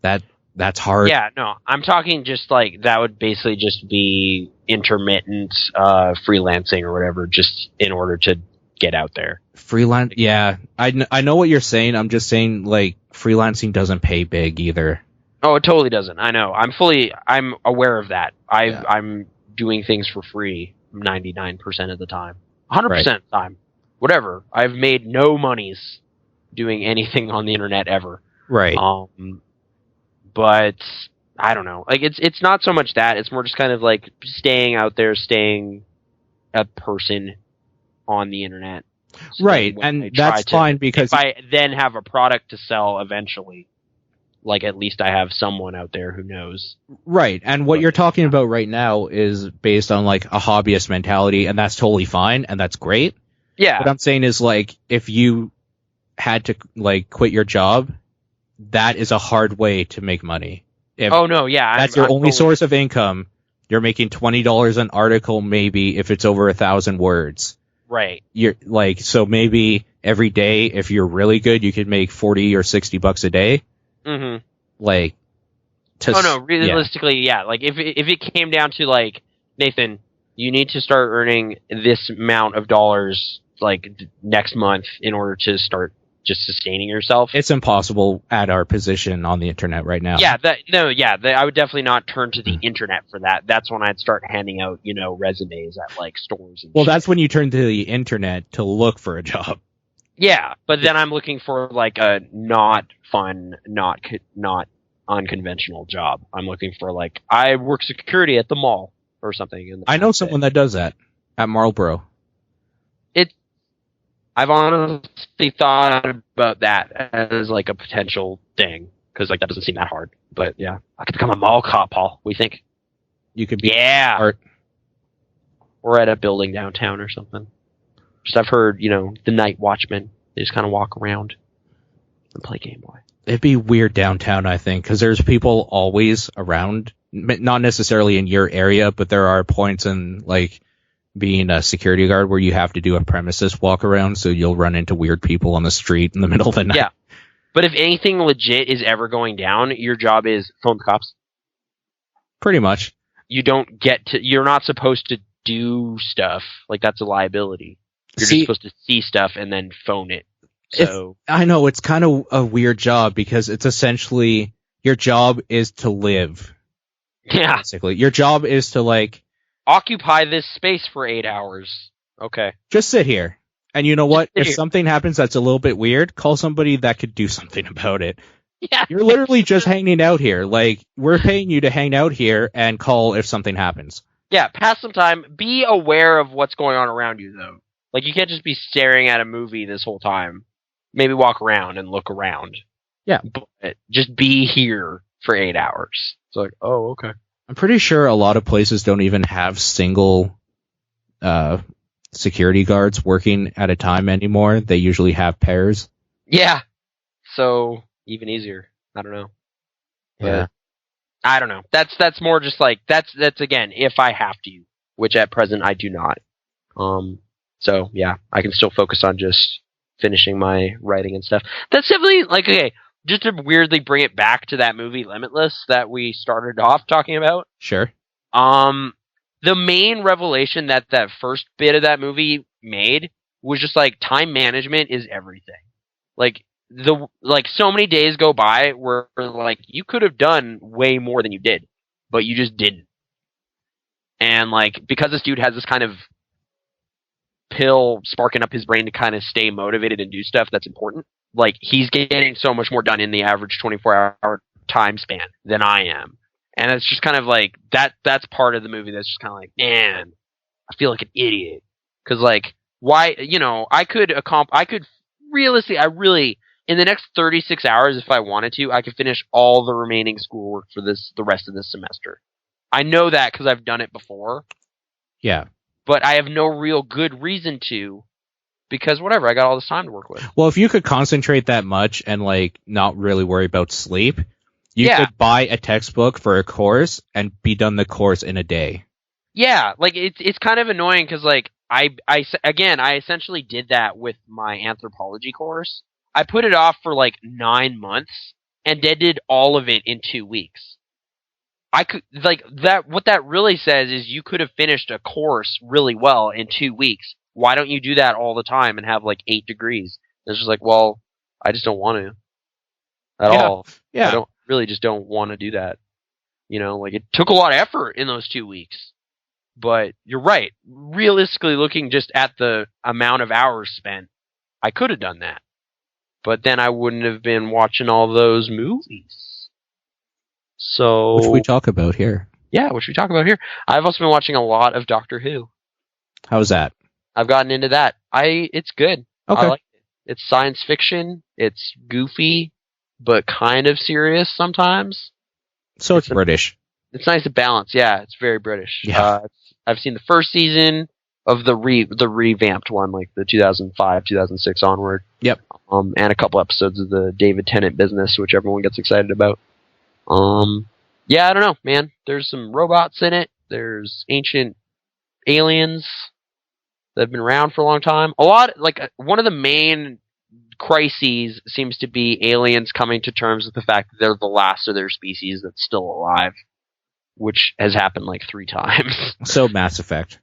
that's hard. Yeah, no, I'm talking just, like, that would basically just be intermittent, freelancing or whatever, just in order to get out there. Freelance, yeah. I know what you're saying. I'm just saying, like, freelancing doesn't pay big either. Oh, it totally doesn't. I know. I'm aware of that. I'm doing things for free 99% of the time. 100% of the time. Whatever. I've made no monies doing anything on the internet ever. Right. But I don't know. Like, it's not so much that. It's more just kind of like staying out there, staying a person on the internet. So right. And that's fine, because if I then have a product to sell eventually, like at least I have someone out there who knows. Right, and what you're talking about right now is based on like a hobbyist mentality, and that's totally fine, and that's great. Yeah. What I'm saying is like if you had to like quit your job, that is a hard way to make money. Oh no, yeah, that's your only source of income. You're making $20 an article, maybe if it's over 1,000 words. Right. You're like, so maybe every day, if you're really good, you could make $40 or $60 a day. Mm-hmm. Like, realistically, yeah. Like if it came down to like, Nathan, you need to start earning this amount of dollars like next month in order to start just sustaining yourself. It's impossible at our position on the internet right now. Yeah, I would definitely not turn to the internet for that. That's when I'd start handing out, resumes at like stores. And that's when you turn to the internet to look for a job. Yeah, but then I'm looking for like a not fun, not unconventional job. I'm looking for like I work security at the mall or something. I know someone that does that at Marlboro. I've honestly thought about that as like a potential thing because like that doesn't seem that hard. But yeah, I could become a mall cop, Paul. We think you could be art or at a building downtown or something. Just I've heard the night watchmen. They just kind of walk around and play Game Boy. It'd be weird downtown, I think, because there's people always around, not necessarily in your area, but there are points in like being a security guard where you have to do a premises walk around, so you'll run into weird people on the street in the middle of the night. Yeah. But if anything legit is ever going down, your job is phone the cops. Pretty much. You're not supposed to do stuff. Like, that's a liability. You're just supposed to see stuff and then phone it. So I know, it's kind of a weird job because it's essentially your job is to live. Yeah. Basically. Your job is to like occupy this space for 8 hours. Okay. Just sit here. And you know what? If something happens that's a little bit weird, call somebody that could do something about it. Yeah. You're literally just hanging out here. Like, we're paying you to hang out here and call if something happens. Yeah, pass some time. Be aware of what's going on around you, though. Like, you can't just be staring at a movie this whole time. Maybe walk around and look around. Yeah. But just be here for 8 hours. It's like, oh, okay. I'm pretty sure a lot of places don't even have single security guards working at a time anymore. They usually have pairs. Yeah. So even easier. I don't know. Yeah. But I don't know. That's more just like that's again if I have to, which at present I do not. So yeah, I can still focus on just finishing my writing and stuff. That's simply like okay. Just to weirdly bring it back to that movie Limitless that we started off talking about. Sure. The main revelation that first bit of that movie made was just like time management is everything. Like so many days go by where like you could have done way more than you did, but you just didn't. And like because this dude has this kind of pill sparking up his brain to kind of stay motivated and do stuff that's important. Like, he's getting so much more done in the average 24-hour time span than I am. And it's just kind of like, that's part of the movie that's just kind of like, man, I feel like an idiot. Because, like, why, I could realistically, in the next 36 hours, if I wanted to, I could finish all the remaining schoolwork for the rest of this semester. I know that because I've done it before. Yeah. But I have no real good reason to. Because whatever, I got all this time to work with. Well, if you could concentrate that much and like not really worry about sleep, you could buy a textbook for a course and be done the course in a day. Yeah, like it's kind of annoying because like I essentially did that with my anthropology course. I put it off for like 9 months and then did all of it in 2 weeks. I could like that. What that really says is you could have finished a course really well in 2 weeks. Why don't you do that all the time and have like 8 degrees? It's just like, well, I just don't want to at all. Yeah. I just don't want to do that. Like it took a lot of effort in those 2 weeks, but you're right. Realistically looking just at the amount of hours spent, I could have done that, but then I wouldn't have been watching all those movies. So. Which we talk about here. Yeah, which we talk about here. I've also been watching a lot of Doctor Who. How's that? I've gotten into that. It's good. Okay. I like it. It's science fiction. It's goofy. but kind of serious sometimes. So it's British. It's nice to balance. Yeah, it's very British. Yeah. I've seen the first season of the revamped one, like the 2005, 2006 onward. Yep. And a couple episodes of the David Tennant Business, which everyone gets excited about. Yeah, I don't know, man. There's some robots in it. There's ancient aliens that have been around for a long time. One of the main crises seems to be aliens coming to terms with the fact that they're the last of their species that's still alive, which has happened like 3 times. So Mass Effect.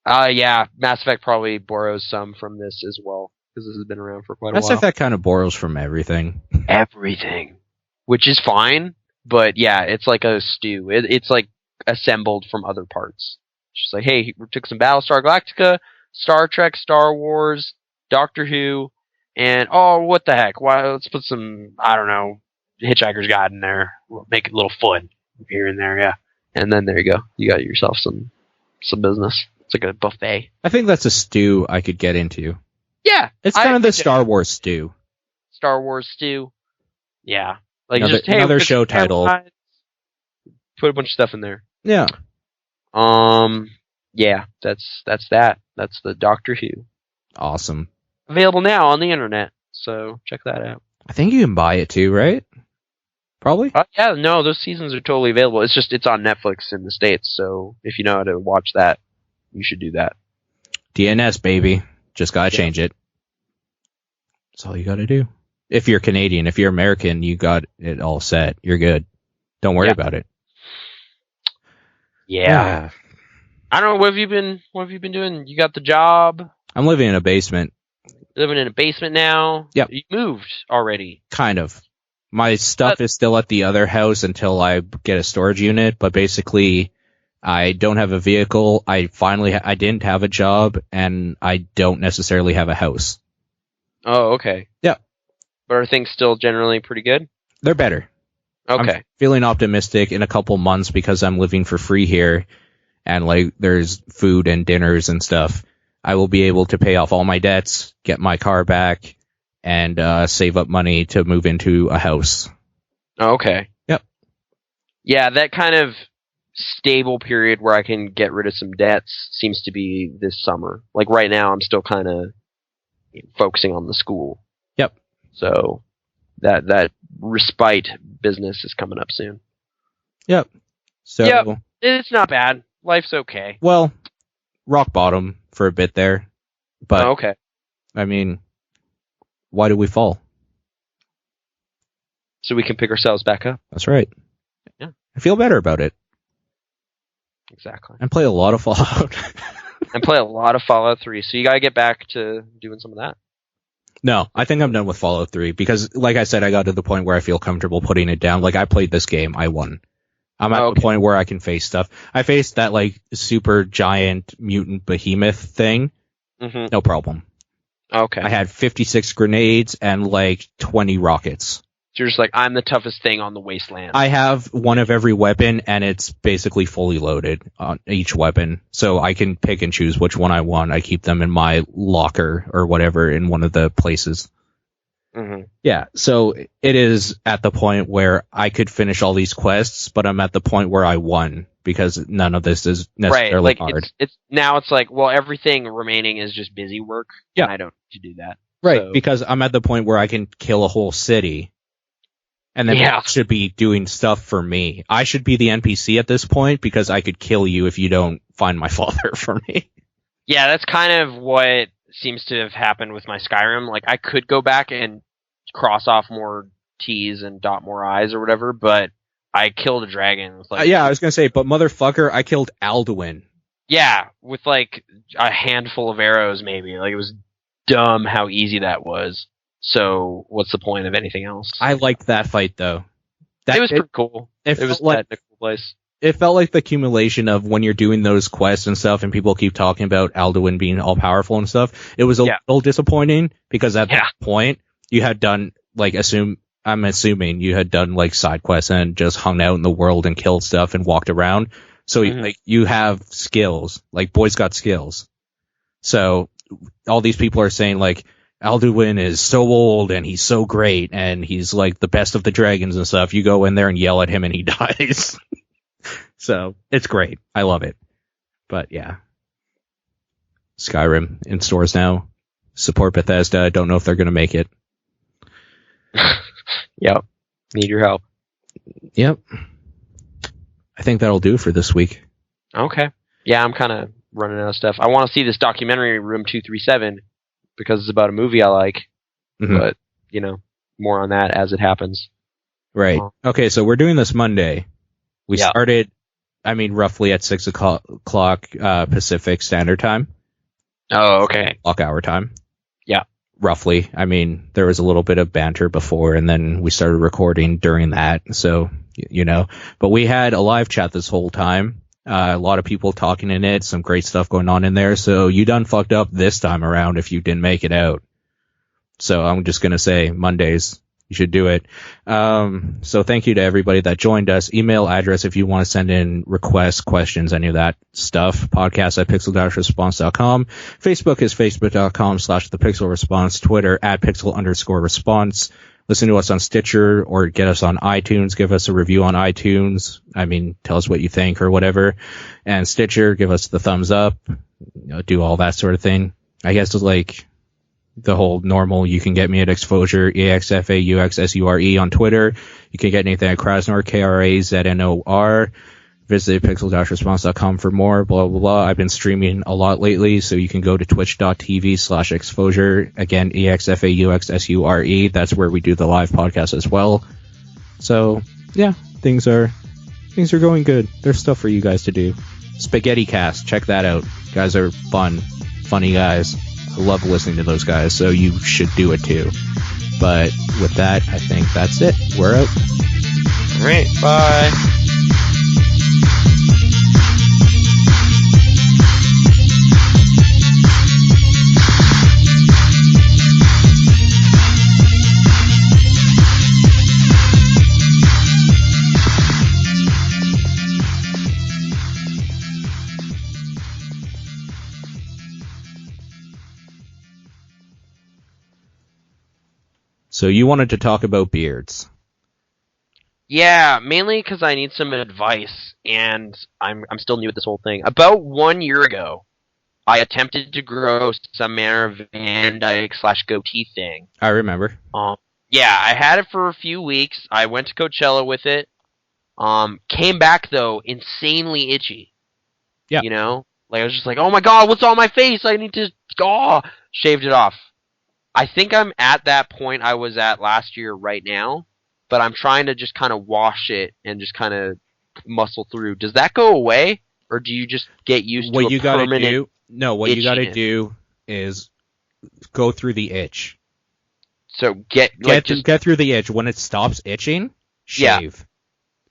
Yeah, Mass Effect probably borrows some from this as well, because this has been around for quite a while. Mass Effect kind of borrows from everything. Everything. Which is fine, but yeah, it's like a stew. It's like assembled from other parts. It's just like, hey, we took some Battlestar Galactica, Star Trek, Star Wars, Doctor Who, and oh, what the heck? Why? Let's put some, I don't know, Hitchhiker's Guide in there. We'll make it a little fun here and there, yeah. And then there you go. You got yourself some business. It's like a buffet. I think that's a stew I could get into. Yeah. It's kind of the Star Wars stew. Star Wars stew. Yeah. Like another show title. Put a bunch of stuff in there. Yeah. Yeah, that's that. That's the Doctor Who. Awesome. Available now on the internet, so check that out. I think you can buy it too, right? Probably? Yeah, no, those seasons are totally available. It's on Netflix in the States, so if you know how to watch that, you should do that. DNS, baby. Just gotta change it. That's all you gotta do. If you're Canadian, if you're American, you got it all set. You're good. Don't worry about it. Yeah. I don't know, what have you been doing? You got the job? I'm living in a basement. Living in a basement now? Yep. You moved already. Kind of. My stuff is still at the other house until I get a storage unit, but basically I don't have a vehicle. I didn't have a job, and I don't necessarily have a house. Oh, okay. Yeah. But are things still generally pretty good? They're better. Okay. I'm feeling optimistic in a couple months because I'm living for free here, and like there's food and dinners and stuff. I will be able to pay off all my debts, get my car back, and save up money to move into a house. Okay. Yep. Yeah, that kind of stable period where I can get rid of some debts seems to be this summer. Like right now, I'm still kind of focusing on the school. Yep. So that respite business is coming up soon. Yep. So yep. It's not bad. Life's okay. Well, rock bottom for a bit there, but okay. I mean, why do we fall? So we can pick ourselves back up. That's right. Yeah. I feel better about it. Exactly. And play a lot of Fallout. And play a lot of Fallout 3. So you gotta get back to doing some of that. No, I think I'm done with Fallout 3 because, like I said, I got to the point where I feel comfortable putting it down. Like, I played this game, I won. I'm at the point where I can face stuff. I faced that, like, super giant mutant behemoth thing. Mm-hmm. No problem. Okay. I had 56 grenades and, like, 20 rockets. So you're just like, I'm the toughest thing on the wasteland. I have one of every weapon, and it's basically fully loaded on each weapon. So I can pick and choose which one I want. I keep them in my locker or whatever in one of the places. Mm-hmm. Yeah, so it is at the point where I could finish all these quests, but I'm at the point where I won because none of this is necessarily hard. It's like, well, everything remaining is just busy work. Yeah. And I don't need to do that. Right, so. Because I'm at the point where I can kill a whole city. And then it should be doing stuff for me. I should be the NPC at this point because I could kill you if you don't find my father for me. Yeah, that's kind of what seems to have happened with my Skyrim. Like, I could go back and cross off more T's and dot more I's or whatever, but I killed a dragon with like... I was going to say, but motherfucker, I killed Alduin. Yeah, with like a handful of arrows maybe. Like, it was dumb how easy that was. So, what's the point of anything else? I liked that fight, though. It was pretty cool. It was like, a technical place. It felt like the accumulation of when you're doing those quests and stuff, and people keep talking about Alduin being all-powerful and stuff. It was a little disappointing, because at that point, you had done, like, I'm assuming you had done, like, side quests and just hung out in the world and killed stuff and walked around. So, like, you have skills. Like, boys got skills. So, all these people are saying, like, Alduin is so old and he's so great and he's like the best of the dragons and stuff. You go in there and yell at him and he dies. So it's great. I love it. But yeah. Skyrim in stores now. Support Bethesda. Don't know if they're going to make it. Yep. Need your help. Yep. I think that'll do for this week. Okay. Yeah, I'm kind of running out of stuff. I want to see this documentary, Room 237, because it's about a movie I like. Mm-hmm. But, more on that as it happens. Right. Okay, so we're doing this Monday. We started, roughly at 6 o'clock Pacific Standard Time. Oh, okay. Clock hour time. Yeah. Roughly. There was a little bit of banter before, and then we started recording during that. So, But we had a live chat this whole time. A lot of people talking in it. Some great stuff going on in there. So you done fucked up this time around if you didn't make it out. So I'm just going to say Mondays. You should do it. So thank you to everybody that joined us. Email address if you want to send in requests, questions, any of that stuff. Podcast at pixel-response.com. Facebook is facebook.com/thepixelresponse. Twitter at @pixel_response. Listen to us on Stitcher or get us on iTunes. Give us a review on iTunes. Tell us what you think or whatever. And Stitcher, give us the thumbs up. Do all that sort of thing. I guess it's like the whole normal. You can get me at Exposure, EXFAUXSURE on Twitter. You can get Nathan at Krasnor, KRAZNOR. Visit pixel-response.com for more, blah, blah, blah. I've been streaming a lot lately, so you can go to twitch.tv/exposure. Again, EXFAUXSURE. That's where we do the live podcast as well. So, yeah, things are going good. There's stuff for you guys to do. Spaghetti Cast, check that out. Guys are funny guys. I love listening to those guys, so you should do it too. But with that, I think that's it. We're out. All right, bye. So you wanted to talk about beards. Yeah, mainly because I need some advice, and I'm still new at this whole thing. About 1 year ago, I attempted to grow some manner of Van Dyke/goatee thing. I remember. Yeah, I had it for a few weeks. I went to Coachella with it. Came back, though, insanely itchy. Yeah. I was just like, oh my god, what's on my face? I need to... Shaved it off. I think I'm at that point I was at last year right now, but I'm trying to just kind of wash it and just kind of muscle through. Does that go away, or do you just get used to a permanent... What you gotta do is go through the itch. So get through the itch. When it stops itching, shave. Yeah.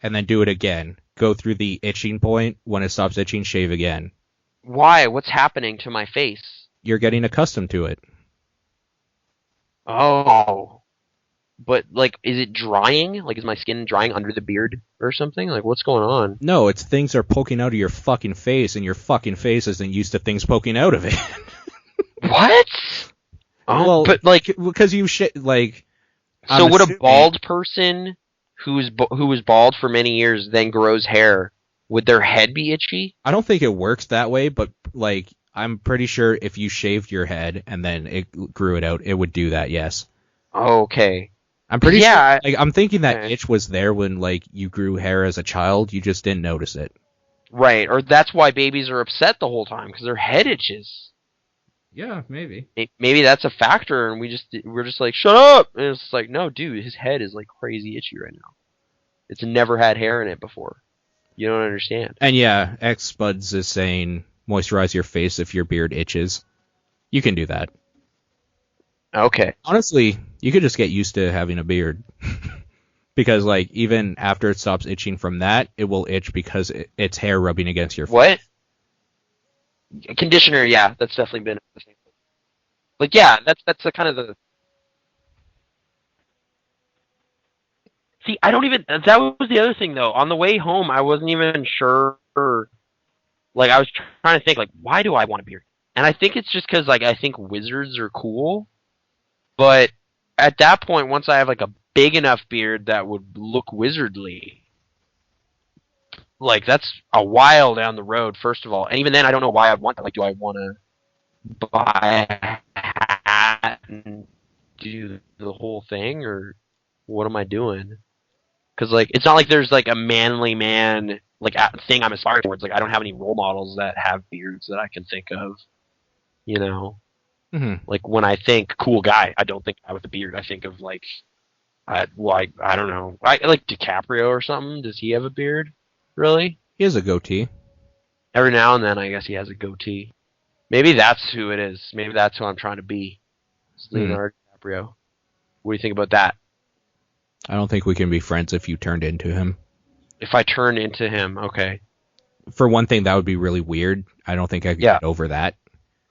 And then do it again. Go through the itching point. When it stops itching, shave again. Why? What's happening to my face? You're getting accustomed to it. Oh. But, is it drying? Is my skin drying under the beard or something? What's going on? No, it's things are poking out of your fucking face, and your fucking face isn't used to things poking out of it. What? Well, but, because you shit, So would a bald person who was bald for many years then grows hair, would their head be itchy? I don't think it works that way, but, I'm pretty sure if you shaved your head and then it grew it out, it would do that, yes. Okay. I'm pretty sure. I'm thinking that itch was there when, you grew hair as a child. You just didn't notice it. Right, or that's why babies are upset the whole time, because their head itches. Yeah, maybe. Maybe that's a factor, and we're just like, shut up! And it's like, no, dude, his head is, crazy itchy right now. It's never had hair in it before. You don't understand. And yeah, X-Spuds is saying... moisturize your face if your beard itches. You can do that. Okay. Honestly, you could just get used to having a beard. Because, even after it stops itching from that, it will itch because it's hair rubbing against your face. What? Conditioner, yeah, that's definitely been the same thing. Yeah, that's the kind of the... See, I don't even... That was the other thing, though. On the way home, I wasn't even sure... I was trying to think, why do I want a beard? And I think it's just because, I think wizards are cool. But at that point, once I have like a big enough beard that would look wizardly, like that's a while down the road, first of all. And even then, I don't know why I'd want that. Like, do I want to buy a hat and do the whole thing, or what am I doing? Because like, it's not like there's like a manly man like thing I'm aspiring towards. Like, I don't have any role models that have beards that I can think of. You know, like when I think cool guy, I don't think guy with a beard. I think of like, I don't know, I like DiCaprio or something. Does he have a beard? Really? He has a goatee. Every now and then, I guess he has a goatee. Maybe that's who it is. Maybe that's who I'm trying to be. It's Leonardo DiCaprio. What do you think about that? I don't think we can be friends if you turned into him. If I turned into him, okay. For one thing, that would be really weird. I don't think I could get over that.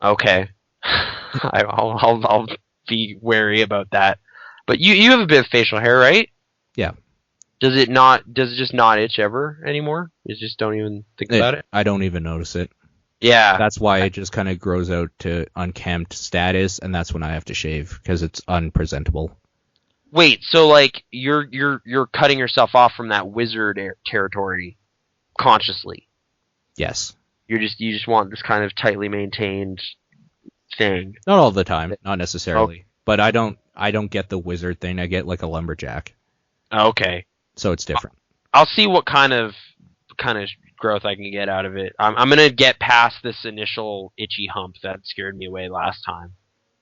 Okay. I'll be wary about that. But you have a bit of facial hair, right? Yeah. Does it just not itch ever anymore? You just don't even think about it? I don't even notice it. Yeah. That's why it just kind of grows out to unkempt status, and that's when I have to shave, because it's unpresentable. Wait, so like you're cutting yourself off from that wizard territory consciously? Yes. You just want this kind of tightly maintained thing. Not all the time, not necessarily. Oh. But I don't get the wizard thing. I get like a lumberjack. Okay. So it's different. I'll see what kind of growth I can get out of it. I'm gonna get past this initial itchy hump that scared me away last time.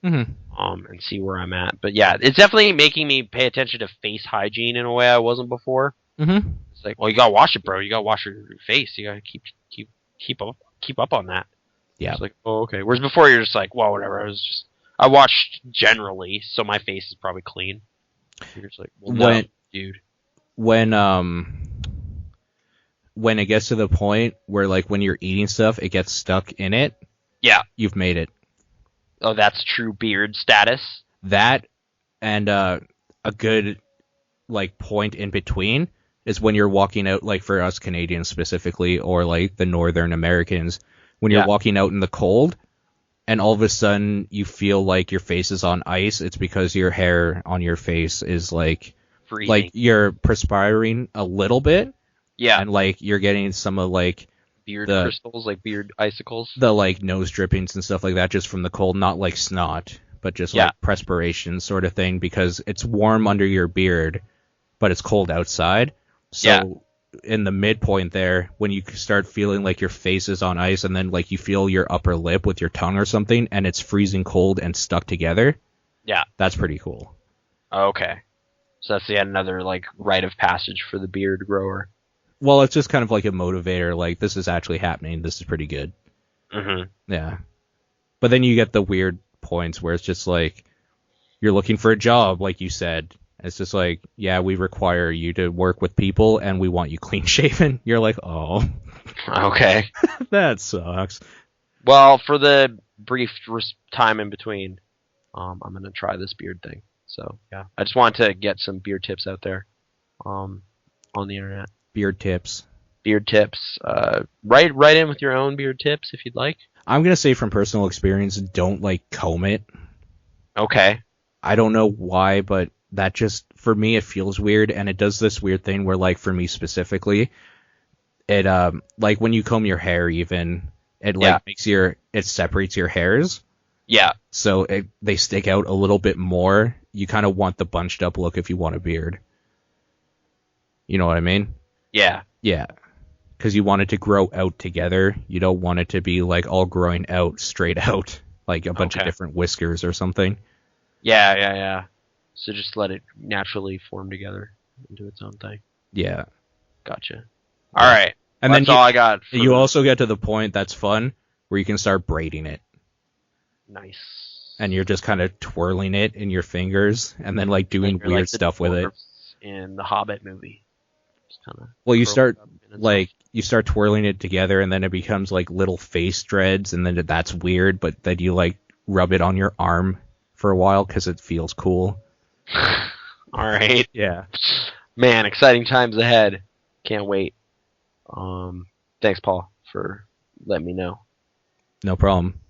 And see where I'm at. But yeah, it's definitely making me pay attention to face hygiene in a way I wasn't before. It's like, well, you gotta wash it, bro. You gotta wash your face. You gotta keep up on that. Yeah. It's like, oh, okay. Whereas before you're just like, well, whatever. I watched generally, so my face is probably clean. You're just like, well, no, dude. When it gets to the point where like when you're eating stuff, it gets stuck in it. Yeah. You've made it. Oh, that's true beard status? That, and a good like point in between is when you're walking out, like for us Canadians specifically, or like the Northern Americans, when you're walking out in the cold, and all of a sudden you feel like your face is on ice. It's because your hair on your face is like freezing. Like you're perspiring a little bit. Yeah. And like you're getting some of like beard crystals, like beard icicles. The like nose drippings and stuff like that just from the cold, not like snot, but just like perspiration sort of thing, because it's warm under your beard, but it's cold outside. So in the midpoint there, when you start feeling like your face is on ice, and then like you feel your upper lip with your tongue or something, and it's freezing cold and stuck together. Yeah. That's pretty cool. Okay. So that's yet another like rite of passage for the beard grower. Well, it's just kind of like a motivator, like, this is actually happening, this is pretty good. Yeah. But then you get the weird points where it's just like, you're looking for a job, like you said. It's just like, yeah, we require you to work with people, and we want you clean-shaven. You're like, oh. Okay. That sucks. Well, for the brief time in between, I'm going to try this beard thing. So, yeah. I just wanted to get some beard tips out there on the internet. Beard tips. Write in with your own beard tips if you'd like. I'm gonna say from personal experience, don't like comb it. Okay. I don't know why, but that just, for me, it feels weird, and it does this weird thing where, like, for me specifically, it like when you comb your hair, even it like it separates your hairs. Yeah. So they stick out a little bit more. You kind of want the bunched up look if you want a beard. You know what I mean? Yeah. Yeah. Because you want it to grow out together. You don't want it to be like all growing out straight out, like a bunch of different whiskers or something. Yeah. So just let it naturally form together into its own thing. Yeah. Gotcha. All right. And that's all I got. You also get to the point that's fun where you can start braiding it. Nice. And you're just kind of twirling it in your fingers and then like doing weird like stuff with it. In the Hobbit movie. Well, you start twirling it together, and then it becomes like little face dreads, and then that's weird. But then you like rub it on your arm for a while because it feels cool. All right. Yeah. Man, exciting times ahead. Can't wait. Thanks, Paul, for letting me know. No problem.